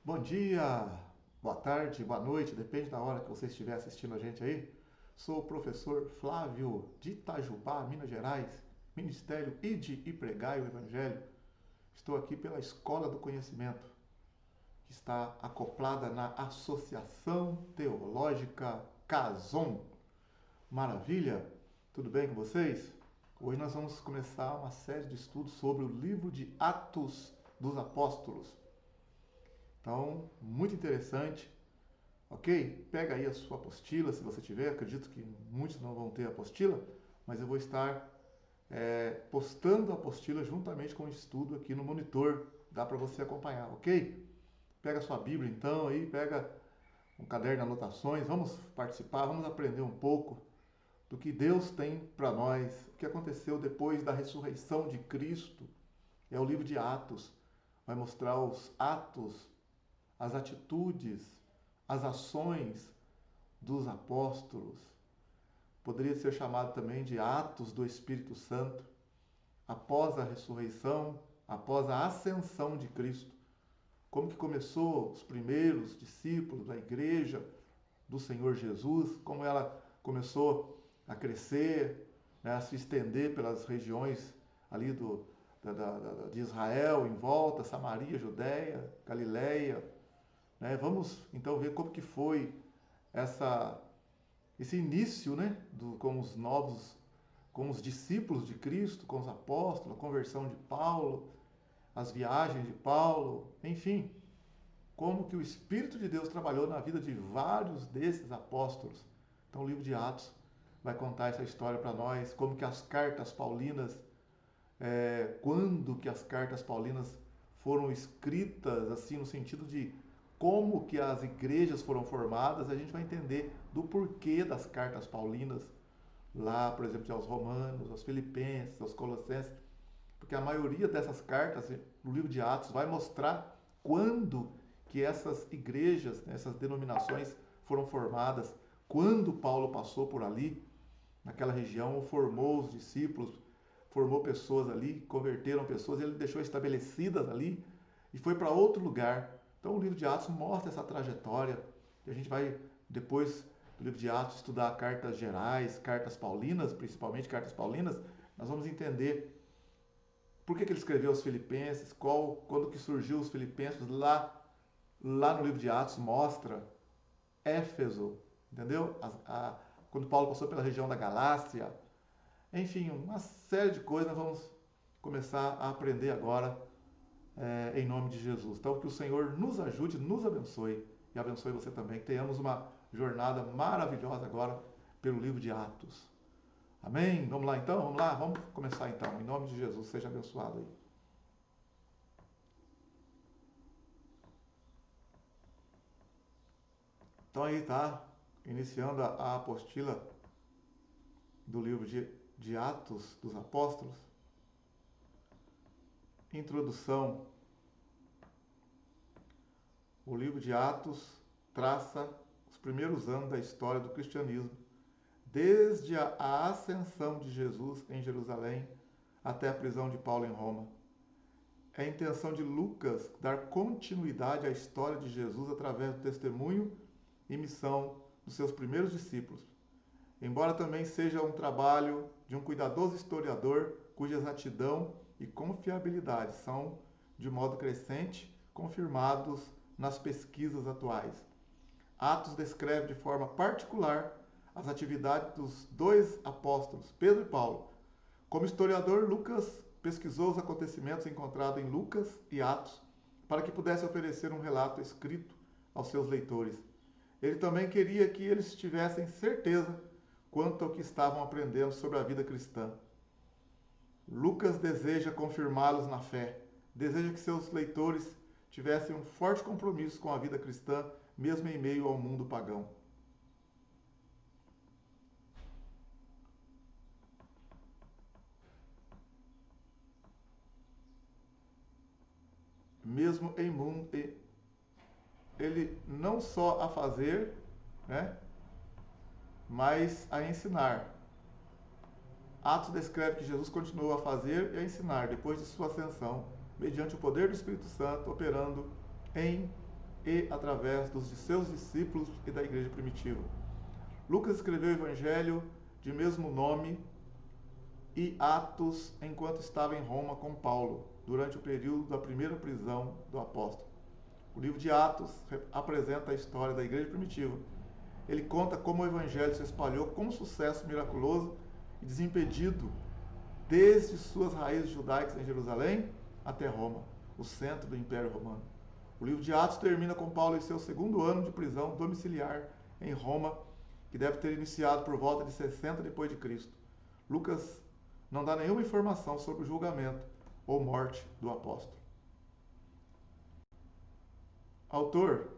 Bom dia, boa tarde, boa noite, depende da hora que você estiver assistindo a gente aí. Sou o professor Flávio de Itajubá, Minas Gerais, Ministério Ide e Pregai o Evangelho. Estou aqui pela Escola do Conhecimento, que está acoplada na Associação Teológica Cason. Maravilha? Tudo bem com vocês? Hoje nós vamos começar uma série de estudos sobre o livro de Atos dos Apóstolos. Então, muito interessante, ok? Pega aí a sua apostila, se você tiver. Acredito que muitos não vão ter apostila, mas eu vou estar postando a apostila juntamente com o estudo aqui no monitor. Dá para você acompanhar, ok? Pega a sua Bíblia então aí, pega um caderno de anotações. Vamos participar, vamos aprender um pouco do que Deus tem para nós, o que aconteceu depois da ressurreição de Cristo. É o livro de Atos. Vai mostrar os atos, as atitudes, as ações dos apóstolos. Poderia ser chamado também de Atos do Espírito Santo, após a ressurreição, após a ascensão de Cristo. Como que começou os primeiros discípulos da igreja do Senhor Jesus, como ela começou a crescer, né, a se estender pelas regiões ali de Israel, em volta, Samaria, Judéia, Galiléia, né? Vamos então ver como que foi essa, esse início, né, com os novos, com os discípulos de Cristo, com os apóstolos, a conversão de Paulo, as viagens de Paulo, enfim, como que o Espírito de Deus trabalhou na vida de vários desses apóstolos. Então o livro de Atos vai contar essa história para nós, como que as cartas paulinas, quando que as cartas paulinas foram escritas, assim, no sentido de como que as igrejas foram formadas. A gente vai entender do porquê das cartas paulinas, lá, por exemplo, aos Romanos, aos Filipenses, aos Colossenses, porque a maioria dessas cartas, no livro de Atos, vai mostrar quando que essas igrejas, né, essas denominações foram formadas, quando Paulo passou por ali, naquela região, formou os discípulos, formou pessoas ali, converteram pessoas, ele deixou estabelecidas ali e foi para outro lugar. Então o livro de Atos mostra essa trajetória e a gente vai depois do livro de Atos estudar cartas gerais, cartas paulinas, principalmente cartas paulinas. Nós vamos entender por que ele escreveu aos Filipenses, quando que surgiu os Filipenses lá no livro de Atos mostra Éfeso, entendeu? Quando Paulo passou pela região da Galácia, enfim, uma série de coisas nós vamos começar a aprender agora, em nome de Jesus. Então, que o Senhor nos ajude, nos abençoe e abençoe você também. Que tenhamos uma jornada maravilhosa agora pelo livro de Atos. Amém? Vamos lá então? Vamos lá? Vamos começar então. Em nome de Jesus, seja abençoado aí. Então aí tá, iniciando a apostila do livro de Atos dos Apóstolos. Introdução. O livro de Atos traça os primeiros anos da história do cristianismo, desde a ascensão de Jesus em Jerusalém até a prisão de Paulo em Roma. É a intenção de Lucas dar continuidade à história de Jesus através do testemunho e missão dos seus primeiros discípulos, embora também seja um trabalho de um cuidadoso historiador cuja exatidão e confiabilidade são, de modo crescente, confirmados nas pesquisas atuais. Atos descreve de forma particular as atividades dos dois apóstolos, Pedro e Paulo. Como historiador, Lucas pesquisou os acontecimentos encontrados em Lucas e Atos para que pudesse oferecer um relato escrito aos seus leitores. Ele também queria que eles tivessem certeza quanto ao que estavam aprendendo sobre a vida cristã. Lucas deseja confirmá-los na fé, deseja que seus leitores tivessem um forte compromisso com a vida cristã, mesmo em meio ao mundo pagão. Mesmo em mundo, ele não só a fazer, né, mas a ensinar. Atos descreve que Jesus continuou a fazer e a ensinar depois de sua ascensão, mediante o poder do Espírito Santo operando em e através dos seus discípulos e da igreja primitiva. Lucas escreveu o Evangelho de mesmo nome e Atos enquanto estava em Roma com Paulo, durante o período da primeira prisão do apóstolo. O livro de Atos apresenta a história da igreja primitiva. Ele conta como o Evangelho se espalhou com sucesso miraculoso e desimpedido desde suas raízes judaicas em Jerusalém até Roma, o centro do Império Romano. O livro de Atos termina com Paulo em seu segundo ano de prisão domiciliar em Roma, que deve ter iniciado por volta de 60 depois de Cristo. Lucas não dá nenhuma informação sobre o julgamento ou morte do apóstolo. Autor,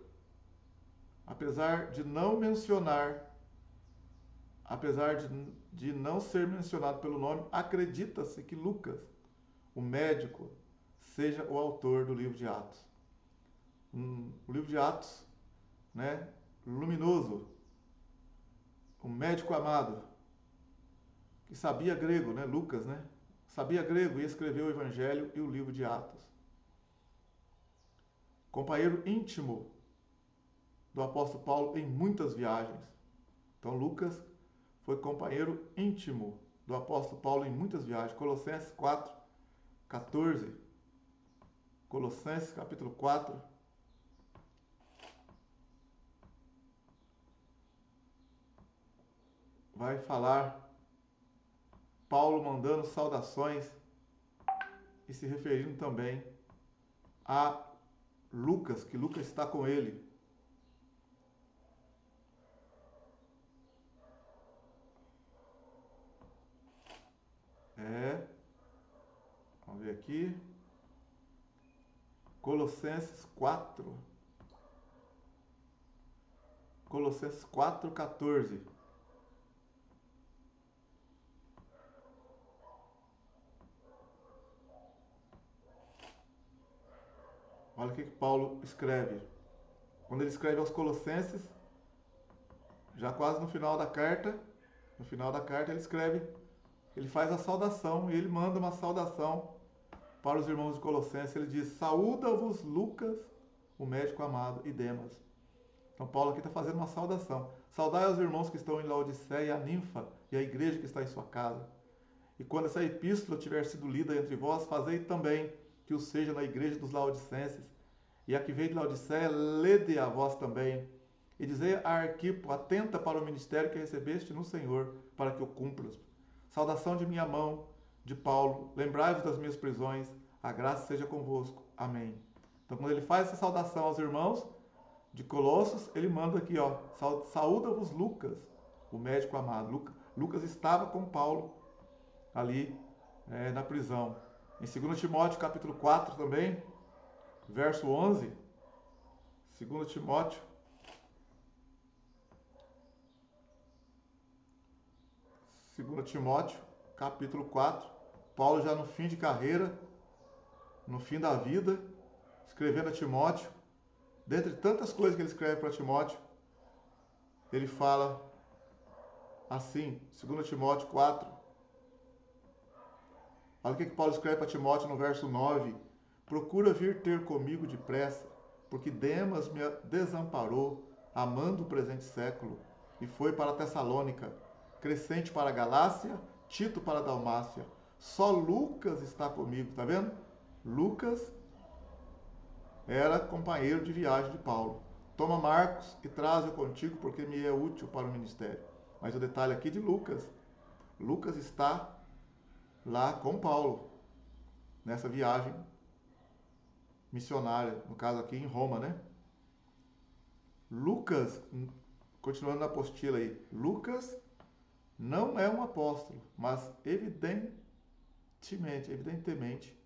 apesar de não ser mencionado pelo nome, acredita-se que Lucas, o médico, seja o autor do livro de Atos. O livro de Atos, né, luminoso, um médico amado, que sabia grego, né, Lucas, né, sabia grego e escreveu o Evangelho e o livro de Atos. Companheiro íntimo do apóstolo Paulo em muitas viagens. Então, Lucas foi companheiro íntimo do apóstolo Paulo em muitas viagens. Colossenses 4, 14. Colossenses capítulo 4. Vai falar Paulo mandando saudações e se referindo também a Lucas, que Lucas está com ele. Vamos ver aqui. Colossenses 4. Colossenses 4, 14. Olha o que Paulo escreve. Quando ele escreve aos Colossenses, já quase no final da carta ele escreve, ele faz a saudação e ele manda uma saudação para os irmãos de Colossenses. Ele diz: saúda-vos Lucas, o médico amado, e Demas. Então Paulo aqui está fazendo uma saudação. Saudai aos irmãos que estão em Laodiceia, a Ninfa e a igreja que está em sua casa. E quando essa epístola tiver sido lida entre vós, fazei também que o seja na igreja dos Laodicenses. E a que veio de Laodiceia, lede a vós também. E dizei a Arquipo: atenta para o ministério que recebeste no Senhor, para que o cumpras. Saudação de minha mão, de Paulo. Lembrai-vos das minhas prisões. A graça seja convosco. Amém. Então, quando ele faz essa saudação aos irmãos de Colossos, ele manda aqui, ó, saúda-vos Lucas, o médico amado. Lucas estava com Paulo ali na prisão. Em 2 Timóteo capítulo 4 também, verso 11, 2 Timóteo, capítulo 4, Paulo já no fim de carreira, no fim da vida, escrevendo a Timóteo, dentre tantas coisas que ele escreve para Timóteo, ele fala assim, 2 Timóteo 4, olha o que Paulo escreve para Timóteo no verso 9, procura vir ter comigo depressa, porque Demas me desamparou, amando o presente século, e foi para Tessalônica, Crescente para a Galácia, Tito para a Dalmácia. Só Lucas está comigo, tá vendo? Lucas era companheiro de viagem de Paulo. Toma Marcos e traze-o contigo, porque me é útil para o ministério. Mas o detalhe aqui de Lucas, Lucas está lá com Paulo, nessa viagem missionária, no caso aqui em Roma, né? Lucas, continuando na apostila aí, Lucas não é um apóstolo, mas evidentemente,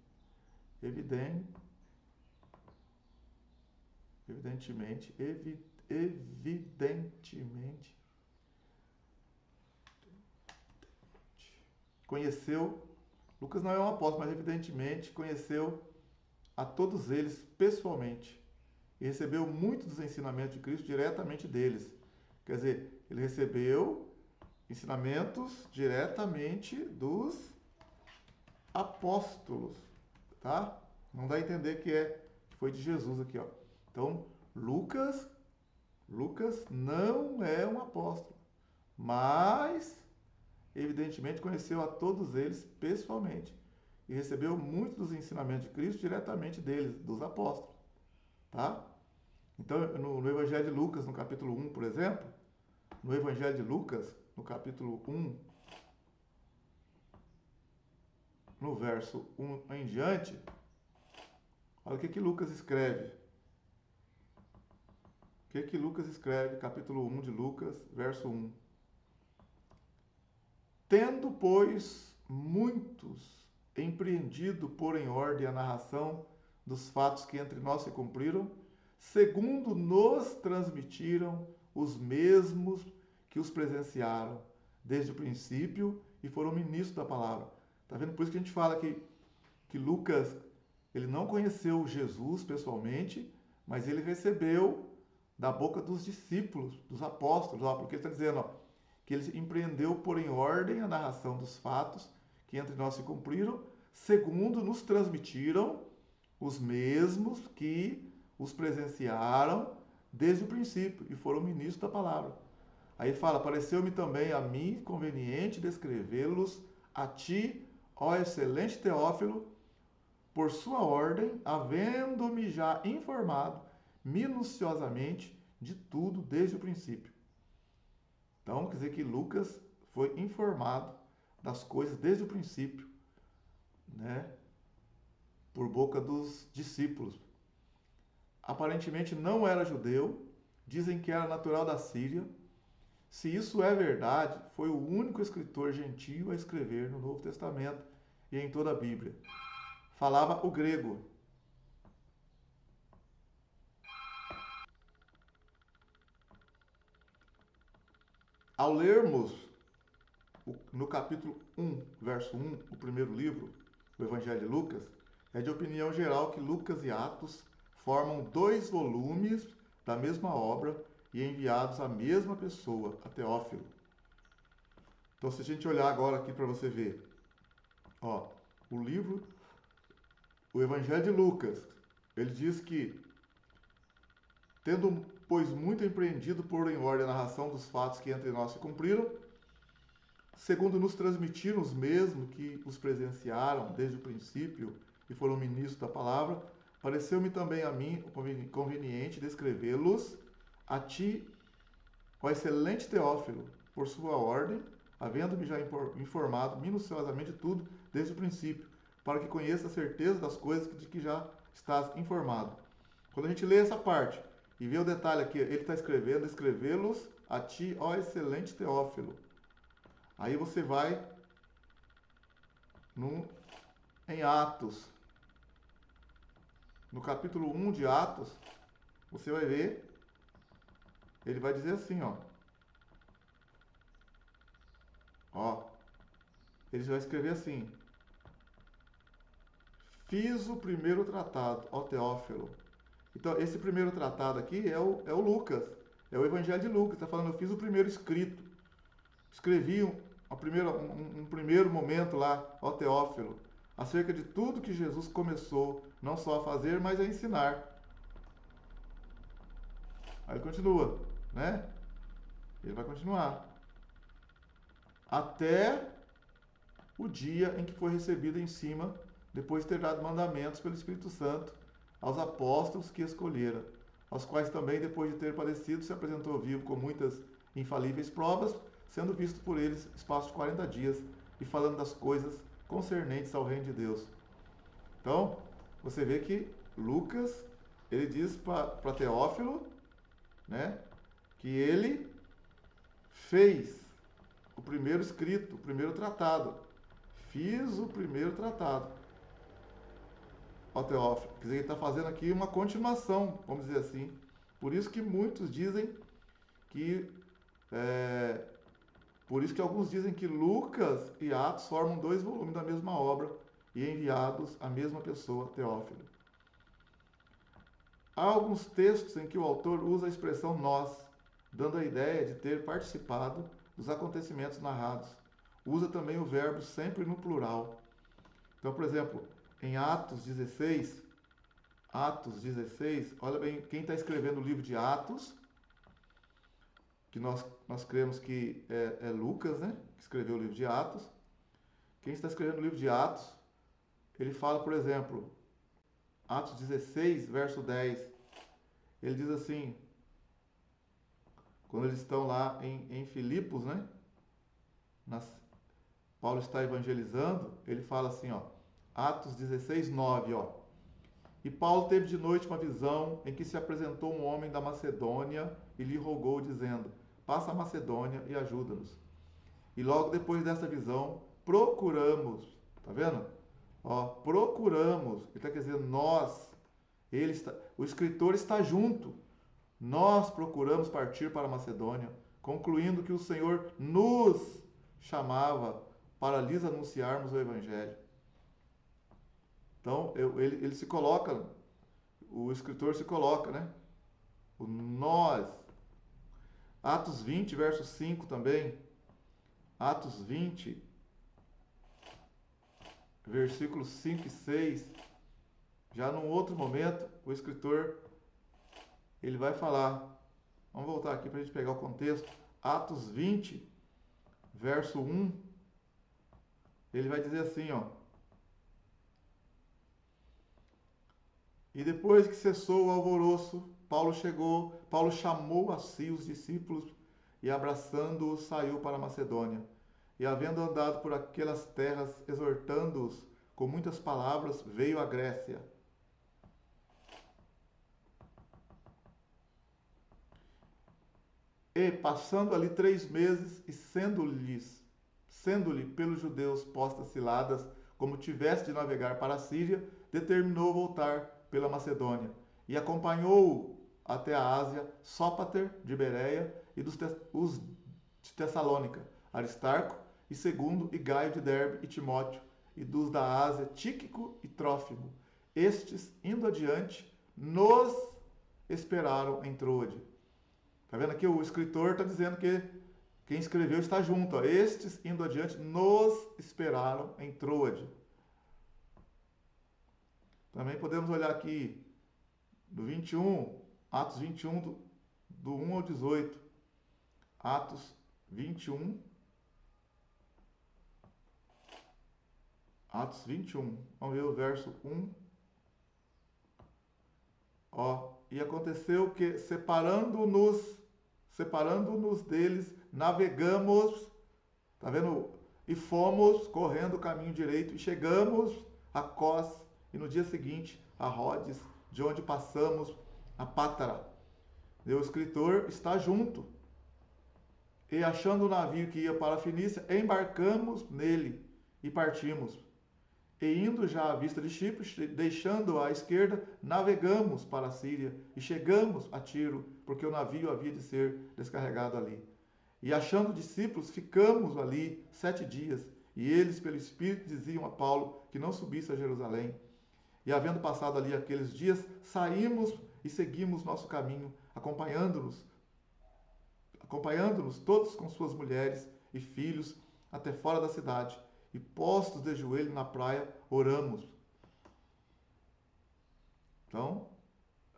conheceu, Lucas não é um apóstolo, mas evidentemente conheceu a todos eles pessoalmente e recebeu muitos dos ensinamentos de Cristo diretamente deles. Quer dizer, ele recebeu ensinamentos diretamente dos apóstolos, tá? Não dá a entender que foi de Jesus aqui, ó. Então, Lucas, Lucas não é um apóstolo, mas evidentemente conheceu a todos eles pessoalmente e recebeu muito dos ensinamentos de Cristo diretamente deles, dos apóstolos, tá? Então, no Evangelho de Lucas, no capítulo 1, por exemplo, no Evangelho de Lucas, no capítulo 1, no verso 1 em diante, olha o que Lucas escreve. O que Lucas escreve, capítulo 1 de Lucas, verso 1. Tendo, pois, muitos empreendido pôr em ordem a narração dos fatos que entre nós se cumpriram, segundo nos transmitiram os mesmos que os presenciaram desde o princípio e foram ministros da palavra. Tá vendo? Por isso que a gente fala que Lucas, ele não conheceu Jesus pessoalmente, mas ele recebeu da boca dos discípulos, dos apóstolos, ó, porque ele está dizendo, ó, que ele empreendeu pôr em ordem a narração dos fatos que entre nós se cumpriram, segundo nos transmitiram os mesmos que os presenciaram desde o princípio e foram ministros da palavra. Aí fala, pareceu-me também a mim conveniente descrevê-los a ti, ó excelente Teófilo, por sua ordem, havendo-me já informado minuciosamente de tudo desde o princípio. Então, quer dizer que Lucas foi informado das coisas desde o princípio, né, por boca dos discípulos. Aparentemente não era judeu, dizem que era natural da Síria. Se isso é verdade, foi o único escritor gentio a escrever no Novo Testamento e em toda a Bíblia. Falava o grego. Ao lermos no capítulo 1, verso 1, o primeiro livro, o Evangelho de Lucas, é de opinião geral que Lucas e Atos formam 2 volumes da mesma obra e enviados à mesma pessoa, a Teófilo. Então, se a gente olhar agora aqui para você ver, ó, o livro, o Evangelho de Lucas, ele diz que, tendo, pois, muito empreendido por em ordem a narração dos fatos que entre nós se cumpriram, segundo nos transmitiram os mesmos que os presenciaram desde o princípio e foram ministros da palavra, pareceu-me também a mim conveniente descrevê-los a ti, ó excelente Teófilo, por sua ordem, havendo-me já informado minuciosamente de tudo desde o princípio, para que conheça a certeza das coisas de que já estás informado. Quando a gente lê essa parte e vê o detalhe aqui, ele está escrevendo, escrevê-los a ti, ó excelente Teófilo. Aí você vai em Atos. No capítulo 1 de Atos, você vai ver, ele vai dizer assim, ó, ele vai escrever assim: fiz o primeiro tratado, ó Teófilo. Então, esse primeiro tratado aqui é o Lucas, é o Evangelho de Lucas, está falando, eu fiz o primeiro escrito, escrevi um primeiro momento lá, ó Teófilo, acerca de tudo que Jesus começou, não só a fazer, mas a ensinar. Aí ele continua, né? Ele vai continuar. Até o dia em que foi recebido em cima, depois de ter dado mandamentos pelo Espírito Santo aos apóstolos que escolhera, aos quais também, depois de ter padecido, se apresentou vivo com muitas infalíveis provas, sendo visto por eles espaço de 40 dias e falando das coisas concernentes ao reino de Deus. Então, você vê que Lucas, ele diz para Teófilo, né, que ele fez o primeiro escrito, o primeiro tratado. Fiz o primeiro tratado. Ó Teófilo, quer dizer, ele está fazendo aqui uma continuação, vamos dizer assim. Por isso que muitos dizem que por isso que alguns dizem que Lucas e Atos formam 2 volumes da mesma obra e enviados à mesma pessoa, Teófilo. Há alguns textos em que o autor usa a expressão nós, dando a ideia de ter participado dos acontecimentos narrados. Usa também o verbo sempre no plural. Então, por exemplo, em Atos 16, Atos 16, olha bem, quem está escrevendo o livro de Atos, que nós cremos que é Lucas, né? Que escreveu o livro de Atos. Quem está escrevendo o livro de Atos, ele fala, por exemplo, Atos 16, verso 10, ele diz assim, quando eles estão lá em Filipos, né? Nas, Paulo está evangelizando, ele fala assim, ó, Atos 16, 9, ó. E Paulo teve de noite uma visão em que se apresentou um homem da Macedônia e lhe rogou, dizendo, passa a Macedônia e ajuda-nos. E logo depois dessa visão, procuramos, tá vendo? Ó, procuramos, ele está dizendo nós, o escritor está junto. Nós procuramos partir para a Macedônia, concluindo que o Senhor nos chamava para lhes anunciarmos o Evangelho. Então, ele se coloca, o escritor se coloca, né? O nós. Atos 20, verso 5 também. Atos 20, versículos 5 e 6. Já num outro momento, o escritor, ele vai falar. Vamos voltar aqui para a gente pegar o contexto. Atos 20, verso 1. Ele vai dizer assim, ó. E depois que cessou o alvoroço, Paulo chamou a si os discípulos e abraçando-os saiu para a Macedônia. E havendo andado por aquelas terras, exortando-os com muitas palavras, veio à Grécia. E, passando ali 3 meses, e sendo-lhe pelos judeus postas ciladas, como tivesse de navegar para a Síria, determinou voltar pela Macedônia. E acompanhou-o até a Ásia, Sópater de Bereia e os de Tessalônica, Aristarco e Segundo, e Gaio de Derbe e Timóteo, e dos da Ásia, Tíquico e Trófimo. Estes, indo adiante, nos esperaram em Troade. Tá vendo aqui? O escritor está dizendo que quem escreveu está junto. Ó. Estes, indo adiante, nos esperaram em Troade. Também podemos olhar aqui do 21, Atos 21, do 1 ao 18. Atos 21. Atos 21. Vamos ver o verso 1. Ó, e aconteceu que, separando-nos deles, navegamos, tá vendo? E fomos correndo o caminho direito e chegamos a Cós e no dia seguinte a Rhodes, de onde passamos a Pátara. E o escritor está junto. E achando o navio que ia para a Fenícia, embarcamos nele e partimos. E indo já à vista de Chipre, deixando-a à esquerda, navegamos para a Síria e chegamos a Tiro, porque o navio havia de ser descarregado ali. E achando discípulos, ficamos ali 7 dias, e eles, pelo Espírito, diziam a Paulo que não subisse a Jerusalém. E havendo passado ali aqueles dias, saímos e seguimos nosso caminho, acompanhando-nos todos com suas mulheres e filhos, até fora da cidade. E postos de joelho na praia, oramos. Então,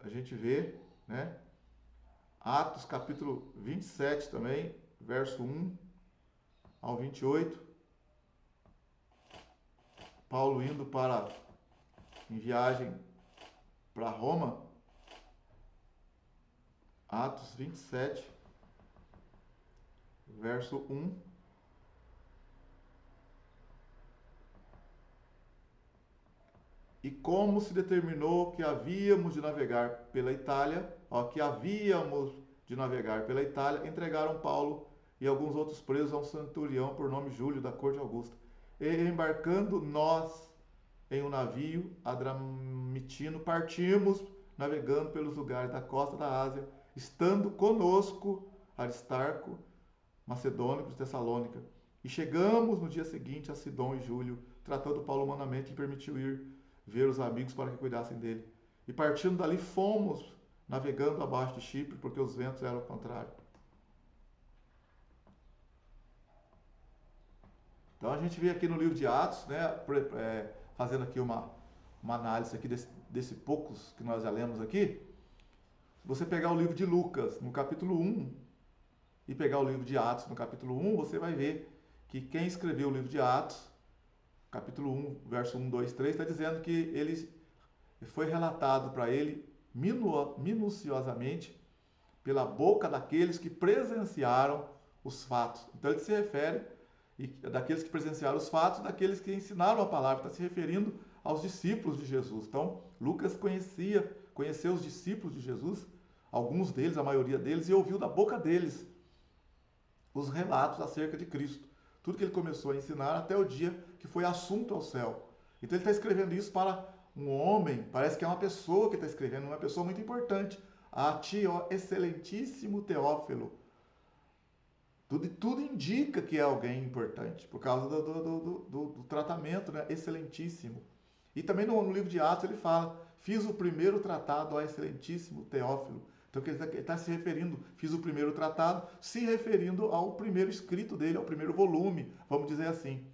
a gente vê, né? Atos capítulo 27 também, verso 1 ao 28. Paulo indo em viagem para Roma. Atos 27, verso 1. E como se determinou que havíamos de navegar pela Itália, entregaram Paulo e alguns outros presos a um centurião por nome Júlio, da corte Augusta. E embarcando nós em um navio adramitino, partimos, navegando pelos lugares da costa da Ásia, estando conosco Aristarco, macedônico de Tessalônica. E chegamos no dia seguinte a Sidom e Júlio, tratando Paulo humanamente, lhe permitiu ir ver os amigos para que cuidassem dele. E partindo dali fomos navegando abaixo de Chipre, porque os ventos eram ao contrário. Então a gente vê aqui no livro de Atos, né, fazendo aqui uma análise aqui desse poucos que nós já lemos aqui, você pegar o livro de Lucas, no capítulo 1, e pegar o livro de Atos, no capítulo 1, você vai ver que quem escreveu o livro de Atos, capítulo 1, verso 1, 2, 3, está dizendo que ele foi relatado para ele minuciosamente pela boca daqueles que presenciaram os fatos. Então ele se refere daqueles que presenciaram os fatos, daqueles que ensinaram a palavra, está se referindo aos discípulos de Jesus. Então Lucas conheceu os discípulos de Jesus, alguns deles, a maioria deles, e ouviu da boca deles os relatos acerca de Cristo. Tudo que ele começou a ensinar até o dia que foi assunto ao céu. Então ele está escrevendo isso para um homem, parece que é uma pessoa que está escrevendo, uma pessoa muito importante. A ti, ó excelentíssimo Teófilo. Tudo indica que é alguém importante, por causa do tratamento, né? Excelentíssimo. E também no livro de Atos ele fala, fiz o primeiro tratado ao excelentíssimo Teófilo. Então ele está se referindo, fiz o primeiro tratado, se referindo ao primeiro escrito dele, ao primeiro volume, vamos dizer assim.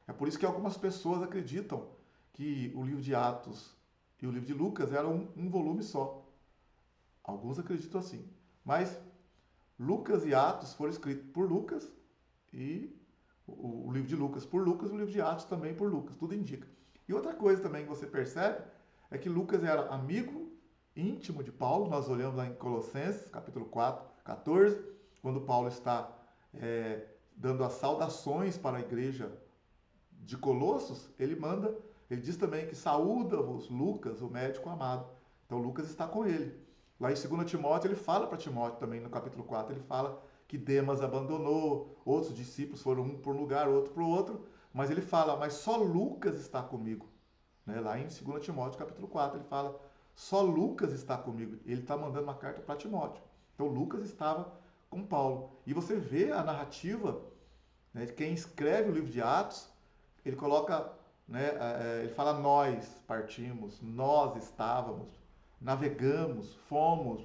É por isso que algumas pessoas acreditam que o livro de Atos e o livro de Lucas eram um volume só. Alguns acreditam assim. Mas Lucas e Atos foram escritos por Lucas e o livro de Lucas por Lucas e o livro de Atos também por Lucas. Tudo indica. E outra coisa também que você percebe é que Lucas era amigo íntimo de Paulo. Nós olhamos lá em Colossenses, capítulo 4, 14, quando Paulo está dando as saudações para a igreja de Colossos, ele diz também que saúda-vos Lucas, o médico amado. Então Lucas está com ele. Lá em 2 Timóteo, ele fala para Timóteo também, no capítulo 4, ele fala que Demas abandonou, outros discípulos foram um por um lugar, outro para o outro, mas ele fala, mas só Lucas está comigo. Né? Lá em 2 Timóteo, capítulo 4, ele fala, só Lucas está comigo. Ele está mandando uma carta para Timóteo. Então Lucas estava com Paulo. E você vê a narrativa, né, de quem escreve o livro de Atos, ele coloca, né, ele fala nós partimos, nós estávamos, navegamos, fomos.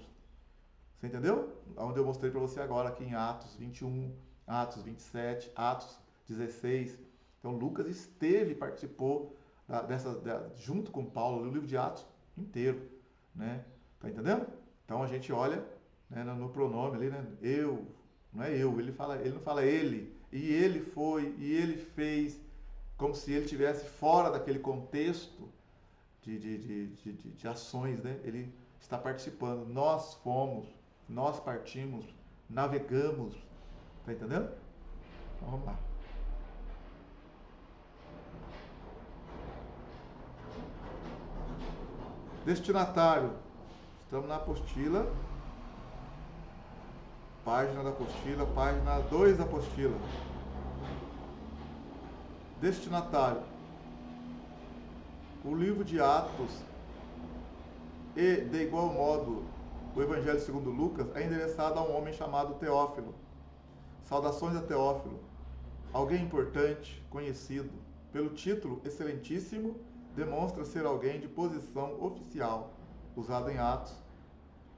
Você entendeu? Onde eu mostrei para você agora aqui em Atos 21, Atos 27, Atos 16. Então Lucas participou junto com Paulo, o livro de Atos inteiro, né? Tá entendendo? Então a gente olha, né, no pronome ali, né? Eu, não é eu, ele não fala ele, e ele foi, e ele fez, como se ele estivesse fora daquele contexto de ações, né? Ele está participando. Nós fomos, nós partimos, navegamos. Tá entendendo? Então vamos lá. Destinatário. Estamos na apostila. Página da apostila, página 2 da apostila. Destinatário. O livro de Atos e, de igual modo, o Evangelho segundo Lucas é endereçado a um homem chamado Teófilo. Saudações a Teófilo, alguém importante, conhecido. Pelo título excelentíssimo, demonstra ser alguém de posição oficial, usado em Atos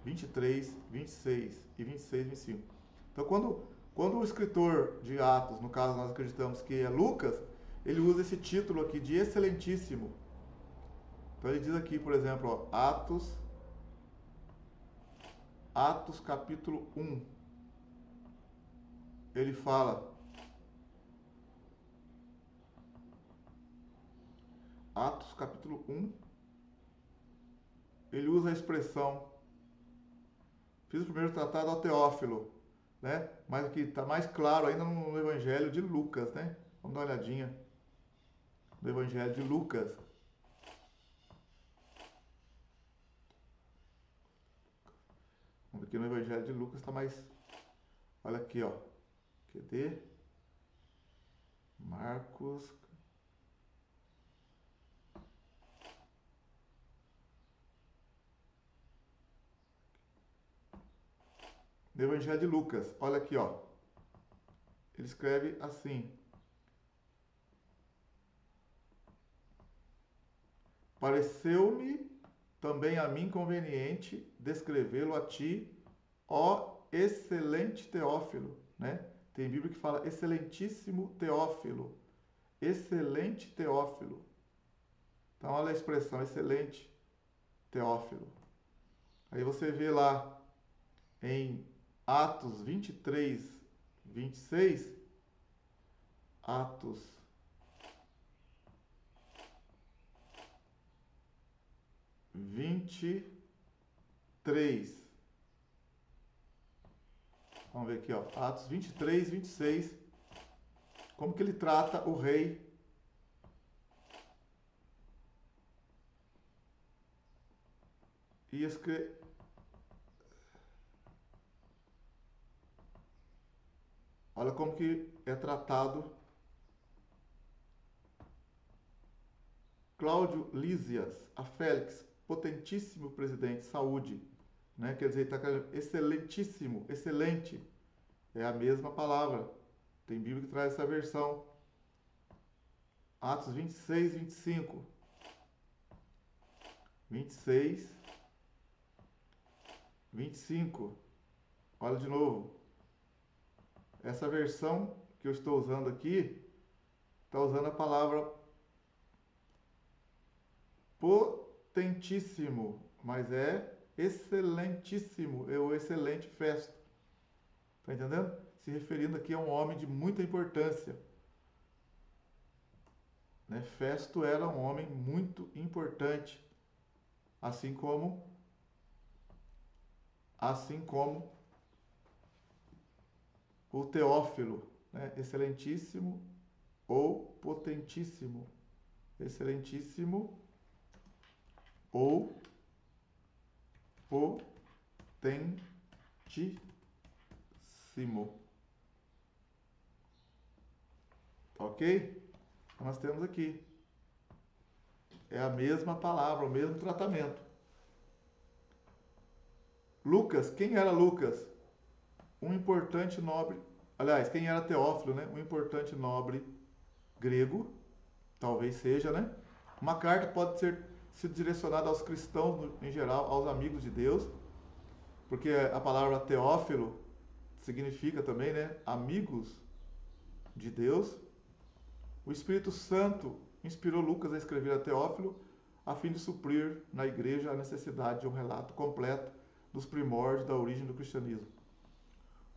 23, 26 e 26, 25. Então, quando o escritor de Atos, no caso nós acreditamos que é Lucas, ele usa esse título aqui de excelentíssimo. Então ele diz aqui, por exemplo, ó, Atos capítulo 1. Ele fala, Atos capítulo 1, ele usa a expressão, fiz o primeiro tratado ao Teófilo, né? Mas aqui está mais claro ainda no Evangelho de Lucas, né? Vamos dar uma olhadinha no Evangelho de Lucas. Aqui no Evangelho de Lucas está mais, olha aqui, ó. Cadê? Marcos. No Evangelho de Lucas, olha aqui, ó. Ele escreve assim: pareceu-me também a mim conveniente descrevê-lo a ti, ó excelente Teófilo, né? Tem Bíblia que fala excelentíssimo Teófilo, excelente Teófilo. Então olha a expressão excelente, Teófilo. Aí você vê lá em Atos 23, 26, Atos 23. Vamos ver aqui, ó. Atos 23, 26. Como que ele trata o rei e escreve. Olha como que é tratado Cláudio Lísias, a Félix, potentíssimo presidente, saúde, né? Quer dizer, está excelentíssimo, excelente, é a mesma palavra. Tem Bíblia que traz essa versão. Atos 26, 25. 26, 25. Olha de novo. Essa versão que eu estou usando aqui, está usando a palavra potentíssimo, mas é excelentíssimo, é o excelente Festo. Está entendendo? Se referindo aqui a um homem de muita importância. Né? Festo era um homem muito importante, assim como o Teófilo, né? Excelentíssimo ou potentíssimo. Excelentíssimo ou potentíssimo. Ok? Então nós temos aqui. É a mesma palavra, o mesmo tratamento. Lucas, quem era Lucas? Um importante nobre. Aliás, quem era Teófilo, né? Um importante nobre grego, talvez seja, né? Uma carta pode ser sido direcionada aos cristãos em geral, aos amigos de Deus, porque a palavra Teófilo significa também, né? Amigos de Deus. O Espírito Santo inspirou Lucas a escrever a Teófilo a fim de suprir na igreja a necessidade de um relato completo dos primórdios da origem do cristianismo.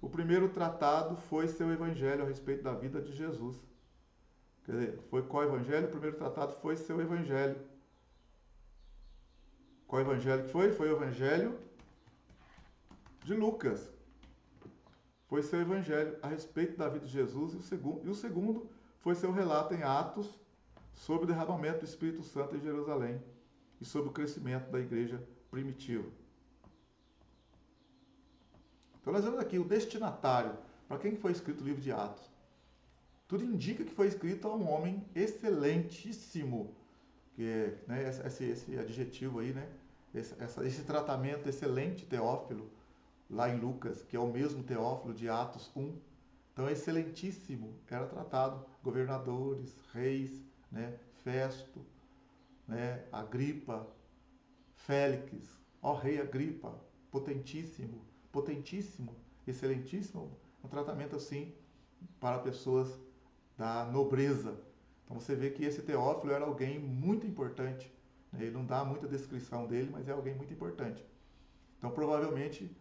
O primeiro tratado foi seu evangelho a respeito da vida de Jesus. Quer dizer, foi qual evangelho? O primeiro tratado foi seu evangelho. Qual evangelho que foi? Foi o evangelho de Lucas. Foi seu evangelho a respeito da vida de Jesus. E o segundo foi seu relato em Atos sobre o derramamento do Espírito Santo em Jerusalém e sobre o crescimento da igreja primitiva. Então nós vemos aqui o destinatário. Para quem foi escrito o livro de Atos? Tudo indica que foi escrito a um homem excelentíssimo, que é, né, esse adjetivo aí, né? Esse tratamento excelente, Teófilo, lá em Lucas, que é o mesmo Teófilo de Atos 1. Então, excelentíssimo era tratado governadores, reis, né? Festo, né? Agripa, Félix, ó rei Agripa, potentíssimo, potentíssimo, excelentíssimo, um tratamento assim para pessoas da nobreza. Então você vê que esse Teófilo era alguém muito importante. Né? Ele não dá muita descrição dele, mas é alguém muito importante. Então provavelmente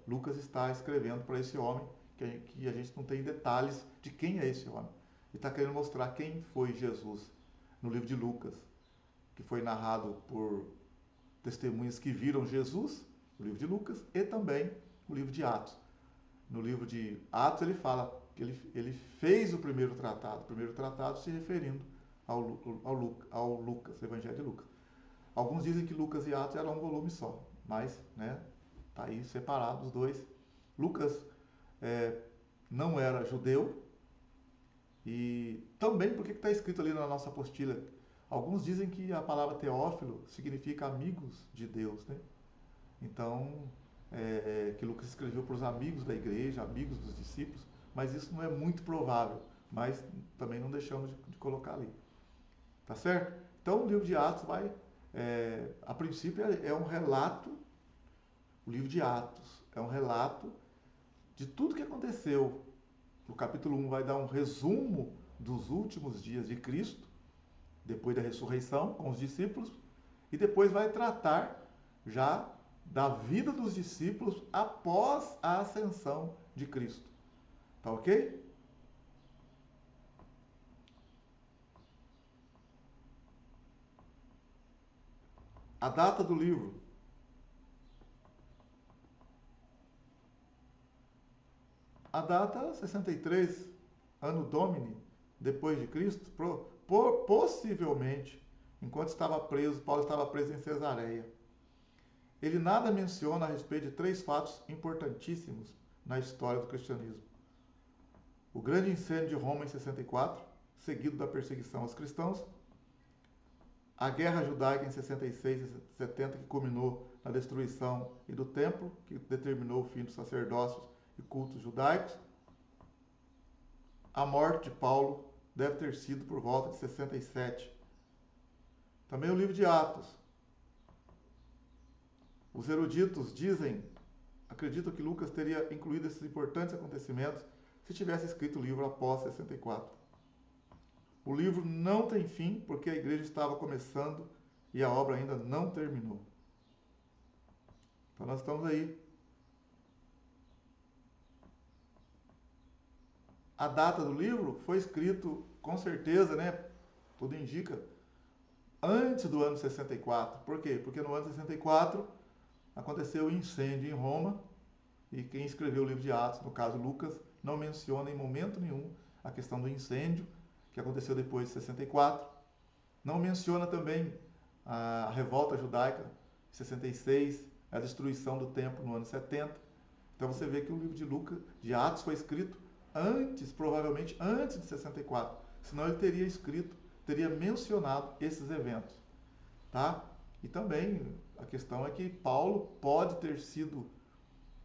Lucas está escrevendo para esse homem que a gente não tem detalhes de quem é esse homem. Ele está querendo mostrar quem foi Jesus no livro de Lucas, que foi narrado por testemunhas que viram Jesus, no livro de Lucas, e também no livro de Atos. No livro de Atos ele fala que ele fez o primeiro tratado se referindo ao Lucas, Evangelho de Lucas. Alguns dizem que Lucas e Atos eram um volume só, mas, né, tá aí separado os dois. Lucas não era judeu, e também porque está escrito ali na nossa apostila. Alguns dizem que a palavra Teófilo significa amigos de Deus, né? Então, que Lucas escreveu para os amigos da igreja, amigos dos discípulos, mas isso não é muito provável, mas também não deixamos de colocar ali. Tá certo? Então, o livro de Atos a princípio é um relato, o livro de Atos é um relato de tudo que aconteceu. O capítulo 1 vai dar um resumo dos últimos dias de Cristo, depois da ressurreição com os discípulos, e depois vai tratar já da vida dos discípulos após a ascensão de Cristo. Tá ok? A data do livro. A data 63, ano Domini, depois de Cristo, possivelmente, enquanto estava preso, Paulo estava preso em Cesareia. Ele nada menciona a respeito de 3 fatos importantíssimos na história do cristianismo. O grande incêndio de Roma em 64, seguido da perseguição aos cristãos, a guerra judaica em 66 e 70, que culminou na destruição e do templo, que determinou o fim dos sacerdócios e cultos judaicos. A morte de Paulo deve ter sido por volta de 67. Também o livro de Atos. Os eruditos acreditam que Lucas teria incluído esses importantes acontecimentos se tivesse escrito o livro após 64. O livro não tem fim porque a igreja estava começando e a obra ainda não terminou. Então nós estamos aí. A data do livro foi escrito, com certeza, né? Tudo indica, antes do ano 64. Por quê? Porque no ano 64 aconteceu o incêndio em Roma e quem escreveu o livro de Atos, no caso Lucas, não menciona em momento nenhum a questão do incêndio que aconteceu depois de 64. Não menciona também a revolta judaica em 66, a destruição do templo no ano 70. Então você vê que o livro de Atos foi escrito antes, provavelmente antes de 64. Senão ele teria mencionado esses eventos. Tá? E também a questão é que Paulo pode ter sido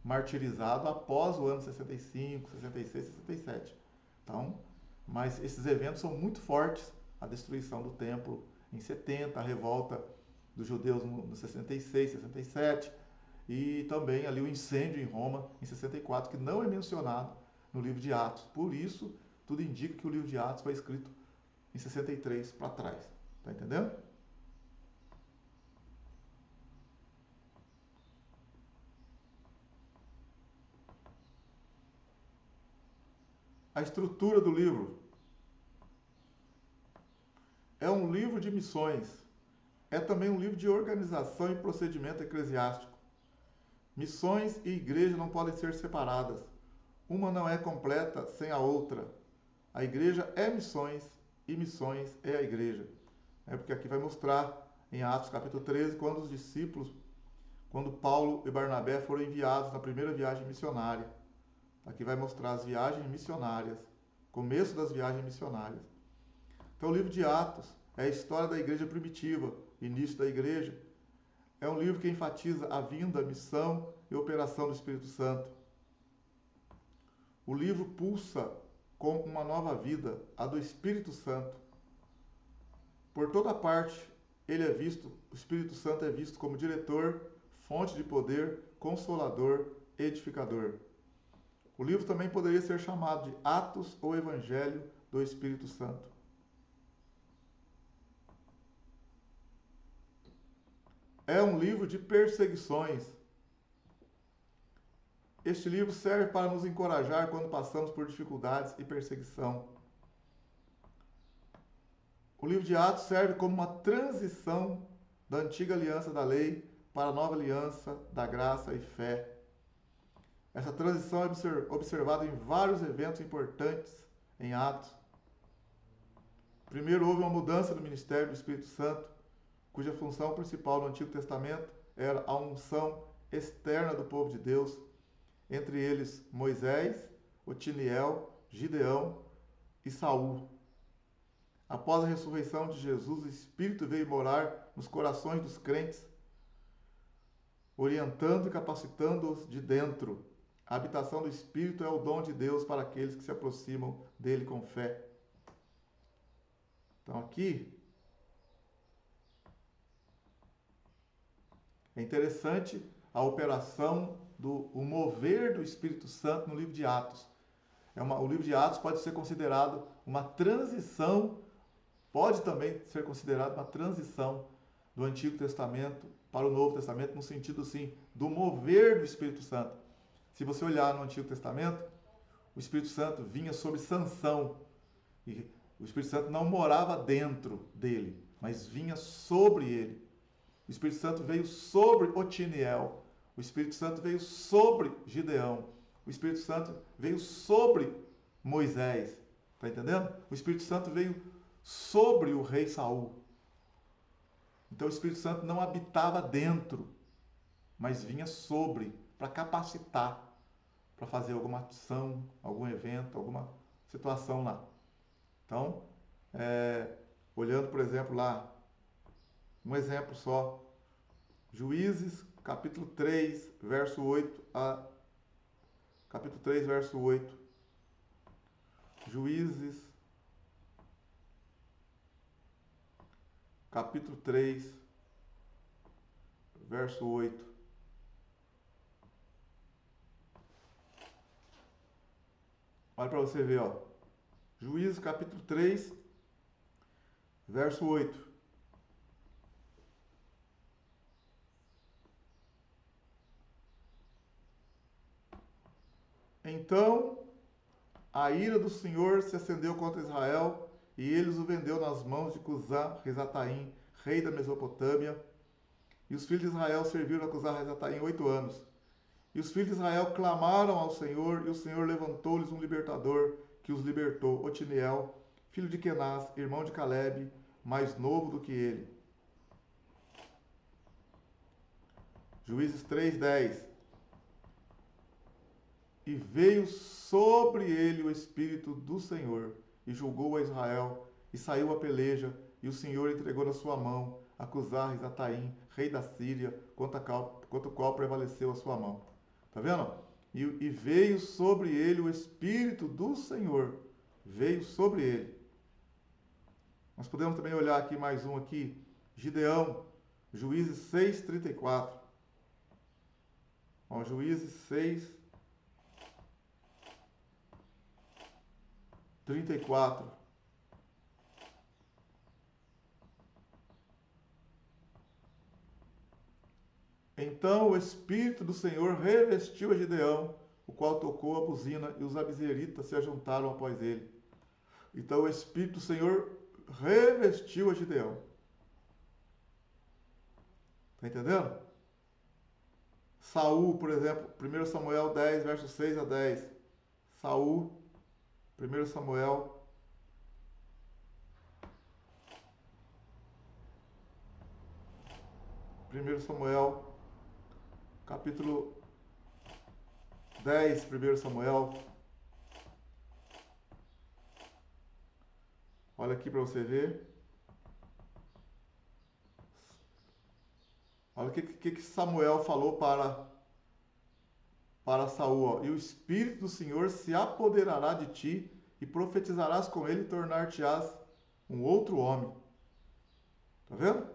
martirizado após o ano 65, 66, 67. Então, mas esses eventos são muito fortes. A destruição do templo em 70, a revolta dos judeus no 66, 67 e também ali o incêndio em Roma em 64, que não é mencionado no livro de Atos. Por isso, tudo indica que o livro de Atos foi escrito em 63 para trás. Tá entendendo? A estrutura do livro é um livro de missões. É também um livro de organização e procedimento eclesiástico. Missões e igreja não podem ser separadas. Uma não é completa sem a outra. A igreja é missões e missões é a igreja. É porque aqui vai mostrar em Atos capítulo 13, quando Paulo e Barnabé foram enviados na primeira viagem missionária. Aqui vai mostrar as viagens missionárias, começo das viagens missionárias. Então o livro de Atos é a história da igreja primitiva, início da igreja. É um livro que enfatiza a vinda, a missão e a operação do Espírito Santo. O livro pulsa com uma nova vida, a do Espírito Santo. Por toda parte, o Espírito Santo é visto como diretor, fonte de poder, consolador, edificador. O livro também poderia ser chamado de Atos ou Evangelho do Espírito Santo. É um livro de perseguições. Este livro serve para nos encorajar quando passamos por dificuldades e perseguição. O livro de Atos serve como uma transição da antiga aliança da lei para a nova aliança da graça e fé. Essa transição é observada em vários eventos importantes em Atos. Primeiro, houve uma mudança no ministério do Espírito Santo, cuja função principal no Antigo Testamento era a unção externa do povo de Deus, entre eles Moisés, Otiniel, Gideão e Saul. Após a ressurreição de Jesus, o Espírito veio morar nos corações dos crentes, orientando e capacitando-os de dentro. A habitação do Espírito é o dom de Deus para aqueles que se aproximam dele com fé. Então aqui é interessante a operação o mover do Espírito Santo no livro de Atos. O livro de Atos pode ser considerado uma transição, pode também ser considerado uma transição do Antigo Testamento para o Novo Testamento, no sentido assim, do mover do Espírito Santo. Se você olhar no Antigo Testamento, o Espírito Santo vinha sobre Sansão, e o Espírito Santo não morava dentro dele, mas vinha sobre ele. O Espírito Santo veio sobre Otiniel, o Espírito Santo veio sobre Gideão, o Espírito Santo veio sobre Moisés, está entendendo? O Espírito Santo veio sobre o rei Saul. Então o Espírito Santo não habitava dentro, mas vinha sobre, para capacitar, para fazer alguma ação, algum evento, alguma situação lá. Então, olhando, por exemplo, lá, um exemplo só, Juízes, capítulo 3, verso 8 a... Capítulo 3, verso 8. Juízes, capítulo 3, verso 8. Olha para você ver, ó. Juízes, capítulo 3, verso 8. Então a ira do Senhor se acendeu contra Israel, e eles o vendeu nas mãos de Cusã-Risataim, rei da Mesopotâmia. E os filhos de Israel serviram a Cusã-Risataim 8 anos. E os filhos de Israel clamaram ao Senhor, e o Senhor levantou-lhes um libertador, que os libertou, Otiniel, filho de Kenaz, irmão de Calebe, mais novo do que ele. Juízes 3:10. E veio sobre ele o Espírito do Senhor, e julgou a Israel, e saiu a peleja, e o Senhor entregou na sua mão a Cusã-Risataim, rei da Síria, contra o qual prevaleceu a sua mão. Tá vendo? E veio sobre ele o Espírito do Senhor. Veio sobre ele. Nós podemos também olhar aqui mais um aqui. Gideão, Juízes 6:34. Ó, Juízes 6:34. Então o Espírito do Senhor revestiu a Gideão, o qual tocou a buzina, e os abizeritas se ajuntaram após ele. Então o Espírito do Senhor revestiu a Gideão. Está entendendo? Saul, por exemplo, 1 Samuel 10, versos 6 a 10. Saul, 1 Samuel 1 Samuel, capítulo 10, 1 Samuel. Olha aqui para você ver. Olha o que Samuel falou para Saul. Ó. E o Espírito do Senhor se apoderará de ti, e profetizarás com ele, e tornar-te-ás um outro homem. Está vendo?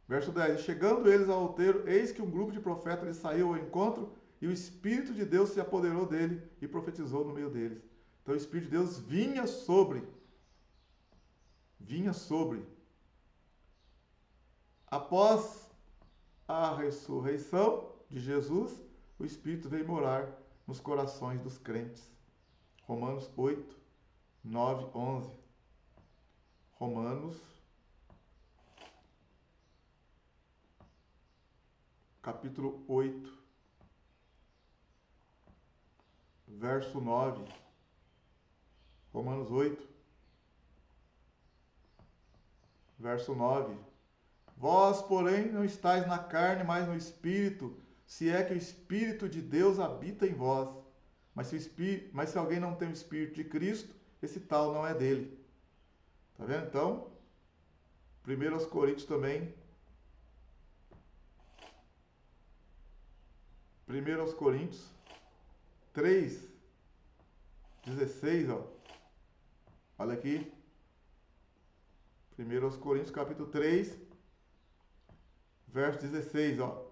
Verso 10. E chegando eles ao outeiro, eis que um grupo de profetas lhe saiu ao encontro, e o Espírito de Deus se apoderou dele e profetizou no meio deles. Então o Espírito de Deus vinha sobre. Após a ressurreição de Jesus, o Espírito veio morar nos corações dos crentes. Romanos 8, 9, 11. Romanos, capítulo 8, verso 9. Romanos 8, verso 9. Vós, porém, não estáis na carne, mas no Espírito, se é que o Espírito de Deus habita em vós. Mas se alguém não tem o Espírito de Cristo, esse tal não é dele. Tá vendo? Então, 1 Coríntios também. 1 Coríntios 3, 16, ó. Olha aqui. 1 Coríntios capítulo 3, verso 16, ó.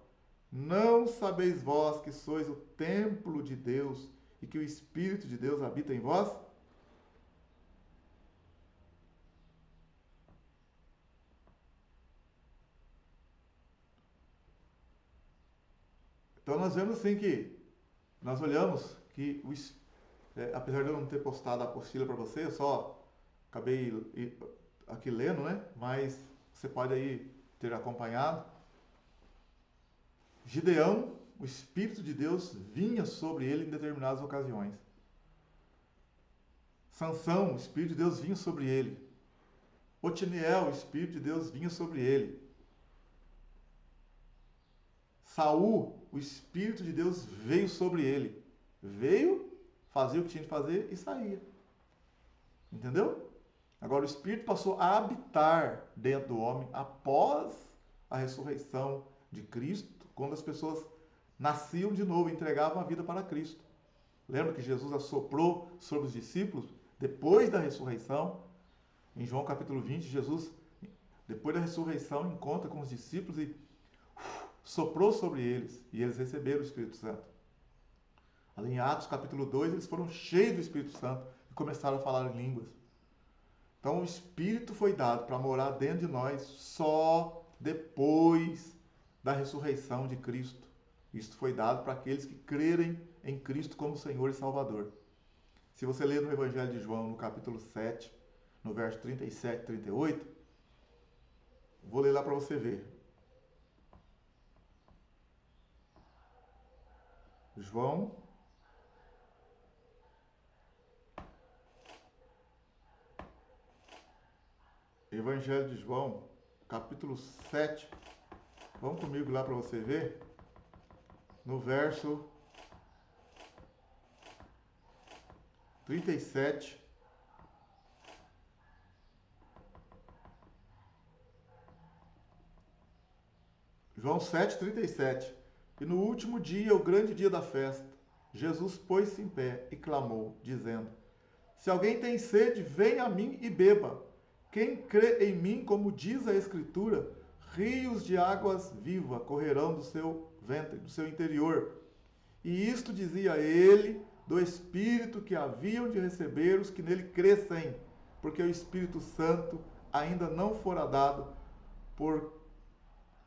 Não sabeis vós que sois o templo de Deus e que o Espírito de Deus habita em vós? Então nós vemos assim que, nós olhamos que, apesar de eu não ter postado a apostila para você, eu só acabei aqui lendo, né? Mas você pode aí ter acompanhado. Gideão, o Espírito de Deus vinha sobre ele em determinadas ocasiões. Sansão, o Espírito de Deus vinha sobre ele. Otiniel, o Espírito de Deus vinha sobre ele. Saul, o Espírito de Deus veio sobre ele. Veio, fazia o que tinha de fazer e saía. Entendeu? Agora o Espírito passou a habitar dentro do homem após a ressurreição de Cristo, quando as pessoas nasciam de novo, entregavam a vida para Cristo. Lembra que Jesus assoprou sobre os discípulos depois da ressurreição? Em João capítulo 20, Jesus, depois da ressurreição, encontra com os discípulos e soprou sobre eles, e eles receberam o Espírito Santo. Ali em Atos capítulo 2, eles foram cheios do Espírito Santo e começaram a falar em línguas. Então o Espírito foi dado para morar dentro de nós só depois da ressurreição de Cristo. Isto foi dado para aqueles que crerem em Cristo como Senhor e Salvador. Se você ler no Evangelho de João, no capítulo 7, no verso 37 e 38, vou ler lá para você ver. João, Evangelho de João, capítulo 7. Vamos comigo lá para você ver. No verso 37. João 7, 37. E no último dia, o grande dia da festa, Jesus pôs-se em pé e clamou, dizendo: Se alguém tem sede, venha a mim e beba. Quem crê em mim, como diz a Escritura, rios de águas vivas correrão do seu ventre, do seu interior. E isto dizia ele do Espírito que haviam de receber os que nele crescem, porque o Espírito Santo ainda não fora dado, por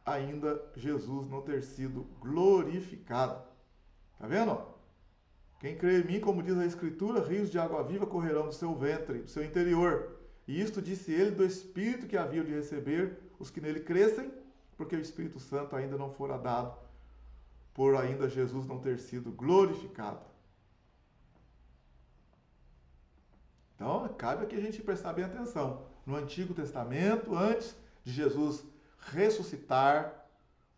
ainda Jesus não ter sido glorificado. Tá vendo? Quem crê em mim, como diz a Escritura, rios de água viva correrão do seu ventre, do seu interior. E isto disse ele do Espírito que haviam de receber os que nele crescem, porque o Espírito Santo ainda não fora dado, por ainda Jesus não ter sido glorificado. Então, cabe aqui a gente prestar bem atenção. No Antigo Testamento, antes de Jesus ressuscitar,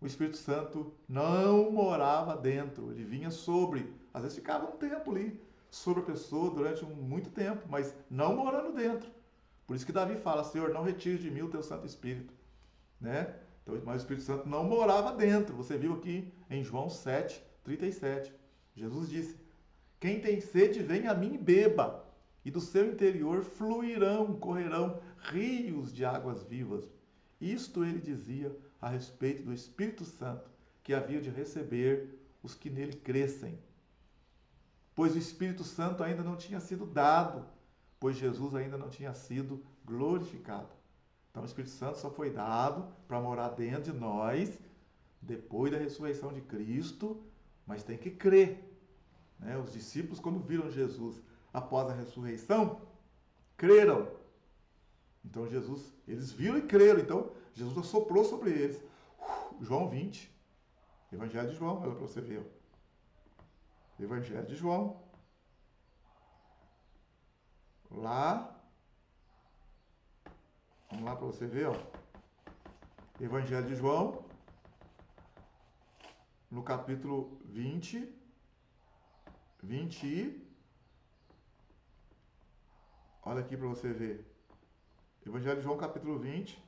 o Espírito Santo não morava dentro, ele vinha sobre. Às vezes ficava um tempo ali sobre a pessoa durante muito tempo, mas não morando dentro. Por isso que Davi fala: Senhor, não retire de mim o teu Santo Espírito. Né? Então, mas o Espírito Santo não morava dentro. Você viu aqui em João 7, 37. Jesus disse: Quem tem sede, venha a mim e beba. E do seu interior correrão rios de águas vivas. Isto ele dizia a respeito do Espírito Santo, que havia de receber os que nele crescem. Pois o Espírito Santo ainda não tinha sido dado, pois Jesus ainda não tinha sido glorificado. Então o Espírito Santo só foi dado para morar dentro de nós, depois da ressurreição de Cristo, mas tem que crer. Né? Os discípulos, quando viram Jesus após a ressurreição, creram. Então eles viram e creram. Então Jesus assoprou sobre eles. João 20, Evangelho de João, olha para você ver. Evangelho de João. Lá, vamos lá para você ver, ó. Evangelho de João, no capítulo 20, olha aqui para você ver. Evangelho de João, capítulo 20,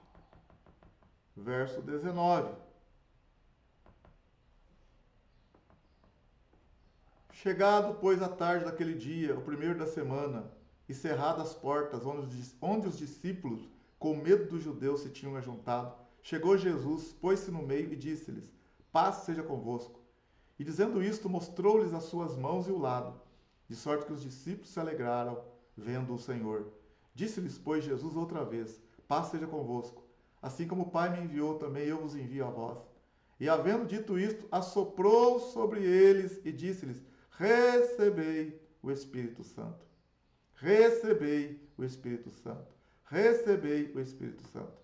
verso 19. Chegado, pois, a tarde daquele dia, o primeiro da semana, e cerradas as portas onde os discípulos, com medo dos judeus, se tinham ajuntado, chegou Jesus, pôs-se no meio e disse-lhes: Paz seja convosco. E dizendo isto, mostrou-lhes as suas mãos e o lado, de sorte que os discípulos se alegraram, vendo o Senhor. Disse-lhes, pois, Jesus outra vez: Paz seja convosco. Assim como o Pai me enviou, também eu vos envio a vós. E havendo dito isto, assoprou sobre eles e disse-lhes: recebei o Espírito Santo. Recebei o Espírito Santo. Recebei o Espírito Santo.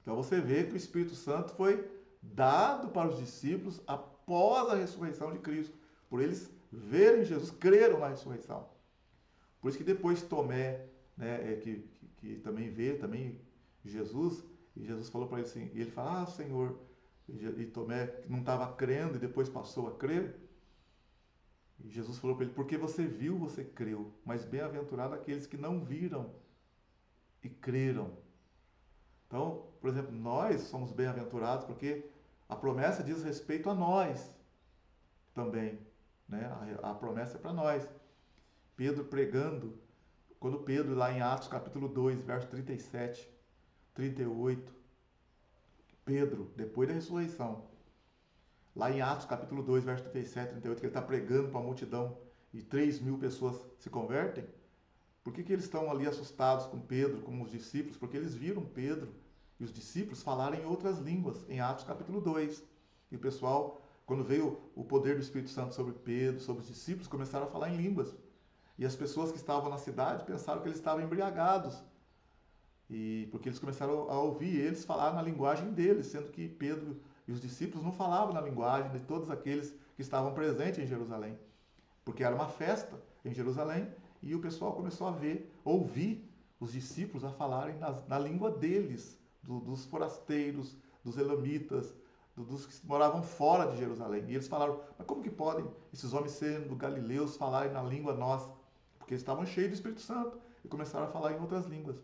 Então você vê que o Espírito Santo foi dado para os discípulos após a ressurreição de Cristo. Por eles verem Jesus, creram na ressurreição. Por isso que depois Tomé, né, que também vê também Jesus, e Jesus falou para ele assim, e ele fala, Senhor, e Tomé não estava crendo e depois passou a crer, e Jesus falou para ele, porque você viu, você creu, mas bem-aventurado aqueles que não viram e creram. Então, por exemplo, nós somos bem-aventurados porque a promessa diz respeito a nós também, né? A promessa é para nós. Pedro pregando, quando Pedro, lá em Atos capítulo 2, verso 37, 38, Pedro, depois da ressurreição, lá em Atos capítulo 2, verso 37, 38, que ele está pregando para a multidão e 3.000 pessoas se convertem, por que eles estão ali assustados com Pedro, com os discípulos? Porque eles viram Pedro e os discípulos falarem em outras línguas, em Atos capítulo 2. E o pessoal, quando veio o poder do Espírito Santo sobre Pedro, sobre os discípulos, começaram a falar em línguas. E as pessoas que estavam na cidade pensaram que eles estavam embriagados. E porque eles começaram a ouvir eles falar na linguagem deles, sendo que Pedro e os discípulos não falavam na linguagem de todos aqueles que estavam presentes em Jerusalém. Porque era uma festa em Jerusalém e o pessoal começou a ouvir os discípulos a falarem na língua deles, dos forasteiros, dos elamitas, dos que moravam fora de Jerusalém. E eles falaram, mas como que podem esses homens sendo galileus falarem na língua nossa? Porque eles estavam cheios do Espírito Santo e começaram a falar em outras línguas.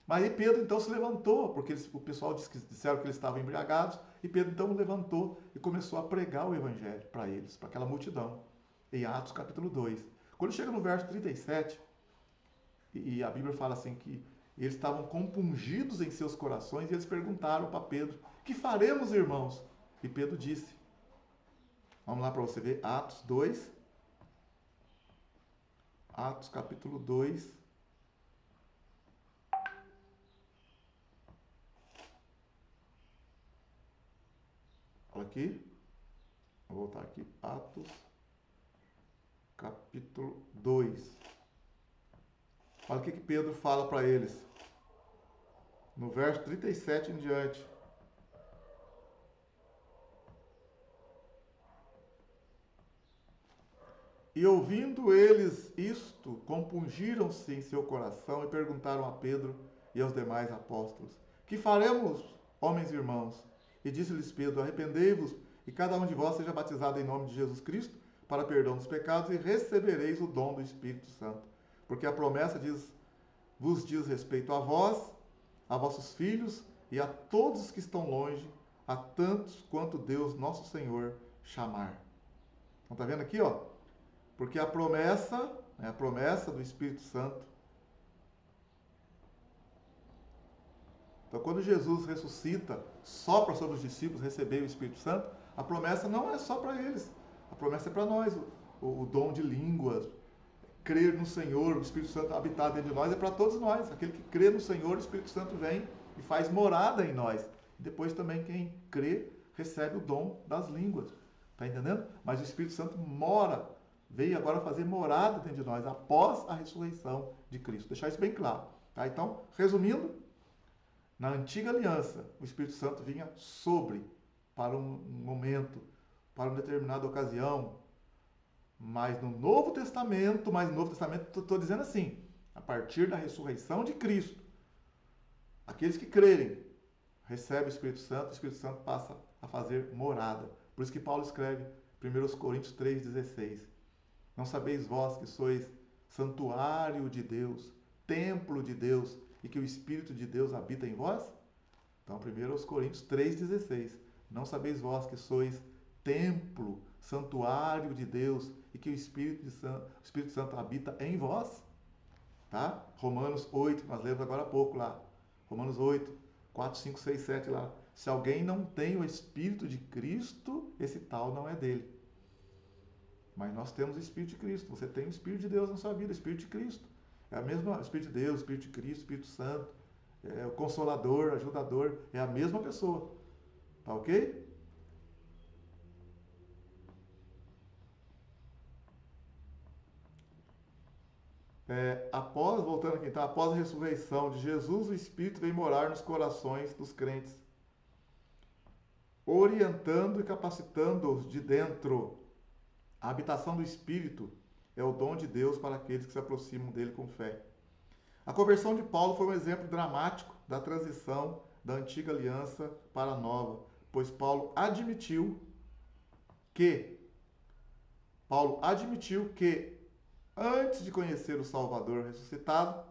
Mas aí Pedro então se levantou, porque o pessoal disseram que eles estavam embriagados, e Pedro então levantou e começou a pregar o evangelho para eles, para aquela multidão, em Atos capítulo 2. Quando chega no verso 37, e a Bíblia fala assim que eles estavam compungidos em seus corações, e eles perguntaram para Pedro, que faremos, irmãos? E Pedro disse, vamos lá para você ver, Atos 2, Atos capítulo 2, olha aqui, vou voltar aqui, Atos capítulo 2. Olha o que Pedro fala para eles. No verso 37 em diante. E ouvindo eles isto, compungiram-se em seu coração e perguntaram a Pedro e aos demais apóstolos: que faremos, homens e irmãos? E disse-lhes Pedro: arrependei-vos e cada um de vós seja batizado em nome de Jesus Cristo para perdão dos pecados e recebereis o dom do Espírito Santo. Porque a promessa vos diz respeito a vós, a vossos filhos e a todos os que estão longe, a tantos quanto Deus nosso Senhor chamar. Então tá vendo aqui, ó? Porque a promessa do Espírito Santo. Então quando Jesus ressuscita, sopra sobre os discípulos receber o Espírito Santo, a promessa não é só para eles, a promessa é para nós. O dom de línguas, crer no Senhor, o Espírito Santo habitar dentro de nós, é para todos nós. Aquele que crê no Senhor, o Espírito Santo vem e faz morada em nós. Depois também quem crê recebe o dom das línguas. Está entendendo? Mas o Espírito Santo veio agora fazer morada dentro de nós após a ressurreição de Cristo. Deixar isso bem claro. Tá? Então, resumindo, na antiga aliança, o Espírito Santo vinha para um momento, para uma determinada ocasião. Mas no Novo Testamento, estou dizendo assim, a partir da ressurreição de Cristo, aqueles que crerem, recebem o Espírito Santo passa a fazer morada. Por isso que Paulo escreve 1 Coríntios 3,16. Não sabeis vós que sois santuário de Deus, templo de Deus, e que o Espírito de Deus habita em vós? Então, 1 Coríntios 3,16. Não sabeis vós que sois templo, santuário de Deus, e que o Espírito Santo habita em vós? Tá? Romanos 8, nós lemos agora há pouco lá. Romanos 8, 4, 5, 6, 7 lá. Se alguém não tem o Espírito de Cristo, esse tal não é dele. Mas nós temos o Espírito de Cristo. Você tem o Espírito de Deus na sua vida, o Espírito de Cristo. É a mesma Espírito de Deus, Espírito de Cristo, Espírito Santo. o consolador, ajudador, é a mesma pessoa. Tá ok? Voltando aqui, então, após a ressurreição de Jesus, o Espírito vem morar nos corações dos crentes, orientando e capacitando-os de dentro. A habitação do Espírito é o dom de Deus para aqueles que se aproximam dele com fé. A conversão de Paulo foi um exemplo dramático da transição da antiga aliança para a nova, pois que Paulo admitiu que antes de conhecer o Salvador ressuscitado,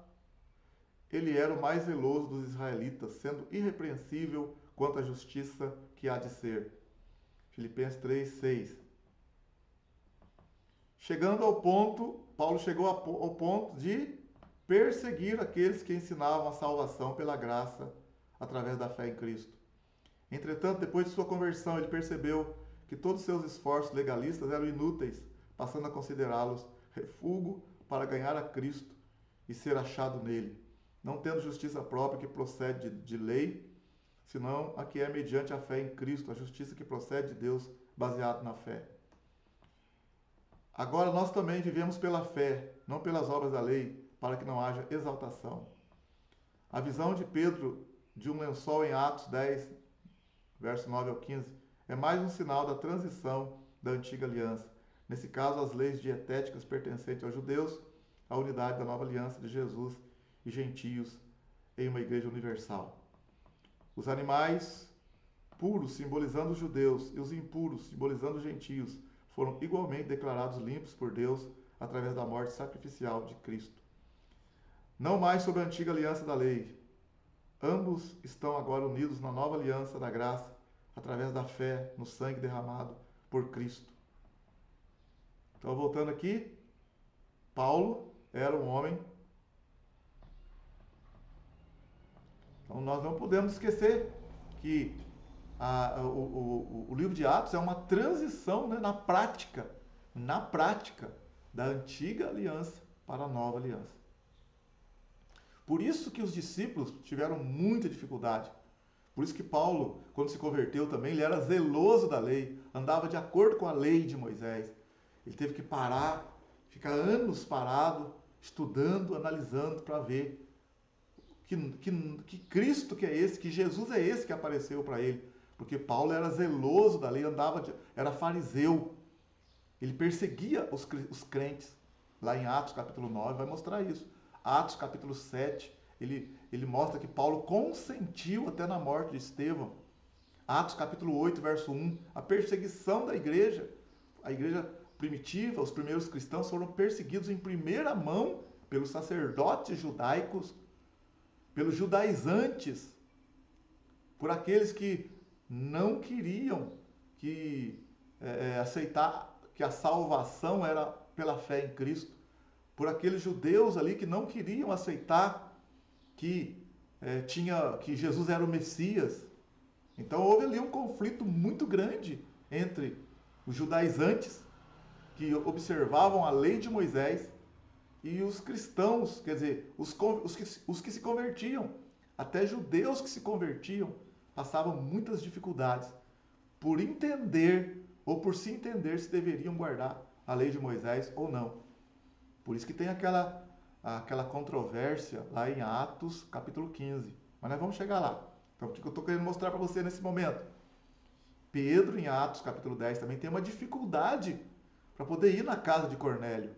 ele era o mais zeloso dos israelitas, sendo irrepreensível quanto à justiça que há de ser. Filipenses 3:6. Paulo chegou ao ponto de perseguir aqueles que ensinavam a salvação pela graça através da fé em Cristo. Entretanto, depois de sua conversão, ele percebeu que todos seus esforços legalistas eram inúteis, passando a considerá-los refúgio para ganhar a Cristo e ser achado nele, não tendo justiça própria que procede de lei, senão a que é mediante a fé em Cristo, a justiça que procede de Deus, baseado na fé. Agora nós também vivemos pela fé, não pelas obras da lei, para que não haja exaltação. A visão de Pedro de um lençol em Atos 10, verso 9 ao 15, é mais um sinal da transição da antiga aliança. Nesse caso, as leis dietéticas pertencentes aos judeus, a unidade da nova aliança de Jesus e gentios em uma igreja universal. Os animais puros, simbolizando os judeus, e os impuros, simbolizando os gentios, foram igualmente declarados limpos por Deus através da morte sacrificial de Cristo. Não mais sob a antiga aliança da lei. Ambos estão agora unidos na nova aliança da graça, através da fé no sangue derramado por Cristo. Então, voltando aqui, Paulo era um homem. Então, nós não podemos esquecer que o livro de Atos é uma transição, né, na prática da antiga aliança para a nova aliança. Por isso que os discípulos tiveram muita dificuldade. Por isso que Paulo, quando se converteu também, ele era zeloso da lei, andava de acordo com a lei de Moisés. Ele teve que parar, ficar anos parado, estudando, analisando para ver que Cristo que é esse, que Jesus é esse que apareceu para ele. Porque Paulo era zeloso da lei, era fariseu. Ele perseguia os crentes. Lá em Atos capítulo 9 vai mostrar isso. Atos capítulo 7, ele mostra que Paulo consentiu até na morte de Estevão. Atos capítulo 8, verso 1, a perseguição da igreja. A igreja primitiva, os primeiros cristãos foram perseguidos em primeira mão pelos sacerdotes judaicos, pelos judaizantes, por aqueles que não queriam aceitar que a salvação era pela fé em Cristo, por aqueles judeus ali que não queriam aceitar que Jesus era o Messias. Então houve ali um conflito muito grande entre os judaizantes, que observavam a lei de Moisés, e os cristãos, quer dizer, os que se convertiam. Até judeus que se convertiam passavam muitas dificuldades por entender ou por se entender se deveriam guardar a lei de Moisés ou não. Por isso que tem aquela controvérsia lá em Atos capítulo 15. Mas nós vamos chegar lá. Então, o que eu estou querendo mostrar para você nesse momento? Pedro, em Atos capítulo 10, também tem uma dificuldade para poder ir na casa de Cornélio.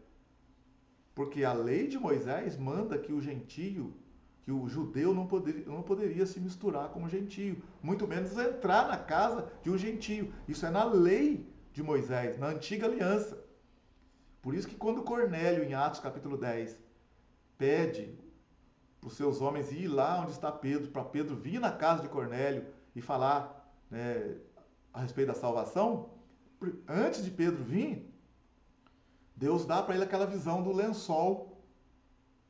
Porque a lei de Moisés manda que o gentio, que o judeu não poderia se misturar com o gentio, muito menos entrar na casa de um gentio. Isso é na lei de Moisés, na antiga aliança. Por isso que quando Cornélio, em Atos capítulo 10, pede para os seus homens ir lá onde está Pedro, para Pedro vir na casa de Cornélio e falar, né, a respeito da salvação, antes de Pedro vir, Deus dá para ele aquela visão do lençol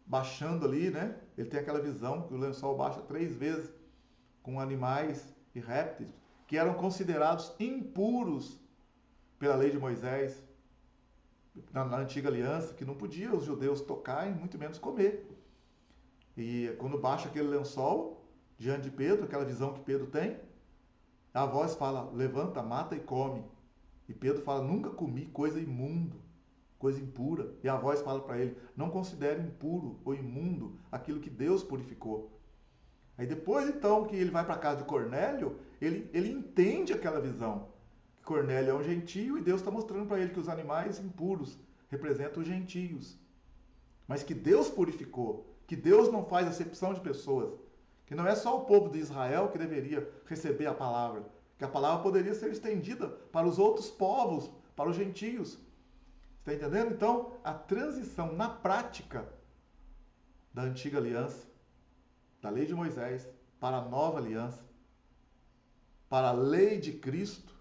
baixando ali, né? Ele tem aquela visão que o lençol baixa 3 vezes com animais e répteis que eram considerados impuros pela lei de Moisés, na antiga aliança, que não podia os judeus tocar e muito menos comer. E quando baixa aquele lençol diante de Pedro, aquela visão que Pedro tem, a voz fala: levanta, mata e come. E Pedro fala: nunca comi coisa imunda, coisa impura. E a voz fala para ele: não considere impuro ou imundo aquilo que Deus purificou. Aí depois então que ele vai para a casa de Cornélio, ele entende aquela visão. Que Cornélio é um gentio e Deus está mostrando para ele que os animais impuros representam os gentios. Mas que Deus purificou, que Deus não faz acepção de pessoas, que não é só o povo de Israel que deveria receber a palavra, que a palavra poderia ser estendida para os outros povos, para os gentios. Está entendendo? Então, a transição na prática da antiga aliança, da lei de Moisés, para a nova aliança, para a lei de Cristo,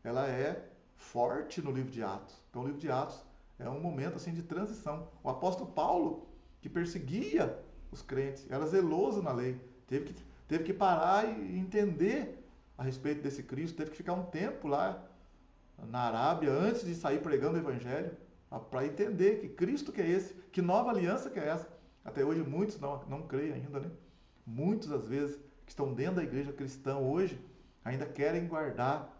ela é forte no livro de Atos. Então, o livro de Atos é um momento assim de transição. O apóstolo Paulo, que perseguia os crentes, era zeloso na lei, teve que parar e entender a respeito desse Cristo, teve que ficar um tempo lá na Arábia antes de sair pregando o evangelho, para entender que Cristo que é esse, que nova aliança que é essa. Até hoje muitos não creem ainda, né? Muitos, às vezes, que estão dentro da igreja cristã hoje, ainda querem guardar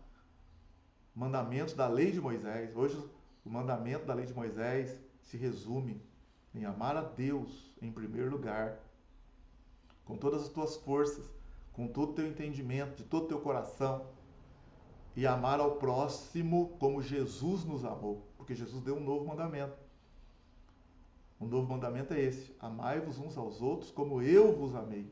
mandamentos da lei de Moisés. Hoje, o mandamento da lei de Moisés se resume em amar a Deus em primeiro lugar, com todas as tuas forças, com todo o teu entendimento, de todo o teu coração, e amar ao próximo como Jesus nos amou, porque Jesus deu um novo mandamento. O novo mandamento é esse: amai-vos uns aos outros como eu vos amei.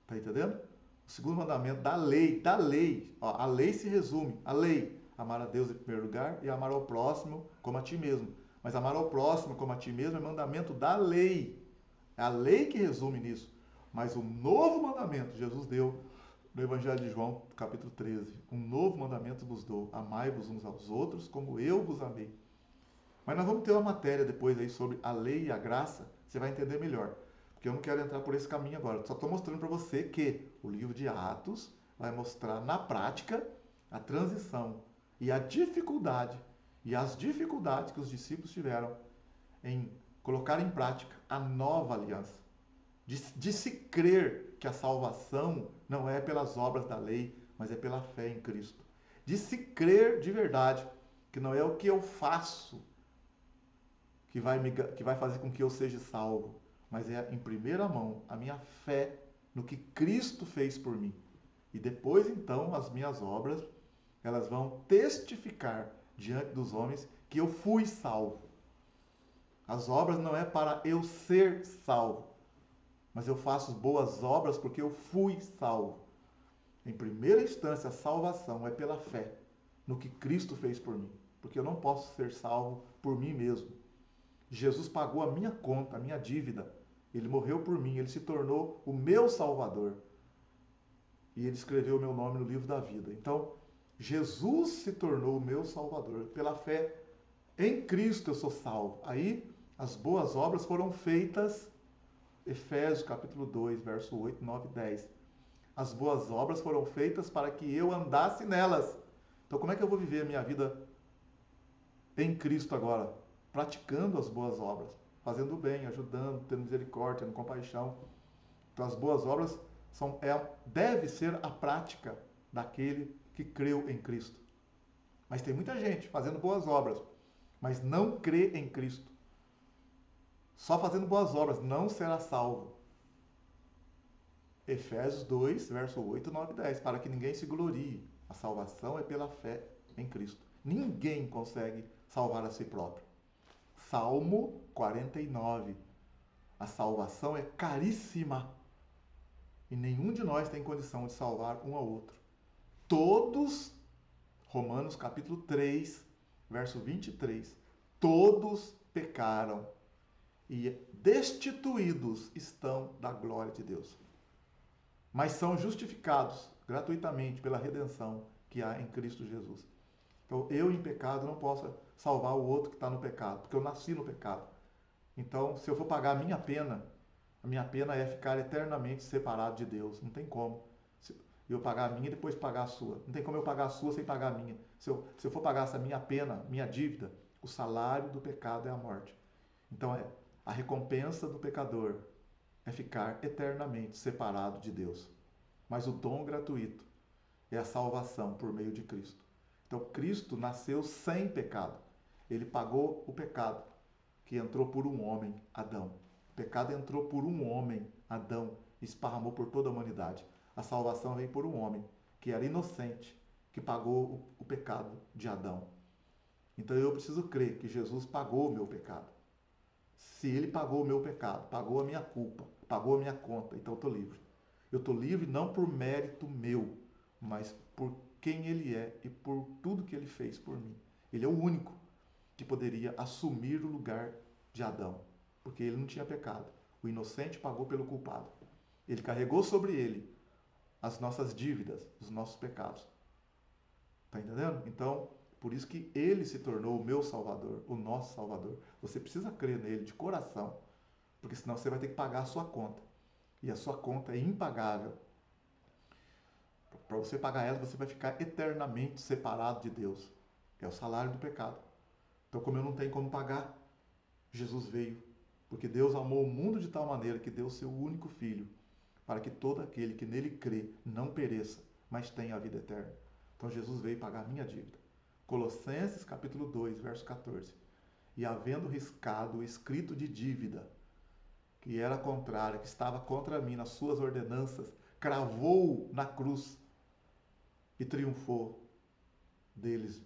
Está entendendo? O segundo mandamento da lei, ó, a lei se resume, a lei, amar a Deus em primeiro lugar e amar ao próximo como a ti mesmo. Mas amar ao próximo como a ti mesmo é mandamento da lei. É a lei que resume nisso. Mas o novo mandamento Jesus deu no Evangelho de João, capítulo 13. Um novo mandamento vos dou: amai-vos uns aos outros como eu vos amei. Mas nós vamos ter uma matéria depois aí sobre a lei e a graça, você vai entender melhor. Porque eu não quero entrar por esse caminho agora. Só estou mostrando para você que o livro de Atos vai mostrar na prática a transição e a dificuldade e as dificuldades que os discípulos tiveram em colocar em prática a nova aliança. De se crer que a salvação não é pelas obras da lei, mas é pela fé em Cristo. De se crer de verdade que não é o que eu faço que vai fazer com que eu seja salvo, mas é em primeira mão a minha fé no que Cristo fez por mim. E depois então as minhas obras, elas vão testificar diante dos homens que eu fui salvo. As obras não é para eu ser salvo, mas eu faço boas obras porque eu fui salvo. Em primeira instância, a salvação é pela fé no que Cristo fez por mim, porque eu não posso ser salvo por mim mesmo. Jesus pagou a minha conta, a minha dívida. Ele morreu por mim, ele se tornou o meu Salvador. E ele escreveu o meu nome no livro da vida. Então, Jesus se tornou o meu Salvador. Pela fé em Cristo eu sou salvo. Aí, as boas obras foram feitas, Efésios capítulo 2, verso 8, 9 e 10. As boas obras foram feitas para que eu andasse nelas. Então, como é que eu vou viver a minha vida em Cristo agora? Praticando as boas obras, fazendo o bem, ajudando, tendo misericórdia, tendo compaixão. Então, as boas obras deve ser a prática daquele que creu em Cristo. Mas tem muita gente fazendo boas obras, mas não crê em Cristo. Só fazendo boas obras não será salvo. Efésios 2, verso 8, 9 e 10. Para que ninguém se glorie. A salvação é pela fé em Cristo. Ninguém consegue salvar a si próprio. Salmo 49. A salvação é caríssima. E nenhum de nós tem condição de salvar um ao outro. Todos, Romanos capítulo 3, verso 23. Todos pecaram e destituídos estão da glória de Deus. Mas são justificados gratuitamente pela redenção que há em Cristo Jesus. Então, eu em pecado não posso salvar o outro que está no pecado, porque eu nasci no pecado. Então, se eu for pagar a minha pena é ficar eternamente separado de Deus. Não tem como. Eu pagar a minha e depois pagar a sua. Não tem como eu pagar a sua sem pagar a minha. Se eu for pagar essa minha pena, minha dívida, o salário do pecado é a morte. Então, a recompensa do pecador é ficar eternamente separado de Deus. Mas o dom gratuito é a salvação por meio de Cristo. Então, Cristo nasceu sem pecado. Ele pagou o pecado que entrou por um homem, Adão. O pecado entrou por um homem, Adão, e esparramou por toda a humanidade. A salvação vem por um homem que era inocente, que pagou o pecado de Adão. Então eu preciso crer que Jesus pagou o meu pecado. Se ele pagou o meu pecado, pagou a minha culpa, pagou a minha conta, então eu estou livre. Eu estou livre não por mérito meu, mas por quem ele é e por tudo que ele fez por mim. Ele é o único que poderia assumir o lugar de Adão, porque ele não tinha pecado. O inocente pagou pelo culpado. Ele carregou sobre ele as nossas dívidas, os nossos pecados. Está entendendo? Então, por isso que ele se tornou o meu Salvador, o nosso Salvador. Você precisa crer nele de coração, porque senão você vai ter que pagar a sua conta. E a sua conta é impagável. Para você pagar ela, você vai ficar eternamente separado de Deus. É o salário do pecado. Então, como eu não tenho como pagar, Jesus veio. Porque Deus amou o mundo de tal maneira que deu o seu único Filho, para que todo aquele que nele crê não pereça, mas tenha a vida eterna. Então, Jesus veio pagar a minha dívida. Colossenses capítulo 2, verso 14. E havendo riscado o escrito de dívida, que era contrária, que estava contra mim nas suas ordenanças, cravou na cruz e triunfou deles.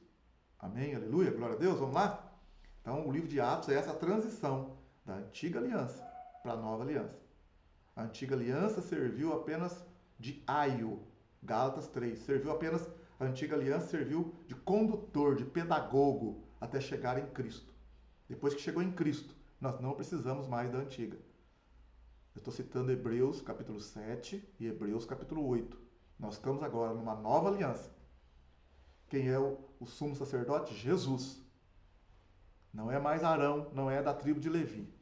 Amém? Aleluia? Glória a Deus. Vamos lá? Então, o livro de Atos é essa transição da antiga aliança para a nova aliança. A antiga aliança serviu apenas de aio. Gálatas 3. A antiga aliança serviu de condutor, de pedagogo, até chegar em Cristo. Depois que chegou em Cristo, nós não precisamos mais da antiga. Eu estou citando Hebreus capítulo 7 e Hebreus capítulo 8. Nós estamos agora numa nova aliança. Quem é o sumo sacerdote? Jesus. Não é mais Arão, não é da tribo de Levi.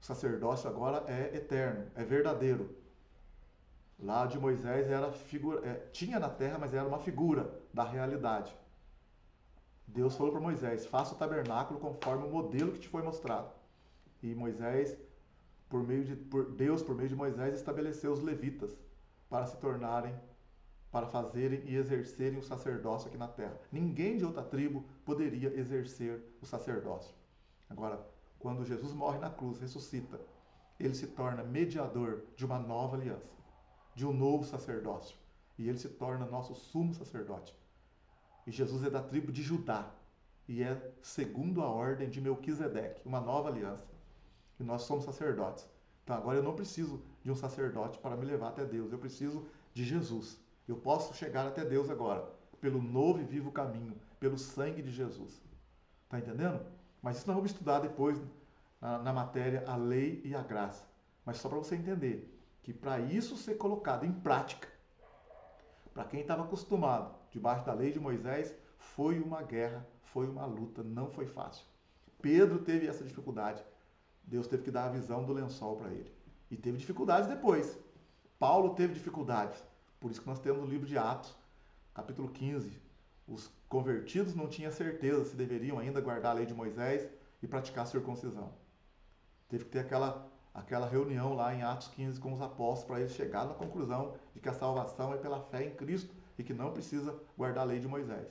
O sacerdócio agora é eterno, é verdadeiro. Lá de Moisés era figura, tinha na terra, mas era uma figura da realidade. Deus falou para Moisés: faça o tabernáculo conforme o modelo que te foi mostrado. E Moisés, Deus, por meio de Moisés, estabeleceu os levitas para se tornarem, para fazerem e exercerem o sacerdócio aqui na terra. Ninguém de outra tribo poderia exercer o sacerdócio. Agora, quando Jesus morre na cruz, ressuscita, ele se torna mediador de uma nova aliança, de um novo sacerdócio. E ele se torna nosso sumo sacerdote. E Jesus é da tribo de Judá e é segundo a ordem de Melquisedeque, uma nova aliança. E nós somos sacerdotes. Então agora eu não preciso de um sacerdote para me levar até Deus, eu preciso de Jesus. Eu posso chegar até Deus agora, pelo novo e vivo caminho, pelo sangue de Jesus. Está entendendo? Mas isso nós vamos estudar depois na matéria a lei e a graça. Mas só para você entender que para isso ser colocado em prática, para quem estava acostumado debaixo da lei de Moisés, foi uma guerra, foi uma luta, não foi fácil. Pedro teve essa dificuldade. Deus teve que dar a visão do lençol para ele. E teve dificuldades depois. Paulo teve dificuldades. Por isso que nós temos o livro de Atos, capítulo 15. Os convertidos não tinham certeza se deveriam ainda guardar a lei de Moisés e praticar a circuncisão. Teve que ter aquela reunião lá em Atos 15 com os apóstolos para eles chegarem na conclusão de que a salvação é pela fé em Cristo e que não precisa guardar a lei de Moisés.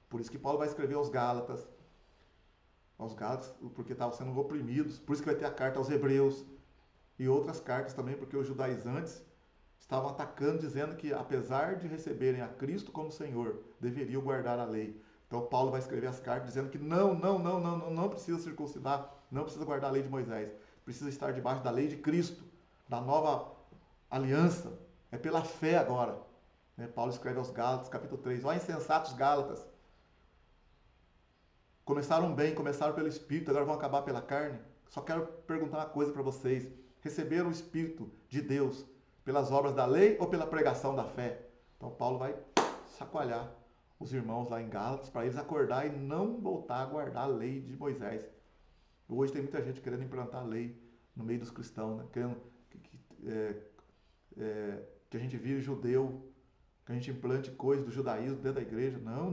Por isso que Paulo vai escrever aos Gálatas, porque estavam sendo oprimidos. Por isso que vai ter a carta aos Hebreus e outras cartas também, porque os judaizantes estavam atacando, dizendo que apesar de receberem a Cristo como Senhor, deveriam guardar a lei. Então Paulo vai escrever as cartas dizendo que não precisa circuncidar, não precisa guardar a lei de Moisés. Precisa estar debaixo da lei de Cristo, da nova aliança. É pela fé agora. Paulo escreve aos Gálatas, capítulo 3. Ó insensatos Gálatas. Começaram bem, começaram pelo Espírito, agora vão acabar pela carne. Só quero perguntar uma coisa para vocês. Receberam o Espírito de Deus pelas obras da lei ou pela pregação da fé? Então Paulo vai chacoalhar os irmãos lá em Gálatas para eles acordar e não voltar a guardar a lei de Moisés. Hoje tem muita gente querendo implantar a lei no meio dos cristãos, né? Querendo que a gente vire judeu, que a gente implante coisas do judaísmo dentro da igreja. Não.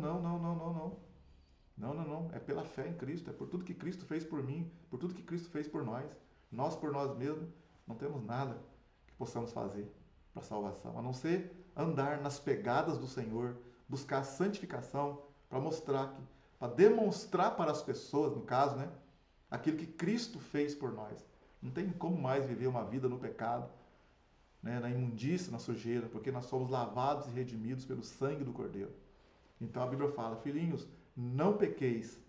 Não. É pela fé em Cristo, é por tudo que Cristo fez por mim, por tudo que Cristo fez por nós por nós mesmos Não temos nada que possamos fazer para a salvação, a não ser andar nas pegadas do Senhor, buscar santificação para demonstrar para as pessoas, no caso, né, aquilo que Cristo fez por nós. Não tem como mais viver uma vida no pecado, né, na imundícia, na sujeira, porque nós somos lavados e redimidos pelo sangue do Cordeiro. Então a Bíblia fala, filhinhos, não pequeis,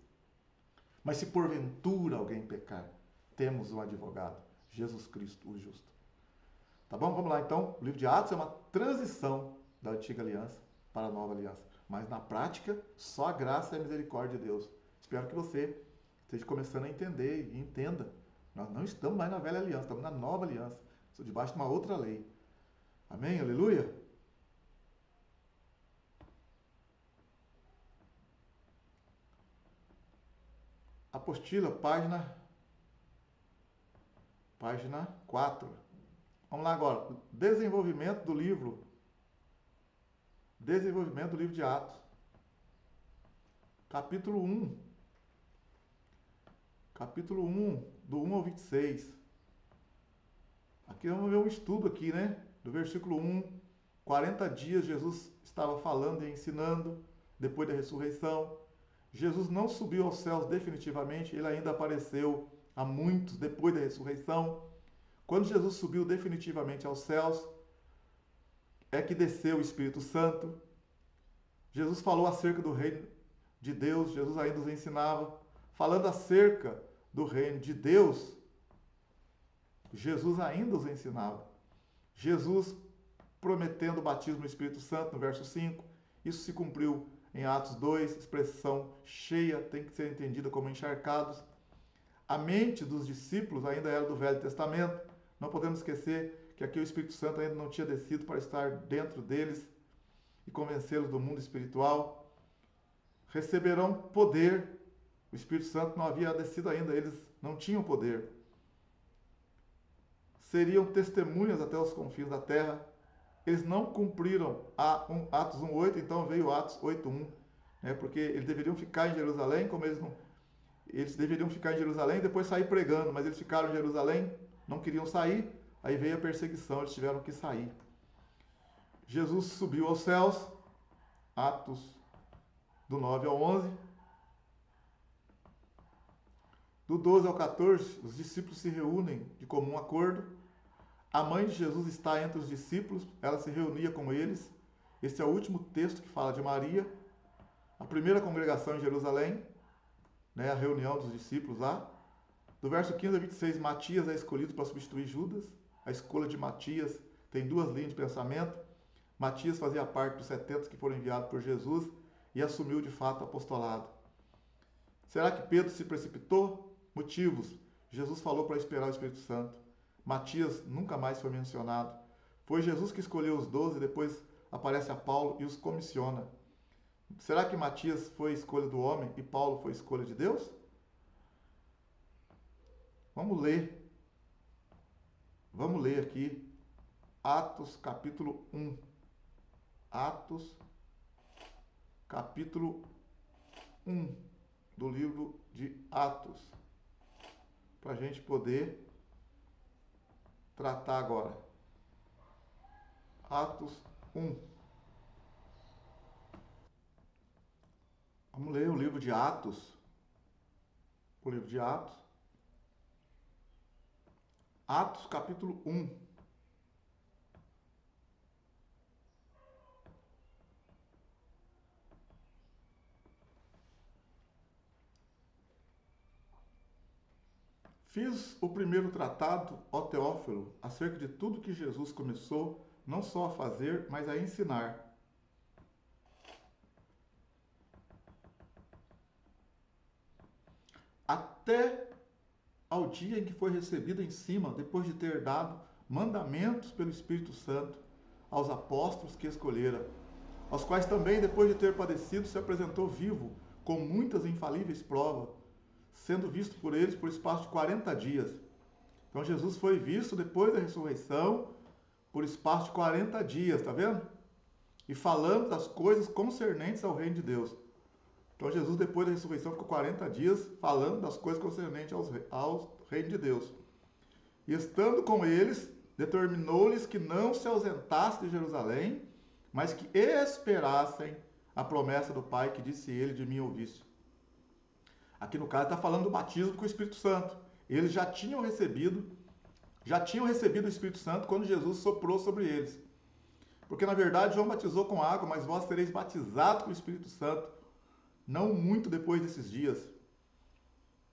mas se porventura alguém pecar, temos um advogado, Jesus Cristo, o justo. Tá bom? Vamos lá então. O livro de Atos é uma transição da antiga aliança para a nova aliança. Mas na prática, só a graça e a misericórdia de Deus. Espero que você esteja começando a entender e entenda. Nós não estamos mais na velha aliança, estamos na nova aliança, debaixo de uma outra lei. Amém? Aleluia? Apostila, página 4. Vamos lá agora. Desenvolvimento do livro de Atos. Capítulo 1. Capítulo 1, do 1 ao 26. Aqui vamos ver um estudo aqui, né? Do versículo 1. 40 dias Jesus estava falando e ensinando depois da ressurreição. Jesus não subiu aos céus definitivamente, ele ainda apareceu a muitos depois da ressurreição. Quando Jesus subiu definitivamente aos céus, é que desceu o Espírito Santo. Jesus falou acerca do reino de Deus, Jesus ainda os ensinava. Falando acerca do reino de Deus, Jesus ainda os ensinava. Jesus prometendo o batismo no Espírito Santo, no verso 5. Isso se cumpriu em Atos 2, expressão cheia, tem que ser entendida como encharcados. A mente dos discípulos ainda era do Velho Testamento. Não podemos esquecer que aqui o Espírito Santo ainda não tinha descido para estar dentro deles e convencê-los do mundo espiritual. Receberão poder. O Espírito Santo não havia descido ainda, eles não tinham poder. Seriam testemunhas até os confins da terra. Eles não cumpriram Atos 1:8, então veio Atos 8:1, né? Porque eles deveriam ficar em Jerusalém, eles deveriam ficar em Jerusalém e depois sair pregando, mas eles ficaram em Jerusalém, não queriam sair, aí veio a perseguição, eles tiveram que sair. Jesus subiu aos céus, Atos do 9 ao 11. Do 12 ao 14, os discípulos se reúnem de comum acordo. A mãe de Jesus está entre os discípulos, ela se reunia com eles. Esse é o último texto que fala de Maria. A primeira congregação em Jerusalém, né, a reunião dos discípulos lá. Do verso 15 a 26, Matias é escolhido para substituir Judas. A escolha de Matias tem duas linhas de pensamento. Matias fazia parte dos 70 que foram enviados por Jesus e assumiu de fato o apostolado. Será que Pedro se precipitou? Motivos. Jesus falou para esperar o Espírito Santo. Matias nunca mais foi mencionado. Foi Jesus que escolheu os 12, depois aparece a Paulo e os comissiona. Será que Matias foi escolha do homem e Paulo foi escolha de Deus? Vamos ler. Vamos ler aqui Atos capítulo 1. Atos capítulo 1 do livro de Atos. Para a gente poder tratar agora. Atos 1. Vamos ler o livro de Atos. O livro de Atos. Atos capítulo 1. Fiz o primeiro tratado, ó Teófilo, acerca de tudo que Jesus começou, não só a fazer, mas a ensinar. Até ao dia em que foi recebido em cima, depois de ter dado mandamentos pelo Espírito Santo aos apóstolos que escolhera, aos quais também, depois de ter padecido, se apresentou vivo, com muitas infalíveis provas, sendo visto por eles por espaço de 40 dias. Então Jesus foi visto depois da ressurreição por espaço de 40 dias, tá vendo? E falando das coisas concernentes ao reino de Deus. Então Jesus depois da ressurreição ficou 40 dias falando das coisas concernentes ao reino de Deus. E estando com eles, determinou-lhes que não se ausentassem de Jerusalém, mas que esperassem a promessa do Pai que disse ele, de mim ouvisse. Aqui no caso está falando do batismo com o Espírito Santo. Eles já tinham recebido o Espírito Santo quando Jesus soprou sobre eles. Porque na verdade João batizou com água, mas vós sereis batizados com o Espírito Santo, não muito depois desses dias.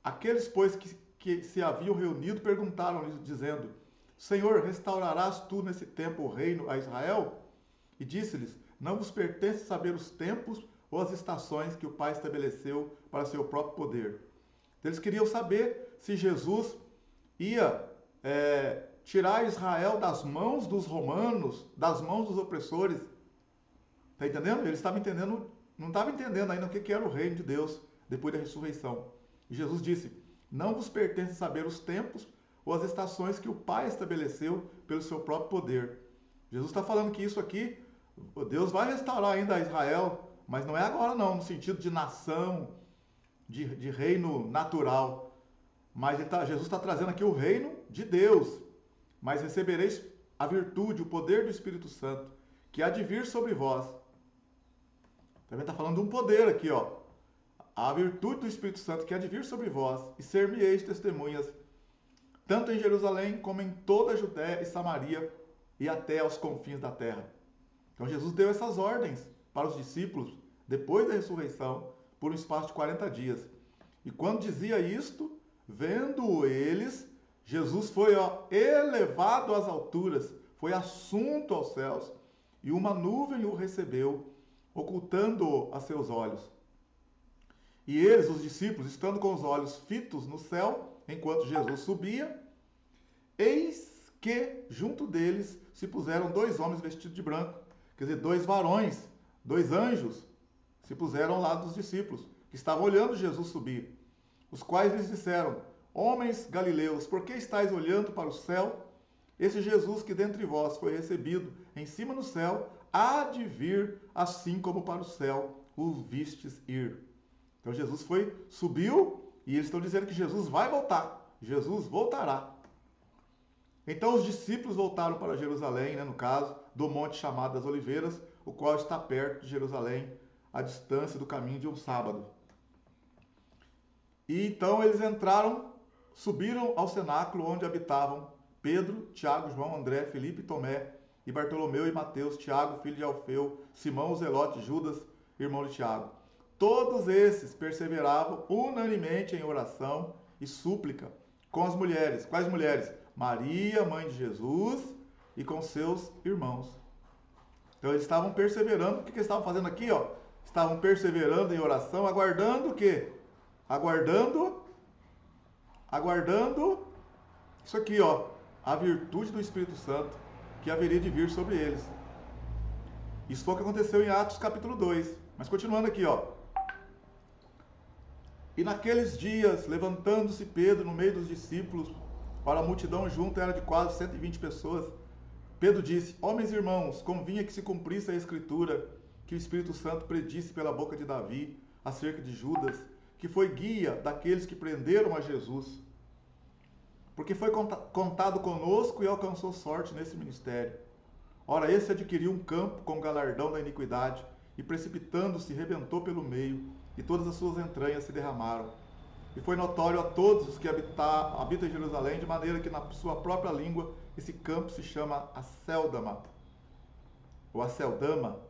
Aqueles, pois, que se haviam reunido, perguntaram-lhe, dizendo: Senhor, restaurarás tu nesse tempo o reino a Israel? E disse-lhes: Não vos pertence saber os tempos ou as estações que o Pai estabeleceu para seu próprio poder. Eles queriam saber se Jesus ia tirar Israel das mãos dos romanos, das mãos dos opressores. Está entendendo? Eles estavam entendendo, não estavam entendendo ainda o que era o reino de Deus depois da ressurreição. E Jesus disse: Não vos pertence saber os tempos ou as estações que o Pai estabeleceu pelo seu próprio poder. Jesus está falando que isso aqui, Deus vai restaurar ainda Israel, mas não é agora não, no sentido de nação, de reino natural. Mas Jesus está trazendo aqui o reino de Deus. Mas recebereis a virtude, o poder do Espírito Santo, que há de vir sobre vós. Também está falando de um poder aqui, ó. A virtude do Espírito Santo que há de vir sobre vós, e ser-me-eis testemunhas, tanto em Jerusalém como em toda a Judéia e Samaria, e até aos confins da terra. Então Jesus deu essas ordens para os discípulos, depois da ressurreição, por um espaço de 40 dias. E quando dizia isto, vendo eles, Jesus foi elevado às alturas, foi assunto aos céus, e uma nuvem o recebeu, ocultando-o a seus olhos. E eles, os discípulos, estando com os olhos fitos no céu, enquanto Jesus subia, eis que junto deles se puseram 2 homens vestidos de branco, quer dizer, 2 varões, 2 anjos, se puseram ao lado dos discípulos, que estavam olhando Jesus subir, os quais lhes disseram: Homens galileus, por que estáis olhando para o céu? Esse Jesus que dentre vós foi recebido em cima no céu, há de vir assim como para o céu o vistes ir. Então Jesus subiu, e eles estão dizendo que Jesus vai voltar. Jesus voltará. Então os discípulos voltaram para Jerusalém, no caso, do monte chamado das Oliveiras, o qual está perto de Jerusalém, à distância do caminho de um sábado. E então eles subiram ao cenáculo onde habitavam Pedro, Tiago, João, André, Filipe, Tomé, e Bartolomeu e Mateus, Tiago, filho de Alfeu, Simão, o Zelote, Judas, irmão de Tiago. Todos esses perseveravam unanimemente em oração e súplica com as mulheres. Quais mulheres? Maria, mãe de Jesus, e com seus irmãos. Então eles estavam perseverando. O que eles estavam fazendo aqui? Estavam perseverando em oração, aguardando o quê? Aguardando isso aqui, a virtude do Espírito Santo que haveria de vir sobre eles. Isso foi o que aconteceu em Atos capítulo 2. Mas continuando aqui, E naqueles dias, levantando-se Pedro no meio dos discípulos, para a multidão junta era de quase 120 pessoas, Pedro disse: Homens e irmãos, convinha que se cumprisse a Escritura, que o Espírito Santo predisse pela boca de Davi, acerca de Judas, que foi guia daqueles que prenderam a Jesus. Porque foi contado conosco e alcançou sorte nesse ministério. Ora, esse adquiriu um campo com galardão da iniquidade, e precipitando-se, rebentou pelo meio, e todas as suas entranhas se derramaram. E foi notório a todos os que habitam em Jerusalém, de maneira que na sua própria língua esse campo se chama Aceldama, ou Aceldama,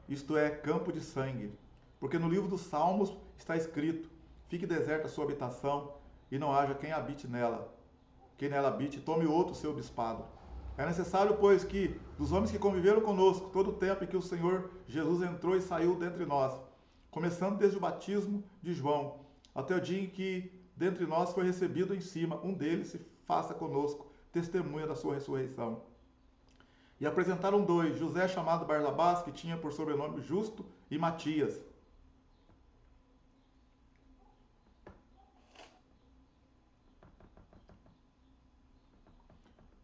isto é, campo de sangue. Porque no livro dos Salmos está escrito: Fique deserta a sua habitação, e não haja quem habite nela. Quem nela habite, tome outro seu bispado. É necessário, pois, que dos homens que conviveram conosco todo o tempo em que o Senhor Jesus entrou e saiu dentre nós, começando desde o batismo de João, até o dia em que dentre nós foi recebido em cima, um deles se faça conosco testemunha da sua ressurreição. E apresentaram 2, José chamado Barrabás, que tinha por sobrenome Justo, e Matias.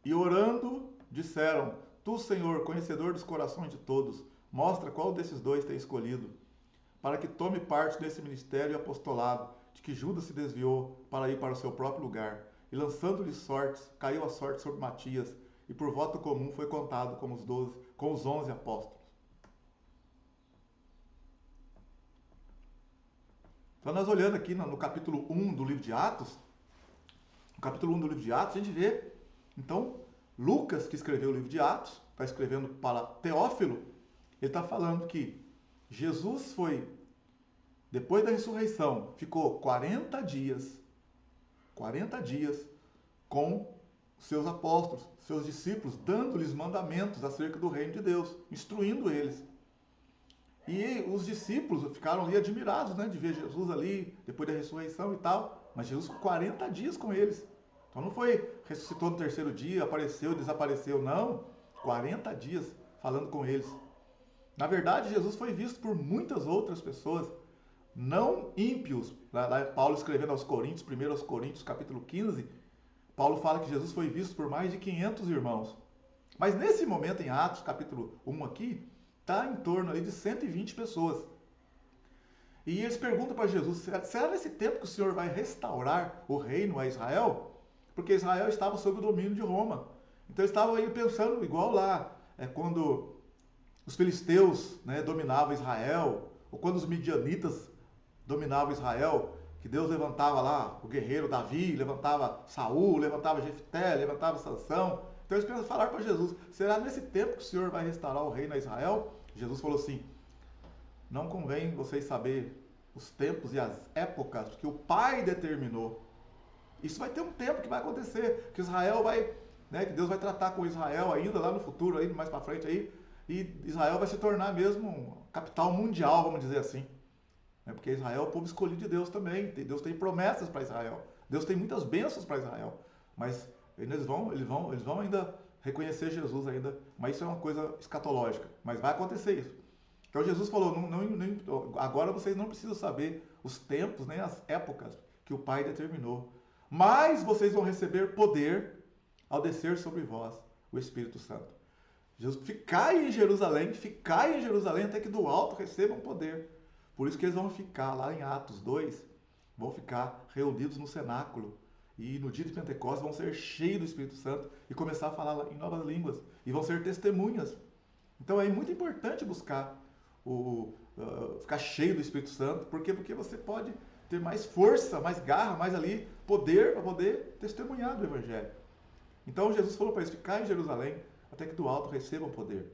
E orando, disseram: Tu, Senhor, conhecedor dos corações de todos, mostra qual desses 2 tem escolhido, para que tome parte nesse ministério e apostolado, de que Judas se desviou para ir para o seu próprio lugar. e lançando-lhe sortes, caiu a sorte sobre Matias, e por voto comum foi contado com os 11 apóstolos. Então nós olhando aqui no capítulo 1 do livro de Atos, no capítulo 1 do livro de Atos, a gente vê, então, Lucas, que escreveu o livro de Atos, está escrevendo para Teófilo, ele está falando que Jesus foi, depois da ressurreição, ficou 40 dias com seus apóstolos, seus discípulos, dando-lhes mandamentos acerca do reino de Deus, instruindo eles. E os discípulos ficaram ali admirados, né, de ver Jesus ali, depois da ressurreição e tal, mas Jesus ficou 40 dias com eles. Então não foi, ressuscitou no terceiro dia, apareceu, desapareceu, não. 40 dias falando com eles. Na verdade, Jesus foi visto por muitas outras pessoas, não ímpios. Lá Paulo escrevendo aos Coríntios, 1 aos Coríntios, capítulo 15, Paulo fala que Jesus foi visto por mais de 500 irmãos. Mas nesse momento, em Atos, capítulo 1 aqui, está em torno ali de 120 pessoas. E eles perguntam para Jesus, será nesse tempo que o Senhor vai restaurar o reino a Israel? Porque Israel estava sob o domínio de Roma. Então eles estavam aí pensando igual lá, quando os filisteus, né, dominavam Israel, ou quando os midianitas dominavam Israel, que Deus levantava lá o guerreiro Davi, levantava Saul, levantava Jefté, levantava Sansão. Então eles falaram para Jesus, será nesse tempo que o Senhor vai restaurar o reino a Israel? Jesus falou assim, não convém vocês saber os tempos e as épocas que o Pai determinou. Isso vai ter um tempo que vai acontecer, que Israel vai, né, que Deus vai tratar com Israel ainda lá no futuro, aí, mais para frente aí, e Israel vai se tornar mesmo capital mundial, vamos dizer assim. Porque Israel é o povo escolhido de Deus também. Deus tem promessas para Israel. Deus tem muitas bênçãos para Israel. Mas eles vão ainda reconhecer Jesus ainda. Mas isso é uma coisa escatológica. Mas vai acontecer isso. Então Jesus falou, agora vocês não precisam saber os tempos nem as épocas que o Pai determinou. Mas vocês vão receber poder ao descer sobre vós o Espírito Santo. Jesus, ficai em Jerusalém até que do alto recebam poder. Por isso que eles vão ficar lá em Atos 2, vão ficar reunidos no cenáculo. E no dia de Pentecostes vão ser cheios do Espírito Santo e começar a falar em novas línguas. E vão ser testemunhas. Então é muito importante buscar ficar cheio do Espírito Santo. Por quê? Porque você pode ter mais força, mais garra, mais ali, poder para poder testemunhar do Evangelho. Então Jesus falou para eles, ficai em Jerusalém até que do alto recebam poder.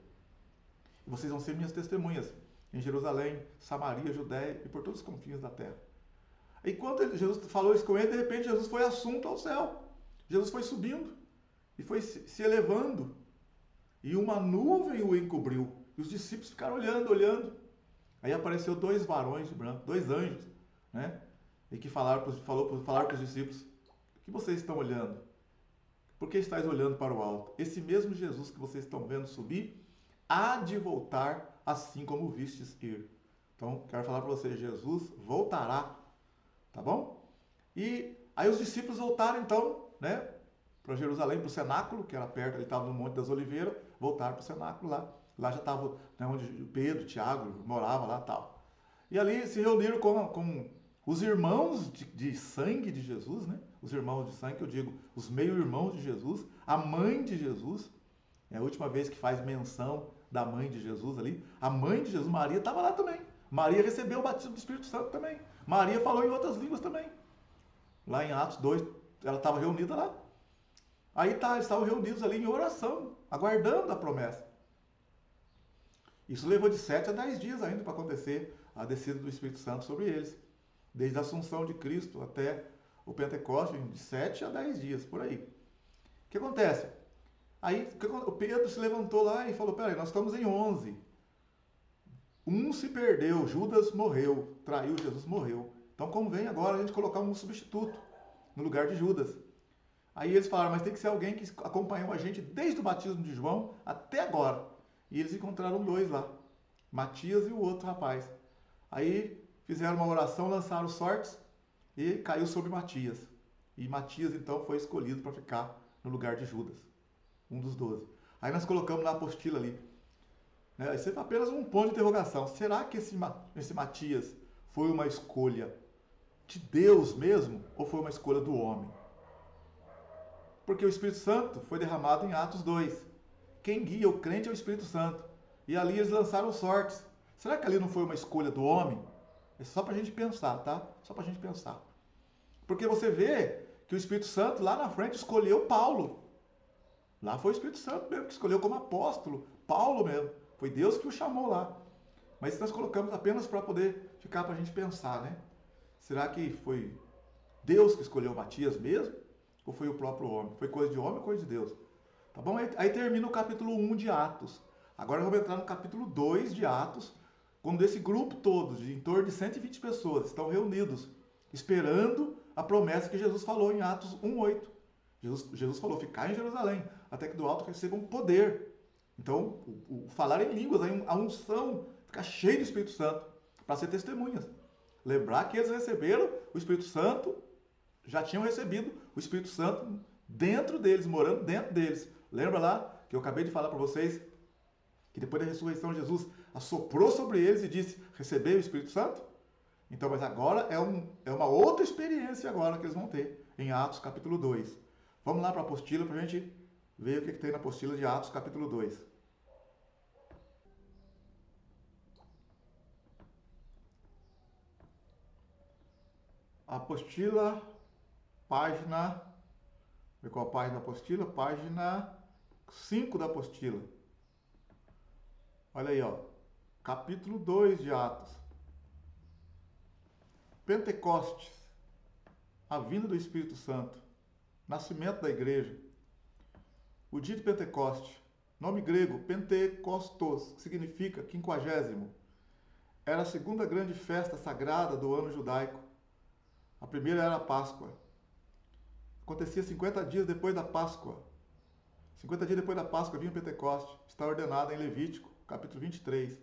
E vocês vão ser minhas testemunhas em Jerusalém, Samaria, Judéia e por todos os confins da terra. E quando Jesus falou isso com ele, de repente Jesus foi assunto ao céu. Jesus foi subindo e foi se elevando. E uma nuvem o encobriu. E os discípulos ficaram olhando. Aí apareceu 2 varões de branco, 2 anjos, né? E que falaram para os discípulos, o que vocês estão olhando? Por que estáis olhando para o alto? Esse mesmo Jesus que vocês estão vendo subir, há de voltar assim como vistes ir. Então, quero falar para vocês, Jesus voltará, tá bom? E aí os discípulos voltaram então, né, para Jerusalém, para o cenáculo, que era perto, ele estava no Monte das Oliveiras, voltaram para o cenáculo lá. Lá já estava, né, onde Pedro, Tiago morava lá e tal. E ali se reuniram com os irmãos de sangue de Jesus, né? Os irmãos de sangue, que eu digo, os meio-irmãos de Jesus, a mãe de Jesus. É a última vez que faz menção da mãe de Jesus ali. A mãe de Jesus, Maria, estava lá também. Maria recebeu o batismo do Espírito Santo também. Maria falou em outras línguas também. Lá em Atos 2, ela estava reunida lá. Aí eles estavam reunidos ali em oração, aguardando a promessa. Isso levou de 7 a 10 dias ainda para acontecer a descida do Espírito Santo sobre eles. Desde a Assunção de Cristo até o Pentecostes, de 7 a 10 dias, por aí. O que acontece? Aí o Pedro se levantou lá e falou, peraí, nós estamos em 11. Um se perdeu, Judas morreu, traiu Jesus, morreu. Então convém agora a gente colocar um substituto no lugar de Judas. Aí eles falaram, mas tem que ser alguém que acompanhou a gente desde o batismo de João até agora. E eles encontraram 2 lá, Matias e o outro rapaz. Aí fizeram uma oração, lançaram sortes e caiu sobre Matias. E Matias então foi escolhido para ficar no lugar de Judas, um dos 12. Aí nós colocamos na apostila ali, né? Isso é apenas um ponto de interrogação. Será que esse Matias foi uma escolha de Deus mesmo ou foi uma escolha do homem? Porque o Espírito Santo foi derramado em Atos 2. Quem guia o crente é o Espírito Santo. E ali eles lançaram sortes. Será que ali não foi uma escolha do homem? É só para a gente pensar, tá? Só para a gente pensar. Porque você vê que o Espírito Santo lá na frente escolheu Paulo. Lá foi o Espírito Santo mesmo que escolheu como apóstolo. Paulo mesmo. Foi Deus que o chamou lá. Mas nós colocamos apenas para poder ficar para a gente pensar, né? Será que foi Deus que escolheu Matias mesmo? Ou foi o próprio homem? Foi coisa de homem ou coisa de Deus? Tá bom? Aí termina o capítulo 1 de Atos. Agora vamos entrar no capítulo 2 de Atos, quando esse grupo todo, de em torno de 120 pessoas, estão reunidos, esperando a promessa que Jesus falou em Atos 1:8. Jesus falou, ficar em Jerusalém, até que do alto recebam poder. Então, o falar em línguas, a unção, ficar cheio do Espírito Santo, para ser testemunhas. Lembrar que eles receberam o Espírito Santo, já tinham recebido o Espírito Santo dentro deles, morando dentro deles. Lembra lá que eu acabei de falar para vocês que depois da ressurreição Jesus assoprou sobre eles e disse, recebei o Espírito Santo? Então, mas agora é uma outra experiência agora que eles vão ter em Atos capítulo 2. Vamos lá para a apostila para a gente ver o que tem na apostila de Atos capítulo 2. Apostila, página... Qual a página da apostila? Página 5 da apostila. Olha aí, ó. Capítulo 2 de Atos. Pentecostes. A vinda do Espírito Santo. Nascimento da igreja. O dia de Pentecoste. Nome grego, Pentecostos, que significa 50º. Era a segunda grande festa sagrada do ano judaico. A primeira era a Páscoa. Acontecia 50 dias depois da Páscoa. 50 dias depois da Páscoa vinha o Pentecoste. Está ordenado em Levítico, capítulo 23.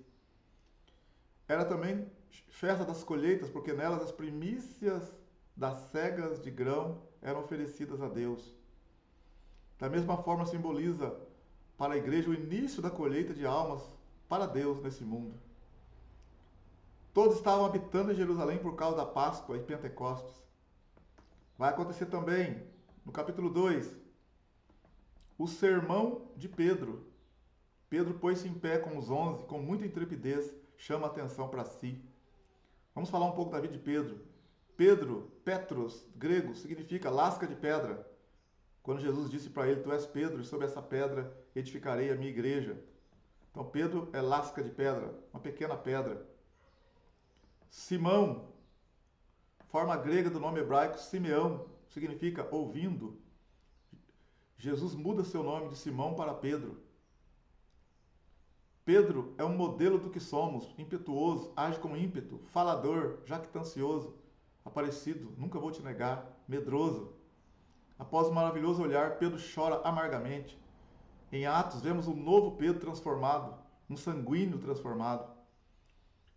Era também festa das colheitas, porque nelas as primícias das cegas de grão eram oferecidas a Deus. Da mesma forma simboliza para a igreja o início da colheita de almas para Deus nesse mundo. Todos estavam habitando em Jerusalém por causa da Páscoa e Pentecostes. Vai acontecer também, no capítulo 2, o sermão de Pedro. Pedro pôs-se em pé com os 11, com muita intrepidez, chama a atenção para si. Vamos falar um pouco da vida de Pedro. Pedro, Petros, grego, significa lasca de pedra. Quando Jesus disse para ele, tu és Pedro, e sobre essa pedra edificarei a minha igreja. Então Pedro é lasca de pedra, uma pequena pedra. Simão, forma grega do nome hebraico Simeão, significa ouvindo. Jesus muda seu nome de Simão para Pedro. Pedro é um modelo do que somos, impetuoso, age com ímpeto, falador, jactancioso, aparecido, nunca vou te negar, medroso. Após o maravilhoso olhar, Pedro chora amargamente. Em Atos, vemos um novo Pedro transformado, um sanguíneo transformado.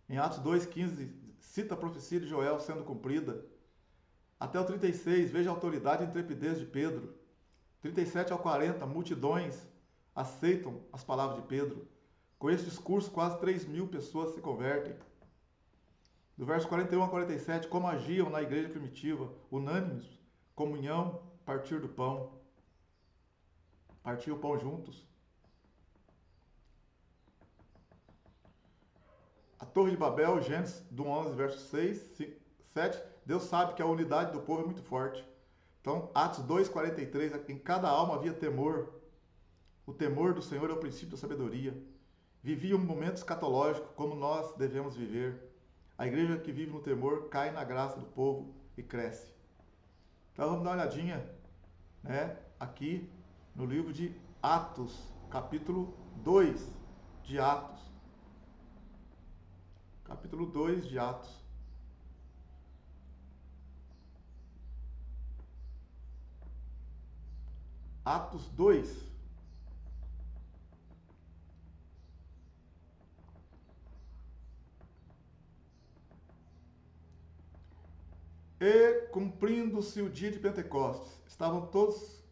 Em Atos 2,15, cita a profecia de Joel sendo cumprida. Até o 36, veja a autoridade e intrepidez de Pedro. 37 ao 40, multidões aceitam as palavras de Pedro. Com esse discurso, quase 3.000 pessoas se convertem. Do verso 41 a 47, como agiam na igreja primitiva, unânimes, comunhão, partir do pão. Partir o pão juntos. A Torre de Babel, Gênesis do 11, verso 6, 7, Deus sabe que a unidade do povo é muito forte. Então, Atos 2, 43, em cada alma havia temor. O temor do Senhor é o princípio da sabedoria. Vivia um momento escatológico, como nós devemos viver. A igreja que vive no temor cai na graça do povo e cresce. Então vamos dar uma olhadinha, né, aqui no livro de Atos, capítulo 2 de Atos. Capítulo 2 de Atos. Atos 2. E, cumprindo-se o dia de Pentecostes, estavam todos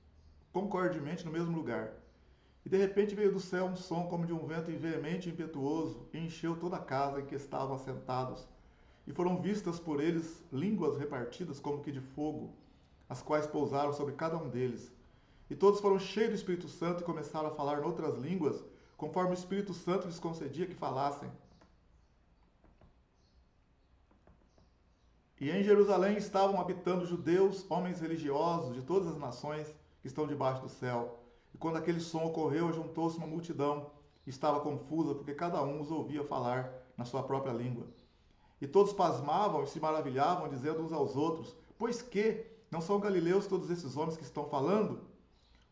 concordemente no mesmo lugar. E de repente veio do céu um som como de um vento veemente e impetuoso, e encheu toda a casa em que estavam assentados. E foram vistas por eles línguas repartidas como que de fogo, as quais pousaram sobre cada um deles. E todos foram cheios do Espírito Santo e começaram a falar em outras línguas, conforme o Espírito Santo lhes concedia que falassem. E em Jerusalém estavam habitando judeus, homens religiosos de todas as nações que estão debaixo do céu. E quando aquele som ocorreu, juntou-se uma multidão, e estava confusa, porque cada um os ouvia falar na sua própria língua. E todos pasmavam e se maravilhavam, dizendo uns aos outros: Pois que não são galileus todos esses homens que estão falando?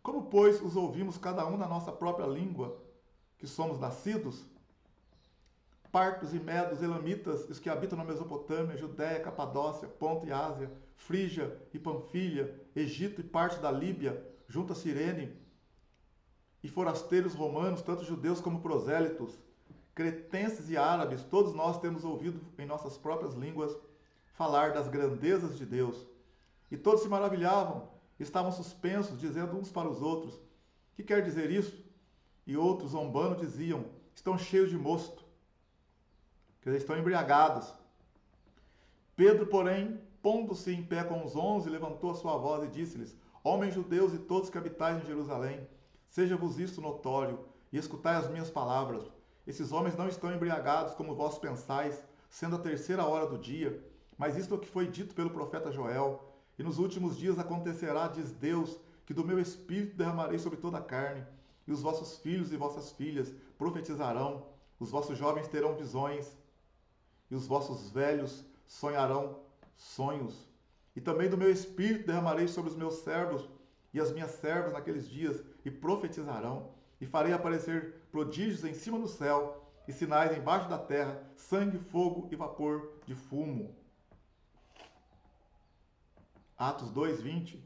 Como, pois, os ouvimos cada um na nossa própria língua, que somos nascidos? Partos e medos, elamitas, os que habitam na Mesopotâmia, Judéia, Capadócia, Ponto e Ásia, Frígia e Panfilha, Egito e parte da Líbia, junto a Cirene, e forasteiros romanos, tanto judeus como prosélitos, cretenses e árabes, todos nós temos ouvido em nossas próprias línguas falar das grandezas de Deus. E todos se maravilhavam, estavam suspensos, dizendo uns para os outros: Que quer dizer isso? E outros, zombando, diziam: Estão cheios de mosto. Quer dizer, estão embriagados. Pedro, porém, pondo-se em pé com os 11, levantou a sua voz e disse-lhes: Homens judeus e todos que habitais em Jerusalém, seja-vos isto notório, e escutai as minhas palavras. Esses homens não estão embriagados como vós pensais, sendo a 3ª hora do dia, mas isto é o que foi dito pelo profeta Joel. E nos últimos dias acontecerá, diz Deus, que do meu espírito derramarei sobre toda a carne, e os vossos filhos e vossas filhas profetizarão, os vossos jovens terão visões, e os vossos velhos sonharão sonhos. E também do meu espírito derramarei sobre os meus servos e as minhas servas naqueles dias, e profetizarão, e farei aparecer prodígios em cima do céu, e sinais embaixo da terra, sangue, fogo e vapor de fumo. Atos 2:20.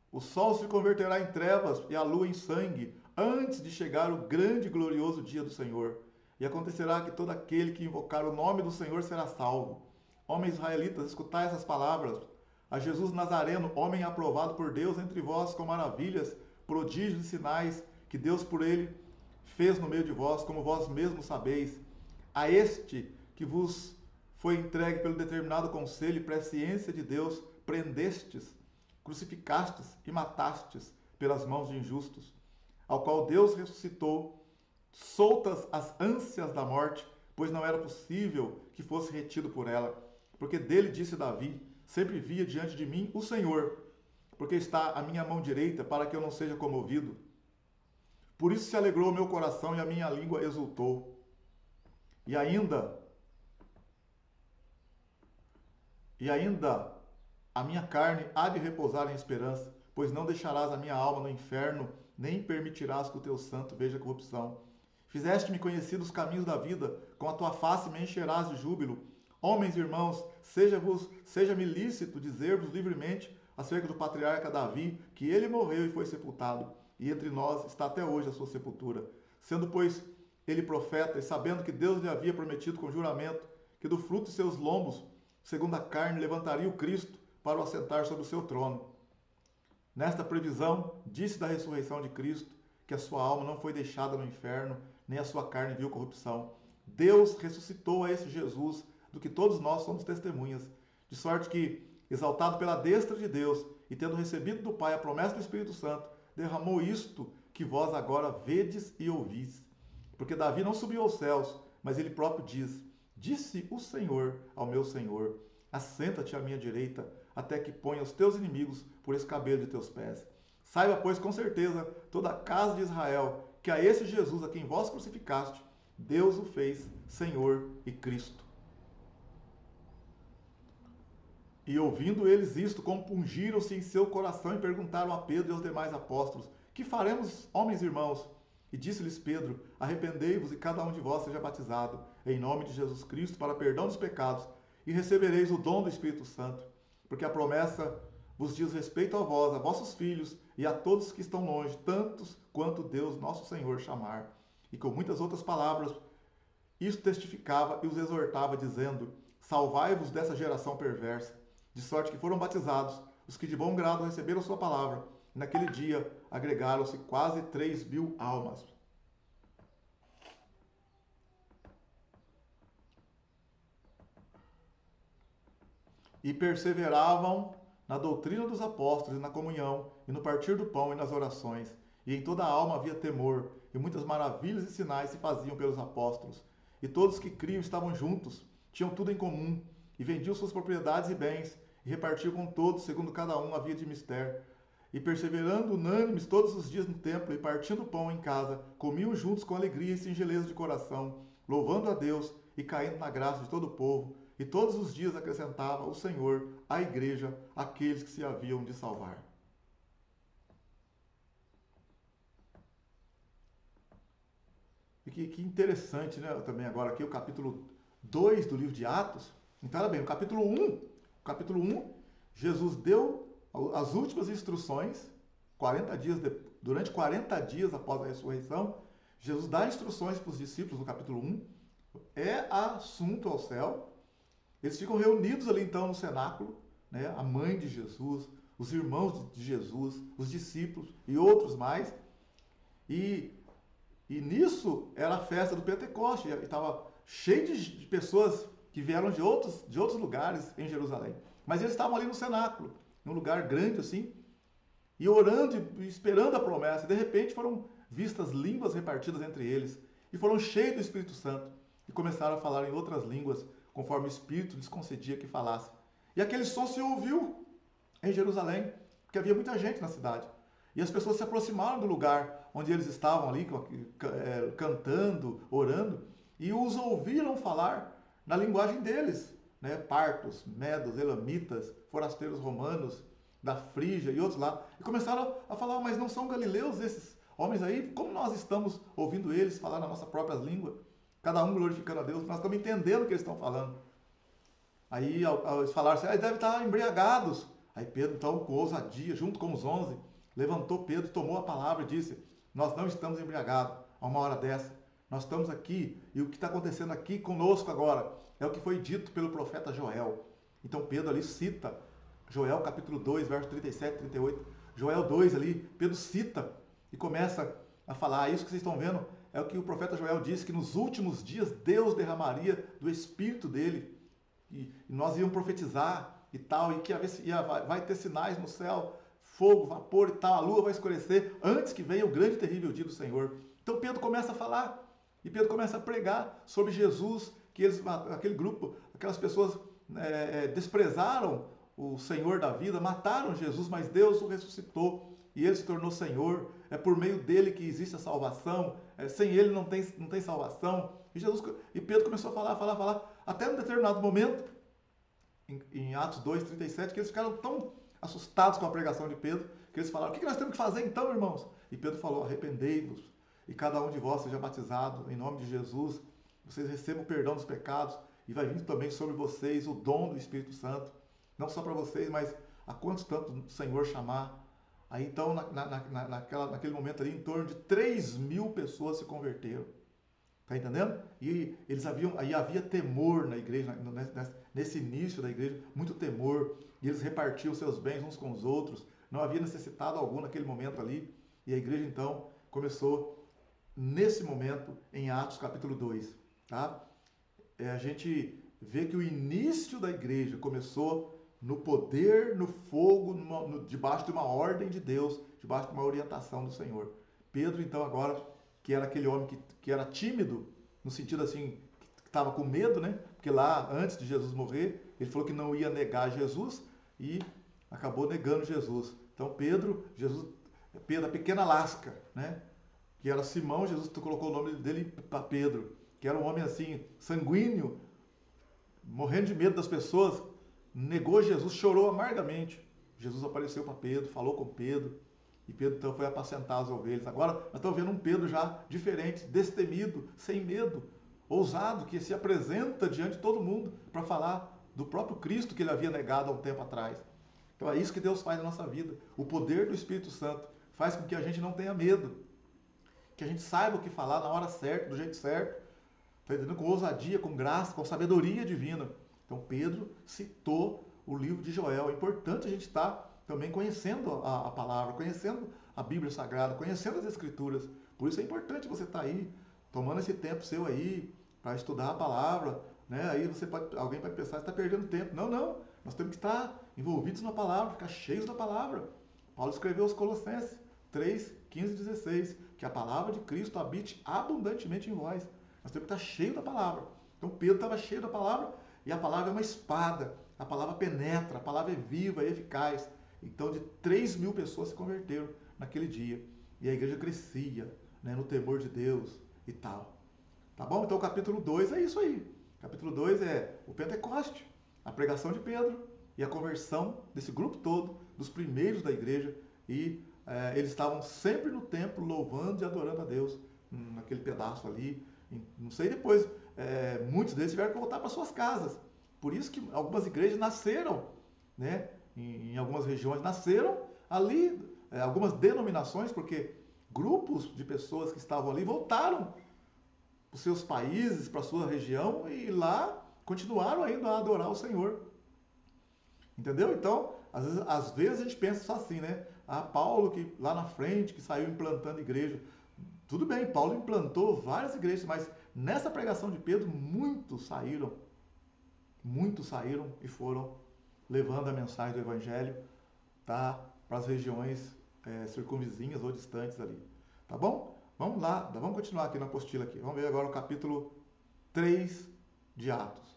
O sol se converterá em trevas e a lua em sangue, antes de chegar o grande e glorioso dia do Senhor. E acontecerá que todo aquele que invocar o nome do Senhor será salvo. Homens israelitas, escutai essas palavras. A Jesus Nazareno, homem aprovado por Deus entre vós com maravilhas, prodígios e sinais que Deus por ele fez no meio de vós, como vós mesmos sabeis. A este que vos foi entregue pelo determinado conselho e presciência de Deus, prendestes, crucificastes e matastes pelas mãos de injustos, ao qual Deus ressuscitou, soltas as ânsias da morte, pois não era possível que fosse retido por ela. Porque dele disse Davi: Sempre via diante de mim o Senhor, porque está à minha mão direita, para que eu não seja comovido. Por isso se alegrou o meu coração e a minha língua exultou. E ainda a minha carne há de repousar em esperança, pois não deixarás a minha alma no inferno, nem permitirás que o teu santo veja corrupção. Fizeste-me conhecido os caminhos da vida, com a tua face me encherás de júbilo. Homens e irmãos, seja-me lícito dizer-vos livremente acerca do patriarca Davi, que ele morreu e foi sepultado, e entre nós está até hoje a sua sepultura. Sendo, pois, ele profeta, e sabendo que Deus lhe havia prometido com juramento que do fruto de seus lombos, segundo a carne, levantaria o Cristo para o assentar sobre o seu trono. Nesta previsão, disse da ressurreição de Cristo, que a sua alma não foi deixada no inferno, nem a sua carne viu corrupção. Deus ressuscitou a esse Jesus, do que todos nós somos testemunhas, de sorte que, exaltado pela destra de Deus, e tendo recebido do Pai a promessa do Espírito Santo, derramou isto que vós agora vedes e ouvis. Porque Davi não subiu aos céus, mas ele próprio diz: Disse o Senhor ao meu Senhor: Assenta-te à minha direita, até que ponha os teus inimigos por escabelo de teus pés. Saiba, pois, com certeza, toda a casa de Israel, que a esse Jesus a quem vós crucificaste, Deus o fez Senhor e Cristo. E ouvindo eles isto, compungiram-se em seu coração e perguntaram a Pedro e aos demais apóstolos: Que faremos, homens e irmãos? E disse-lhes Pedro: Arrependei-vos e cada um de vós seja batizado, em nome de Jesus Cristo, para perdão dos pecados, e recebereis o dom do Espírito Santo. Porque a promessa vos diz respeito a vós, a vossos filhos e a todos que estão longe, tantos quanto Deus nosso Senhor chamar. E com muitas outras palavras, isto testificava e os exortava, dizendo: Salvai-vos dessa geração perversa. De sorte que foram batizados os que de bom grado receberam sua palavra. E naquele dia agregaram-se quase 3.000 almas. E perseveravam na doutrina dos apóstolos e na comunhão, e no partir do pão e nas orações. E em toda a alma havia temor, e muitas maravilhas e sinais se faziam pelos apóstolos. E todos que criam estavam juntos, tinham tudo em comum, e vendiam suas propriedades e bens, e repartiam com todos, segundo cada um havia de mister. E perseverando unânimes todos os dias no templo, e partindo pão em casa, comiam juntos com alegria e singeleza de coração, louvando a Deus e caindo na graça de todo o povo. E todos os dias acrescentava o Senhor à igreja aqueles que se haviam de salvar. E que interessante, né? Também agora aqui o capítulo 2 do livro de Atos. Então, olha bem, o capítulo 1, Jesus deu as últimas instruções, durante 40 dias após a ressurreição, Jesus dá instruções para os discípulos no capítulo 1, é assunto ao céu. Eles ficam reunidos ali então no cenáculo, né? A mãe de Jesus, os irmãos de Jesus, os discípulos e outros mais. E nisso era a festa do Pentecoste, e estava cheio de pessoas que vieram de outros lugares em Jerusalém. Mas eles estavam ali no cenáculo, num lugar grande assim, e orando e esperando a promessa. E de repente foram vistas línguas repartidas entre eles, e foram cheios do Espírito Santo, e começaram a falar em outras línguas, conforme o Espírito lhes concedia que falassem. E aquele som se ouviu em Jerusalém, porque havia muita gente na cidade. E as pessoas se aproximaram do lugar onde eles estavam ali, cantando, orando, e os ouviram falar na linguagem deles, né? Partos, medos, elamitas, forasteiros romanos, da Frígia e outros lá. E começaram a falar, mas não são galileus esses homens aí? Como nós estamos ouvindo eles falar na nossa própria língua? Cada um glorificando a Deus, nós estamos entendendo o que eles estão falando. Aí eles falaram assim, devem estar embriagados. Aí Pedro, então, com ousadia, junto com os 11, levantou Pedro, tomou a palavra e disse, nós não estamos embriagados a uma hora dessa. Nós estamos aqui, e o que está acontecendo aqui conosco agora é o que foi dito pelo profeta Joel. Então Pedro ali cita Joel capítulo 2, verso 37 e 38. Joel 2 ali, Pedro cita e começa a falar, isso que vocês estão vendo é o que o profeta Joel disse, que nos últimos dias Deus derramaria do Espírito dele, e nós íamos profetizar e tal, e que vai ter sinais no céu, fogo, vapor e tal, a lua vai escurecer antes que venha o grande e terrível dia do Senhor. Então Pedro começa a falar, e Pedro começa a pregar sobre Jesus, que aquele grupo, aquelas pessoas desprezaram o Senhor da vida, mataram Jesus, mas Deus o ressuscitou e ele se tornou Senhor. É por meio dele que existe a salvação. Sem ele não tem salvação. E Pedro começou a falar, até um determinado momento, em Atos 2, 37, que eles ficaram tão assustados com a pregação de Pedro, que eles falaram, o que nós temos que fazer então, irmãos? E Pedro falou, arrependei-vos, e cada um de vós seja batizado em nome de Jesus, vocês recebam o perdão dos pecados, e vai vir também sobre vocês o dom do Espírito Santo, não só para vocês, mas a quantos tanto o Senhor chamar. Aí então, naquele momento ali, em torno de 3.000 pessoas se converteram. Está entendendo? E aí havia temor na igreja, nesse início da igreja, muito temor. E eles repartiam seus bens uns com os outros. Não havia necessitado algum naquele momento ali. E a igreja então começou nesse momento em Atos capítulo 2. Tá? A gente vê que o início da igreja começou no poder, no fogo, debaixo de uma ordem de Deus, debaixo de uma orientação do Senhor. Pedro, então, agora, que era aquele homem que era tímido, no sentido assim, que estava com medo, né? Porque lá, antes de Jesus morrer, ele falou que não ia negar Jesus e acabou negando Jesus. Então, Pedro, a pequena lasca, né? Que era Simão, Jesus colocou o nome dele para Pedro, que era um homem assim, sanguíneo, morrendo de medo das pessoas, negou Jesus, chorou amargamente. Jesus apareceu para Pedro, falou com Pedro, e Pedro então foi apacentar as ovelhas. Agora nós estamos vendo um Pedro já diferente, destemido, sem medo, ousado, que se apresenta diante de todo mundo para falar do próprio Cristo que ele havia negado há um tempo atrás. Então é isso que Deus faz na nossa vida. O poder do Espírito Santo faz com que a gente não tenha medo, que a gente saiba o que falar na hora certa, do jeito certo, tá entendendo? Com ousadia, com graça, com sabedoria divina. Então Pedro citou o livro de Joel. É importante a gente estar também conhecendo a palavra, conhecendo a Bíblia Sagrada, conhecendo as Escrituras. Por isso é importante você estar aí, tomando esse tempo seu aí, para estudar a palavra, né? Aí alguém pode pensar, você está perdendo tempo. Não, nós temos que estar envolvidos na palavra, ficar cheios da palavra. Paulo escreveu aos Colossenses 3, 15 e 16, que a palavra de Cristo habite abundantemente em vós. Nós temos que estar cheio da palavra. Então Pedro estava cheio da palavra, e a palavra é uma espada, a palavra penetra, a palavra é viva, é eficaz. Então de 3.000 pessoas se converteram naquele dia, e a igreja crescia, né, no temor de Deus e tal. Tá bom? Então o capítulo 2 é isso aí. O capítulo 2 é o Pentecoste, a pregação de Pedro e a conversão desse grupo todo, dos primeiros da igreja, e eles estavam sempre no templo louvando e adorando a Deus, naquele pedaço ali. Não sei depois, muitos deles tiveram que voltar para suas casas. Por isso que algumas igrejas nasceram, né, em algumas regiões nasceram ali, algumas denominações, porque grupos de pessoas que estavam ali voltaram para os seus países, para a sua região, e lá continuaram ainda a adorar o Senhor. Entendeu? Então, às vezes a gente pensa só assim, né? Ah, Paulo, que lá na frente, que saiu implantando igreja. Tudo bem, Paulo implantou várias igrejas, mas nessa pregação de Pedro, muitos saíram e foram levando a mensagem do Evangelho, tá, para as regiões circunvizinhas ou distantes ali. Tá bom? Vamos lá, vamos continuar aqui na apostila aqui. Vamos ver agora o capítulo 3 de Atos.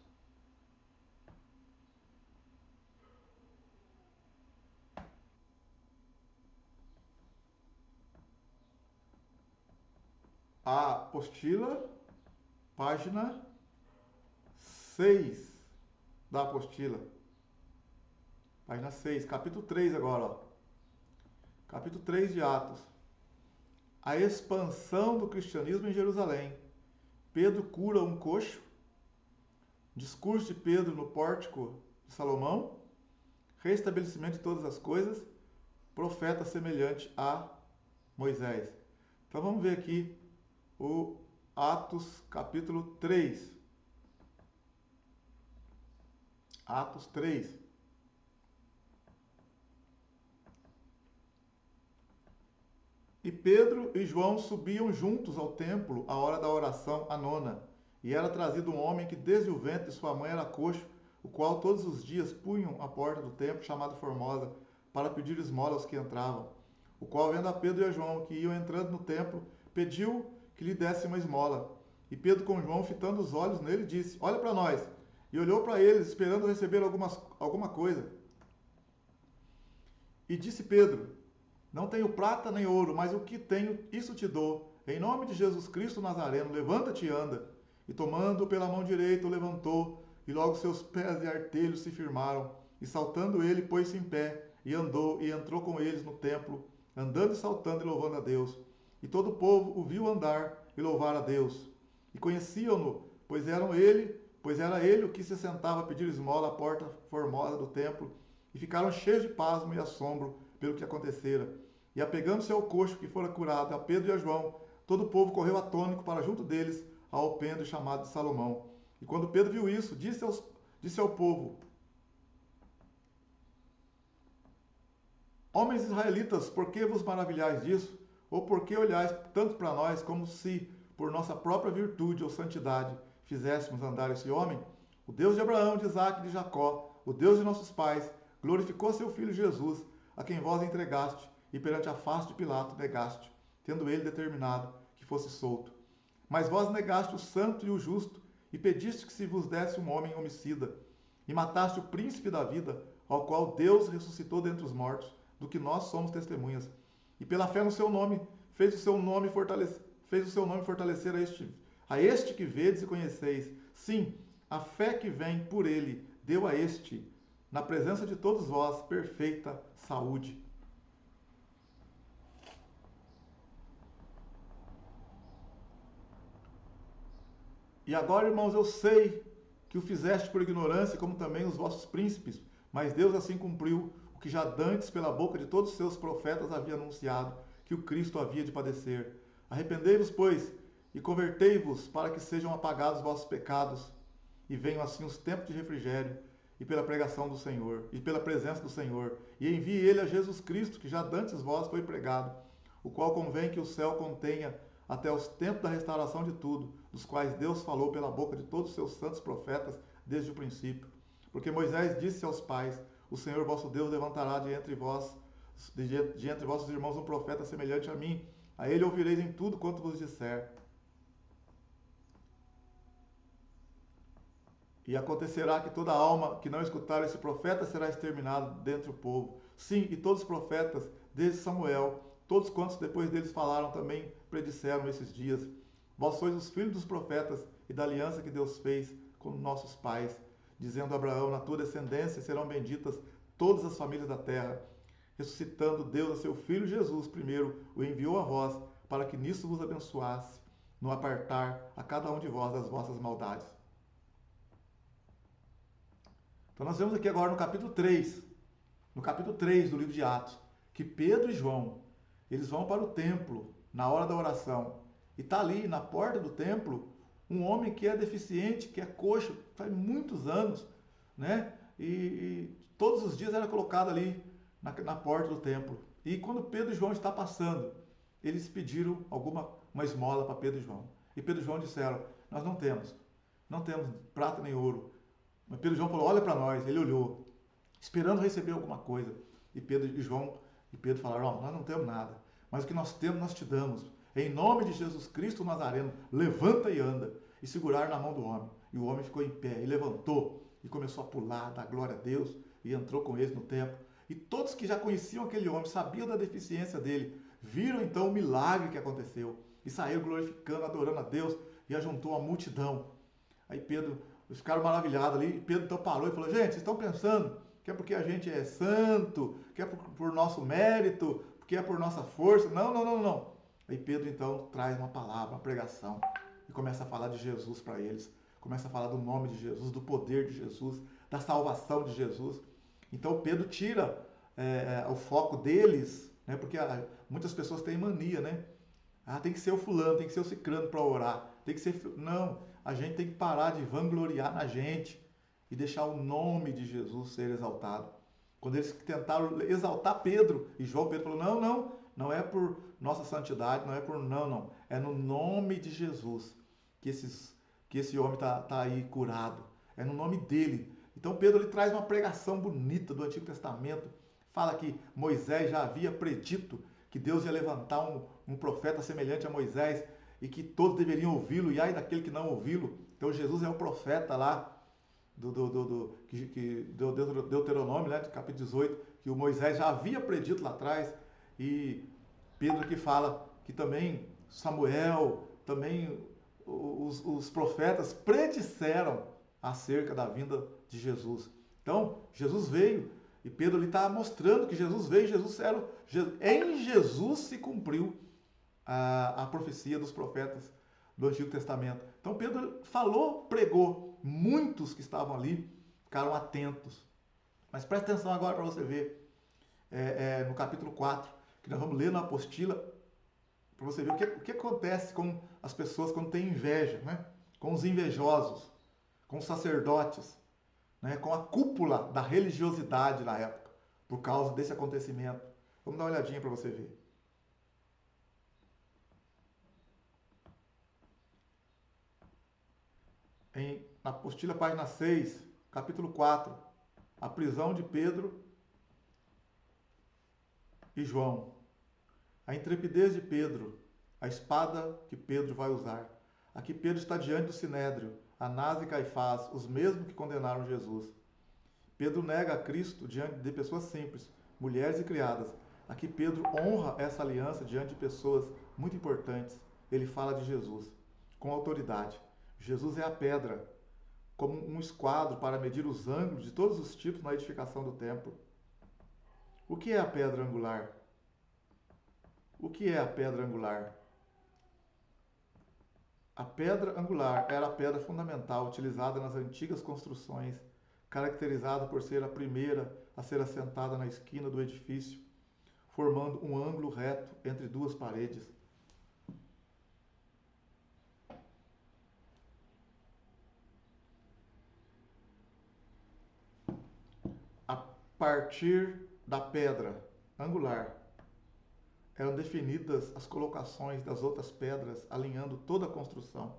A apostila, página 6 da apostila. Página 6, capítulo 3 agora, ó. Capítulo 3 de Atos. A expansão do cristianismo em Jerusalém. Pedro cura um coxo. Discurso de Pedro no pórtico de Salomão. Restabelecimento de todas as coisas. Profeta semelhante a Moisés. Então vamos ver aqui o Atos capítulo 3. Atos 3. E Pedro e João subiam juntos ao templo à hora da oração, a nona. E era trazido um homem que desde o ventre de sua mãe era coxo, o qual todos os dias punham à porta do templo, chamado Formosa, para pedir esmola aos que entravam. O qual, vendo a Pedro e a João, que iam entrando no templo, pediu que lhe desse uma esmola. E Pedro com João, fitando os olhos nele, disse: olha para nós. E olhou para eles, esperando receber alguma coisa. E disse Pedro: não tenho prata nem ouro, mas o que tenho, isso te dou. Em nome de Jesus Cristo Nazareno, levanta-te e anda. E tomando-o pela mão direita, o levantou, e logo seus pés e artelhos se firmaram. E saltando ele, pôs-se em pé, e andou, e entrou com eles no templo, andando e saltando e louvando a Deus. E todo o povo o viu andar e louvar a Deus. E conheciam-no, pois era ele o que se sentava a pedir esmola à porta formosa do templo, e ficaram cheios de pasmo e assombro pelo que acontecera. E apegando-se ao coxo que fora curado, a Pedro e a João, todo o povo correu atônito para junto deles, ao alpendre chamado de Salomão. E quando Pedro viu isso, disse ao povo: homens israelitas, por que vos maravilhais disso? Ou por que olhais tanto para nós, como se, por nossa própria virtude ou santidade, fizéssemos andar esse homem? O Deus de Abraão, de Isaque e de Jacó, o Deus de nossos pais, glorificou seu filho Jesus, a quem vós entregaste, e perante a face de Pilato negaste, tendo ele determinado que fosse solto. Mas vós negaste o santo e o justo, e pediste que se vos desse um homem homicida, e mataste o príncipe da vida, ao qual Deus ressuscitou dentre os mortos, do que nós somos testemunhas. E pela fé no seu nome, fez o seu nome fortalecer a este que vedes e conheceis. Sim, a fé que vem por ele deu a este, na presença de todos vós, perfeita saúde. E agora, irmãos, eu sei que o fizeste por ignorância, como também os vossos príncipes, mas Deus assim cumpriu o que já dantes pela boca de todos os seus profetas havia anunciado, que o Cristo havia de padecer. Arrependei-vos, pois, e convertei-vos, para que sejam apagados os vossos pecados, e venham assim os tempos de refrigério, e pela pregação do Senhor, e pela presença do Senhor, e envie ele a Jesus Cristo, que já dantes vós foi pregado, o qual convém que o céu contenha até os tempos da restauração de tudo, dos quais Deus falou pela boca de todos os seus santos profetas desde o princípio. Porque Moisés disse aos pais: o Senhor vosso Deus levantará de entre vossos irmãos um profeta semelhante a mim. A ele ouvireis em tudo quanto vos disser. E acontecerá que toda alma que não escutar esse profeta será exterminada dentre o povo. Sim, e todos os profetas, desde Samuel, todos quantos depois deles falaram também predisseram esses dias. Vós sois os filhos dos profetas e da aliança que Deus fez com nossos pais, dizendo a Abraão, na tua descendência serão benditas todas as famílias da terra. Ressuscitando Deus a seu Filho Jesus, primeiro o enviou a vós, para que nisso vos abençoasse, no apartar a cada um de vós das vossas maldades. Então nós vemos aqui agora no capítulo 3 do livro de Atos, que Pedro e João, eles vão para o templo na hora da oração. E está ali na porta do templo um homem que é deficiente, que é coxo, faz muitos anos, né? E todos os dias era colocado ali na porta do templo. E quando Pedro e João estão passando, eles pediram uma esmola para Pedro e João. E Pedro e João disseram, nós não temos prata nem ouro. Mas Pedro e João falou, olha para nós. Ele olhou, esperando receber alguma coisa. E Pedro falaram, nós não temos nada, mas o que nós temos nós te damos. Em nome de Jesus Cristo Nazareno, levanta e anda. E seguraram na mão do homem. E o homem ficou em pé e levantou e começou a pular, dar glória a Deus, e entrou com eles no templo. E todos que já conheciam aquele homem, sabiam da deficiência dele, viram então o milagre que aconteceu e saíram glorificando, adorando a Deus, e ajuntou a multidão. Aí Pedro, eles ficaram maravilhados ali, e Pedro então parou e falou, gente, vocês estão pensando que é porque a gente é santo, que é por nosso mérito, que é por nossa força? Não. Aí Pedro então traz uma palavra, uma pregação, e começa a falar de Jesus para eles, começa a falar do nome de Jesus, do poder de Jesus, da salvação de Jesus. Então Pedro tira o foco deles, né? Porque muitas pessoas têm mania, né? Tem que ser o fulano, tem que ser o cicrano para orar, tem que ser... Não, a gente tem que parar de vangloriar na gente e deixar o nome de Jesus ser exaltado. Quando eles tentaram exaltar Pedro e João, Pedro falou, não é por nossa santidade, não é por... Não, é no nome de Jesus que esse homem está aí curado, é no nome dele. Então Pedro ele traz uma pregação bonita do Antigo Testamento, fala que Moisés já havia predito que Deus ia levantar um profeta semelhante a Moisés e que todos deveriam ouvi-lo, e ai daquele que não ouvi-lo. Então Jesus é o profeta lá do Deuteronômio, né, capítulo 18, que o Moisés já havia predito lá atrás, e Pedro que fala que também Samuel, também os profetas predisseram acerca da vinda de Jesus. Então, Jesus veio, e Pedro ali está mostrando que Jesus veio, em Jesus se cumpriu a profecia dos profetas do Antigo Testamento. Então Pedro falou, pregou, muitos que estavam ali ficaram atentos. Mas presta atenção agora para você ver, no capítulo 4, que nós vamos ler na apostila, para você ver o que acontece com as pessoas quando têm inveja, né? Com os invejosos, com os sacerdotes, né? Com a cúpula da religiosidade na época, por causa desse acontecimento. Vamos dar uma olhadinha para você ver. Na apostila, página 6, capítulo 4, a prisão de Pedro e João. A intrepidez de Pedro, a espada que Pedro vai usar. Aqui Pedro está diante do Sinédrio, Anás e Caifás, os mesmos que condenaram Jesus. Pedro nega a Cristo diante de pessoas simples, mulheres e criadas. Aqui Pedro honra essa aliança diante de pessoas muito importantes. Ele fala de Jesus com autoridade. Jesus é a pedra, como um esquadro para medir os ângulos de todos os tipos na edificação do templo. O que é a pedra angular? O que é a pedra angular? A pedra angular era a pedra fundamental utilizada nas antigas construções, caracterizada por ser a primeira a ser assentada na esquina do edifício, formando um ângulo reto entre duas paredes. A partir da pedra angular, eram definidas as colocações das outras pedras, alinhando toda a construção.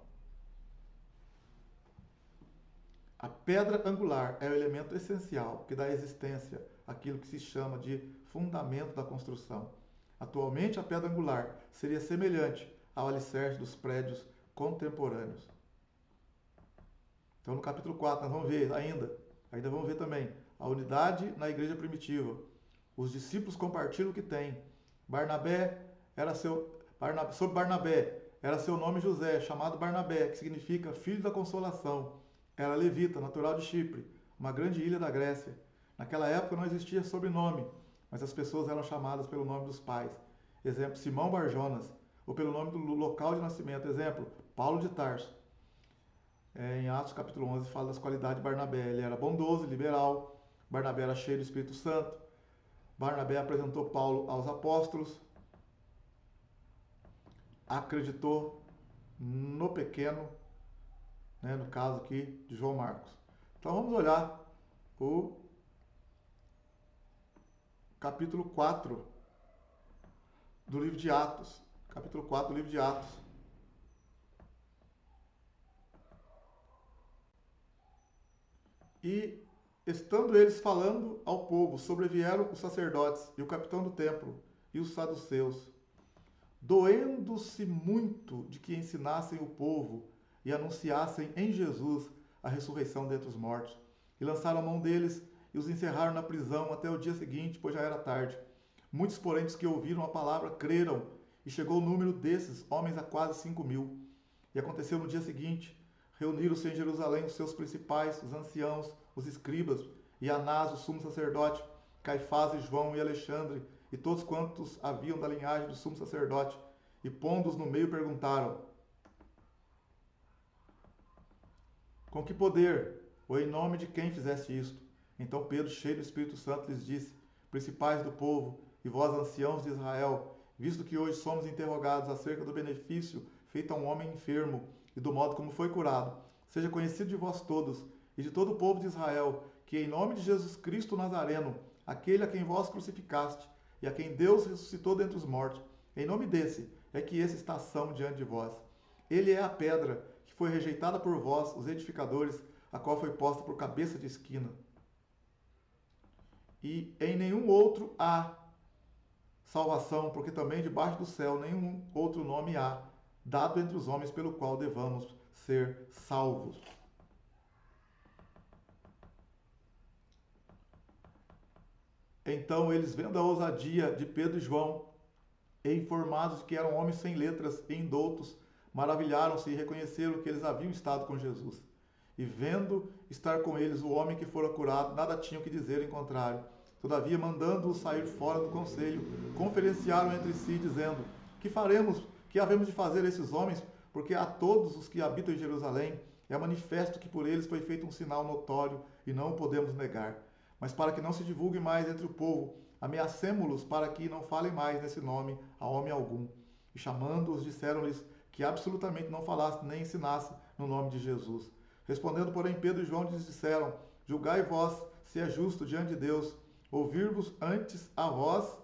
A pedra angular é o elemento essencial que dá existência àquilo que se chama de fundamento da construção. Atualmente, a pedra angular seria semelhante ao alicerce dos prédios contemporâneos. Então, no capítulo 4, nós vamos ver ainda vamos ver também a unidade na igreja primitiva. Os discípulos compartilham o que têm. Sobre Barnabé era seu nome José, chamado Barnabé, que significa filho da consolação. Era levita, natural de Chipre, uma grande ilha da Grécia. Naquela época não existia sobrenome, mas as pessoas eram chamadas pelo nome dos pais. Exemplo, Simão Barjonas, ou pelo nome do local de nascimento. Exemplo, Paulo de Tarso. Em Atos capítulo 11 fala das qualidades de Barnabé. Ele era bondoso, liberal. Barnabé era cheio do Espírito Santo. Barnabé apresentou Paulo aos apóstolos. Acreditou no pequeno, né, no caso aqui de João Marcos. Então vamos olhar o capítulo 4 do livro de Atos. Capítulo 4 do livro de Atos. E, estando eles falando ao povo, sobrevieram os sacerdotes e o capitão do templo e os saduceus, doendo-se muito de que ensinassem o povo e anunciassem em Jesus a ressurreição dentre os mortos. E lançaram a mão deles e os encerraram na prisão até o dia seguinte, pois já era tarde. Muitos, porém, dos que ouviram a palavra creram, e chegou o número desses homens a quase 5.000. E aconteceu no dia seguinte, reuniram-se em Jerusalém os seus principais, os anciãos, os escribas, e Anás, o sumo sacerdote, Caifás e João e Alexandre, e todos quantos haviam da linhagem do sumo sacerdote, e pondo-os no meio perguntaram: com que poder, ou em nome de quem fizeste isto? Então Pedro, cheio do Espírito Santo, lhes disse: principais do povo, e vós anciãos de Israel, visto que hoje somos interrogados acerca do benefício feito a um homem enfermo, e do modo como foi curado, seja conhecido de vós todos, e de todo o povo de Israel, que em nome de Jesus Cristo Nazareno, aquele a quem vós crucificaste, e a quem Deus ressuscitou dentre os mortos, em nome desse é que esse está são diante de vós. Ele é a pedra que foi rejeitada por vós, os edificadores, a qual foi posta por cabeça de esquina. E em nenhum outro há salvação, porque também debaixo do céu nenhum outro nome há, dado entre os homens pelo qual devamos ser salvos. Então eles, vendo a ousadia de Pedro e João, e informados de que eram homens sem letras e indoutos, maravilharam-se e reconheceram que eles haviam estado com Jesus. E vendo estar com eles o homem que fora curado, nada tinham que dizer em contrário. Todavia, mandando-os sair fora do conselho, conferenciaram entre si, dizendo: que faremos, que havemos de fazer a esses homens? Porque a todos os que habitam em Jerusalém é manifesto que por eles foi feito um sinal notório e não o podemos negar. Mas para que não se divulgue mais entre o povo, ameacemo-los para que não falem mais nesse nome a homem algum. E chamando-os, disseram-lhes que absolutamente não falasse nem ensinasse no nome de Jesus. Respondendo, porém, Pedro e João lhes disseram: julgai vós se é justo diante de Deus ouvir-vos antes a vós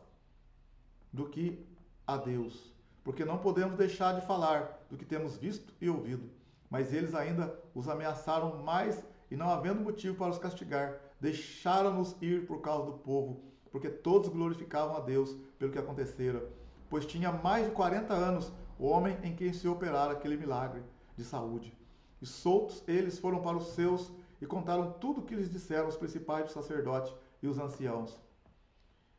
do que a Deus. Porque não podemos deixar de falar do que temos visto e ouvido. Mas eles ainda os ameaçaram mais, e não havendo motivo para os castigar, deixaram-nos ir por causa do povo, porque todos glorificavam a Deus pelo que acontecera, pois tinha mais de 40 anos o homem em quem se operara aquele milagre de saúde. E soltos eles foram para os seus e contaram tudo o que lhes disseram os principais dos sacerdotes e os anciãos.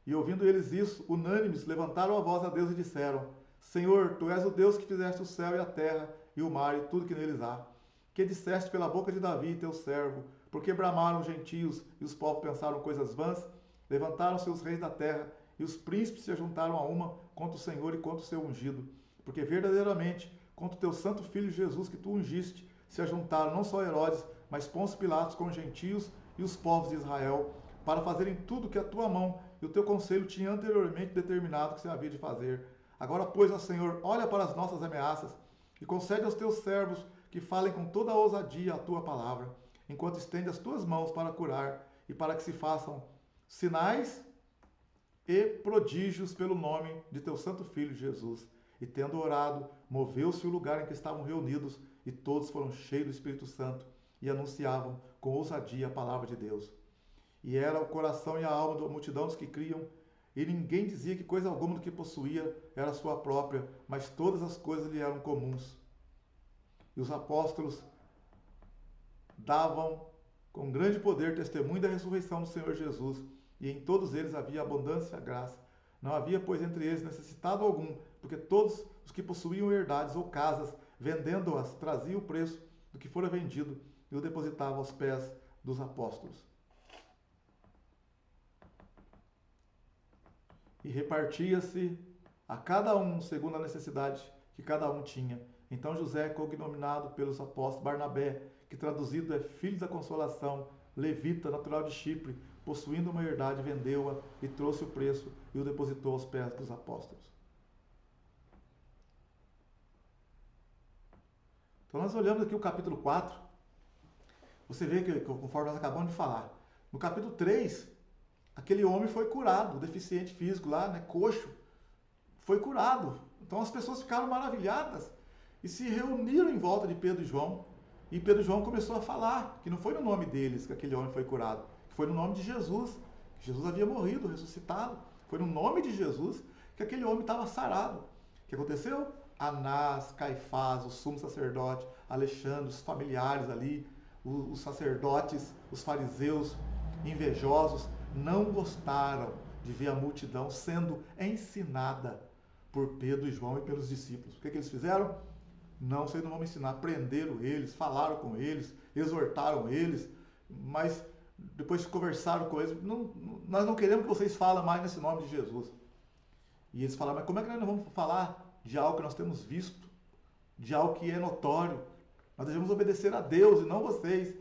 E ouvindo eles isso, unânimes, levantaram a voz a Deus e disseram: Senhor, Tu és o Deus que fizeste o céu e a terra e o mar e tudo que neles há. Que disseste pela boca de Davi, teu servo, porque bramaram os gentios e os povos pensaram coisas vãs? Levantaram-se os reis da terra e os príncipes se ajuntaram a uma contra o Senhor e contra o seu ungido. Porque verdadeiramente, contra o teu santo filho Jesus que Tu ungiste, se ajuntaram não só Herodes, mas Pôncio Pilatos com os gentios e os povos de Israel, para fazerem tudo o que a tua mão e o teu conselho tinham anteriormente determinado que se havia de fazer. Agora, pois, ó Senhor, olha para as nossas ameaças e concede aos teus servos que falem com toda a ousadia a tua palavra, enquanto estende as tuas mãos para curar e para que se façam sinais e prodígios pelo nome de teu santo filho Jesus. E tendo orado, moveu-se o lugar em que estavam reunidos e todos foram cheios do Espírito Santo e anunciavam com ousadia a palavra de Deus. E era o coração e a alma da multidão dos que criam, e ninguém dizia que coisa alguma do que possuía era sua própria, mas todas as coisas lhe eram comuns. E os apóstolos davam com grande poder testemunho da ressurreição do Senhor Jesus, e em todos eles havia abundância e graça. Não havia, pois, entre eles necessitado algum, porque todos os que possuíam herdades ou casas, vendendo-as, traziam o preço do que fora vendido e o depositavam aos pés dos apóstolos. E repartia-se a cada um segundo a necessidade que cada um tinha. Então José, cognominado pelos apóstolos Barnabé, que traduzido é filho da consolação, levita, natural de Chipre, possuindo uma herdade, vendeu-a e trouxe o preço e o depositou aos pés dos apóstolos. Então nós olhamos aqui o capítulo 4, você vê que, conforme nós acabamos de falar, no capítulo 3, aquele homem foi curado, o deficiente físico lá, né, coxo, foi curado. Então as pessoas ficaram maravilhadas e se reuniram em volta de Pedro e João. E Pedro e João começou a falar que não foi no nome deles que aquele homem foi curado, que foi no nome de Jesus. Que Jesus havia morrido, ressuscitado. Foi no nome de Jesus que aquele homem estava sarado. O que aconteceu? Anás, Caifás, o sumo sacerdote, Alexandre, os familiares ali, os sacerdotes, os fariseus invejosos, não gostaram de ver a multidão sendo ensinada por Pedro e João e pelos discípulos. O que eles fizeram? Não, vocês não vão me ensinar. Prenderam eles, falaram com eles, exortaram eles, mas depois conversaram com eles. Nós não queremos que vocês falem mais nesse nome de Jesus. E eles falaram, mas como é que nós não vamos falar de algo que nós temos visto, de algo que é notório? Nós devemos obedecer a Deus e não vocês.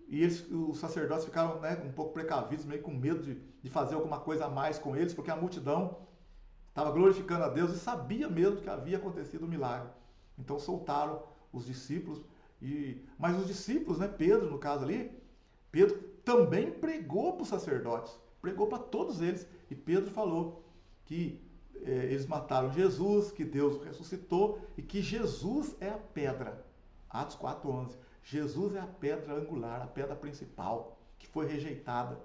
E os sacerdotes ficaram, né, um pouco precavidos, meio com medo de fazer alguma coisa a mais com eles, porque a multidão estava glorificando a Deus e sabia mesmo que havia acontecido um milagre. Então soltaram os discípulos, mas os discípulos, né, Pedro no caso ali, Pedro também pregou para os sacerdotes, pregou para todos eles. E Pedro falou que eles mataram Jesus, que Deus ressuscitou e que Jesus é a pedra. Atos 4:11. Jesus é a pedra angular, a pedra principal, que foi rejeitada.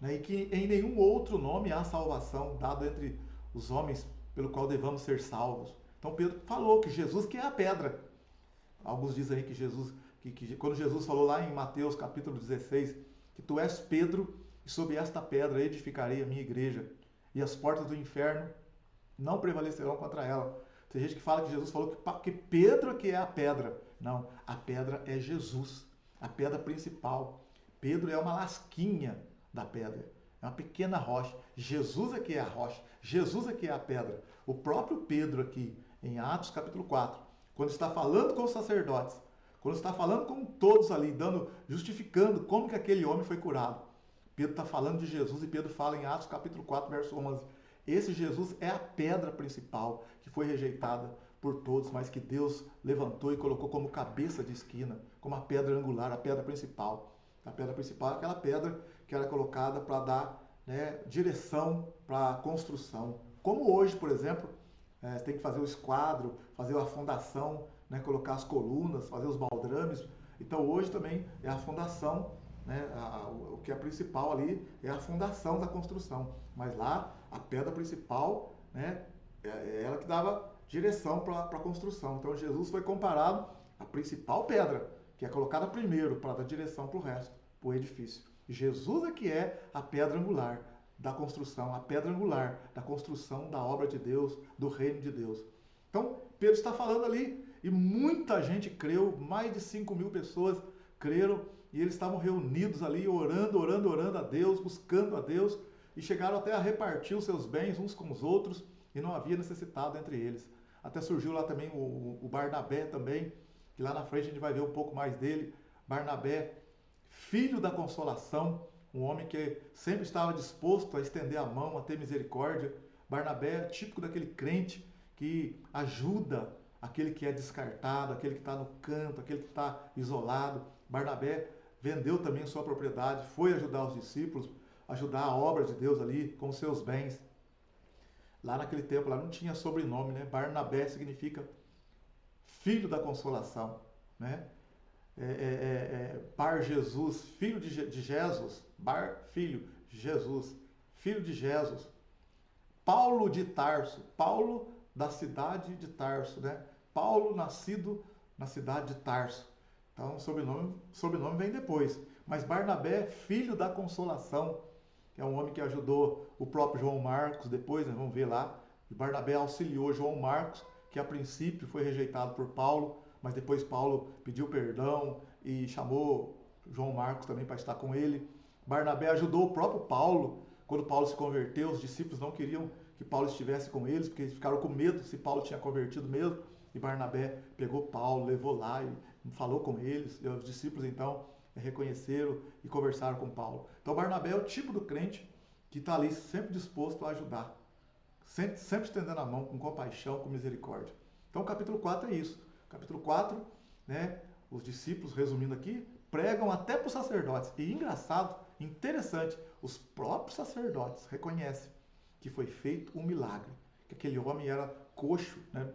E que em nenhum outro nome há salvação dado entre os homens pelo qual devamos ser salvos. Então Pedro falou que Jesus que é a pedra. Alguns dizem aí que Jesus, quando Jesus falou lá em Mateus capítulo 16, que tu és Pedro e sobre esta pedra edificarei a minha igreja e as portas do inferno não prevalecerão contra ela. Tem gente que fala que Jesus falou que Pedro é que é a pedra. Não, a pedra é Jesus, a pedra principal. Pedro é uma lasquinha da pedra, é uma pequena rocha. Jesus é que é a rocha, Jesus é que é a pedra. O próprio Pedro aqui, em Atos capítulo 4, quando está falando com os sacerdotes, quando está falando com todos ali, justificando como que aquele homem foi curado, Pedro está falando de Jesus e Pedro fala em Atos capítulo 4, verso 11, esse Jesus é a pedra principal que foi rejeitada por todos, mas que Deus levantou e colocou como cabeça de esquina, como a pedra angular, a pedra principal. A pedra principal é aquela pedra que era colocada para dar, né, direção para a construção. Como hoje, por exemplo, você tem que fazer o esquadro, fazer a fundação, né, colocar as colunas, fazer os baldrames. Então hoje também é a fundação, né, o que é principal ali é a fundação da construção. Mas lá, a pedra principal, né, é ela que dava direção para a construção. Então Jesus foi comparado à principal pedra, que é colocada primeiro para dar direção para o resto, para o edifício. Jesus é que é a pedra angular da construção, a pedra angular da construção da obra de Deus, do reino de Deus. Então, Pedro está falando ali e muita gente creu, mais de 5.000 pessoas creram e eles estavam reunidos ali, orando a Deus, buscando a Deus e chegaram até a repartir os seus bens uns com os outros e não havia necessitado entre eles. Até surgiu lá também o Barnabé também, que lá na frente a gente vai ver um pouco mais dele. Barnabé, filho da consolação, um homem que sempre estava disposto a estender a mão, a ter misericórdia. Barnabé é típico daquele crente que ajuda aquele que é descartado, aquele que está no canto, aquele que está isolado. Barnabé vendeu também sua propriedade, foi ajudar os discípulos, ajudar a obra de Deus ali com os seus bens. Lá naquele tempo, lá não tinha sobrenome, né? Barnabé significa filho da consolação, né? Bar Jesus, filho de Jesus, Bar, filho, Jesus, filho de Jesus. Paulo de Tarso, Paulo da cidade de Tarso, né? Paulo nascido na cidade de Tarso. Então, sobrenome vem depois. Mas Barnabé, filho da consolação, que é um homem que ajudou o próprio João Marcos, depois, né, vamos ver lá. E Barnabé auxiliou João Marcos, que a princípio foi rejeitado por Paulo, mas depois Paulo pediu perdão e chamou João Marcos também para estar com ele. Barnabé ajudou o próprio Paulo. Quando Paulo se converteu, os discípulos não queriam que Paulo estivesse com eles, porque eles ficaram com medo se Paulo tinha convertido mesmo. E Barnabé pegou Paulo, levou lá e falou com eles. E os discípulos, então, reconheceram e conversaram com Paulo. Então, Barnabé é o tipo do crente que está ali sempre disposto a ajudar. Sempre estendendo a mão, com compaixão, com misericórdia. Então, o capítulo 4 é isso. Capítulo 4, né, os discípulos, resumindo aqui, pregam até para os sacerdotes. E engraçado, interessante, os próprios sacerdotes reconhecem que foi feito um milagre, que aquele homem era coxo, né,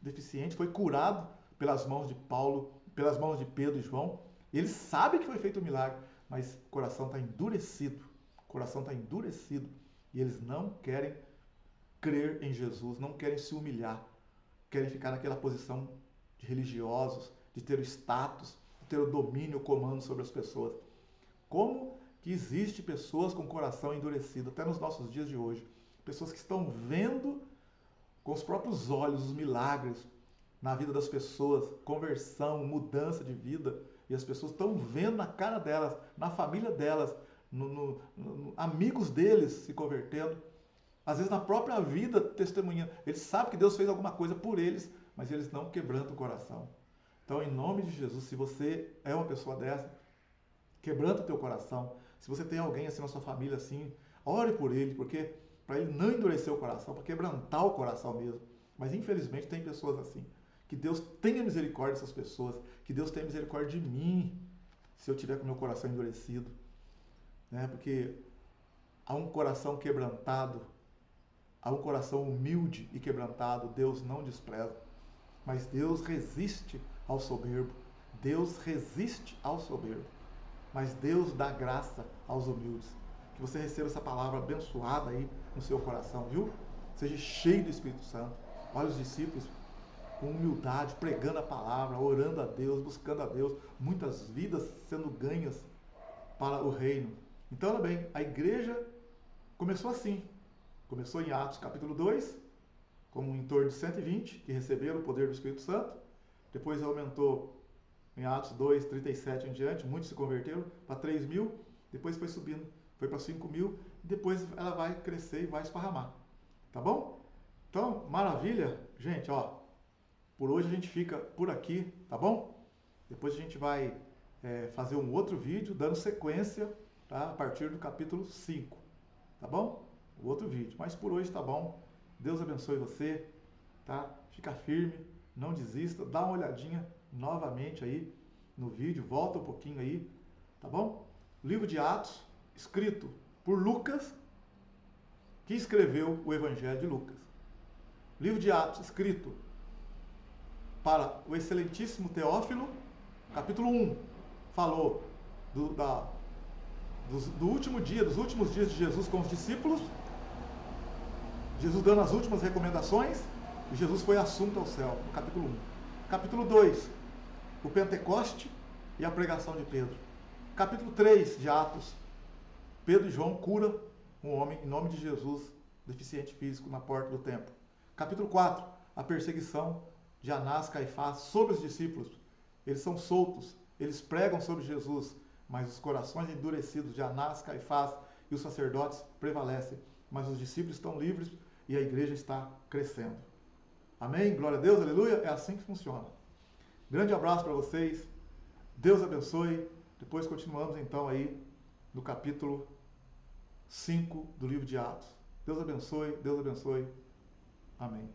deficiente, foi curado pelas mãos de Paulo, pelas mãos de Pedro e João. Eles sabem que foi feito um milagre, mas o coração está endurecido. O coração está endurecido. E eles não querem crer em Jesus, não querem se humilhar, querem ficar naquela posição de religiosos, de ter o status, de ter o domínio, o comando sobre as pessoas. Como que existe pessoas com o coração endurecido, até nos nossos dias de hoje. Pessoas que estão vendo com os próprios olhos os milagres na vida das pessoas, conversão, mudança de vida, e as pessoas estão vendo na cara delas, na família delas, amigos deles se convertendo, às vezes na própria vida testemunhando. Eles sabem que Deus fez alguma coisa por eles, mas eles não quebrantam o coração. Então, em nome de Jesus, se você é uma pessoa dessa, quebranta o teu coração. Se você tem alguém assim na sua família assim, ore por ele, porque para ele não endurecer o coração, para quebrantar o coração mesmo. Mas infelizmente tem pessoas assim. Que Deus tenha misericórdia dessas pessoas, que Deus tenha misericórdia de mim, se eu tiver com o meu coração endurecido, né? Porque a um coração quebrantado, a um coração humilde e quebrantado, Deus não despreza. Mas Deus resiste ao soberbo. Deus resiste ao soberbo. Mas Deus dá graça aos humildes. Que você receba essa palavra abençoada aí no seu coração, viu? Seja cheio do Espírito Santo. Olha os discípulos com humildade, pregando a palavra, orando a Deus, buscando a Deus. Muitas vidas sendo ganhas para o reino. Então, olha bem, a igreja começou assim. Começou em Atos capítulo 2, com em torno de 120 que receberam o poder do Espírito Santo. Depois aumentou em Atos 2, 37 em diante, muitos se converteram para 3 mil. Depois foi subindo, foi para 5 mil. E depois ela vai crescer e vai esparramar. Tá bom? Então, maravilha. Gente, ó, por hoje a gente fica por aqui, tá bom? Depois a gente vai fazer um outro vídeo dando sequência, tá? A partir do capítulo 5. Tá bom? O outro vídeo. Mas por hoje tá bom. Deus abençoe você, tá? Fica firme, não desista, dá uma olhadinha novamente aí no vídeo, volta um pouquinho aí, tá bom? Livro de Atos, escrito por Lucas, que escreveu o Evangelho de Lucas. Livro de Atos, escrito para o excelentíssimo Teófilo, capítulo 1, falou do último dia, dos últimos dias de Jesus com os discípulos, Jesus dando as últimas recomendações, e Jesus foi assunto ao céu, no capítulo 1. Capítulo 2, o Pentecoste e a pregação de Pedro. Capítulo 3 de Atos, Pedro e João cura um homem em nome de Jesus, deficiente físico, na porta do templo. Capítulo 4, a perseguição de Anás e Caifás sobre os discípulos. Eles são soltos, eles pregam sobre Jesus, mas os corações endurecidos de Anás, Caifás e os sacerdotes prevalecem. Mas os discípulos estão livres e a igreja está crescendo. Amém? Glória a Deus, aleluia. É assim que funciona. Grande abraço para vocês. Deus abençoe. Depois continuamos então aí no capítulo 5 do livro de Atos. Deus abençoe, Deus abençoe. Amém.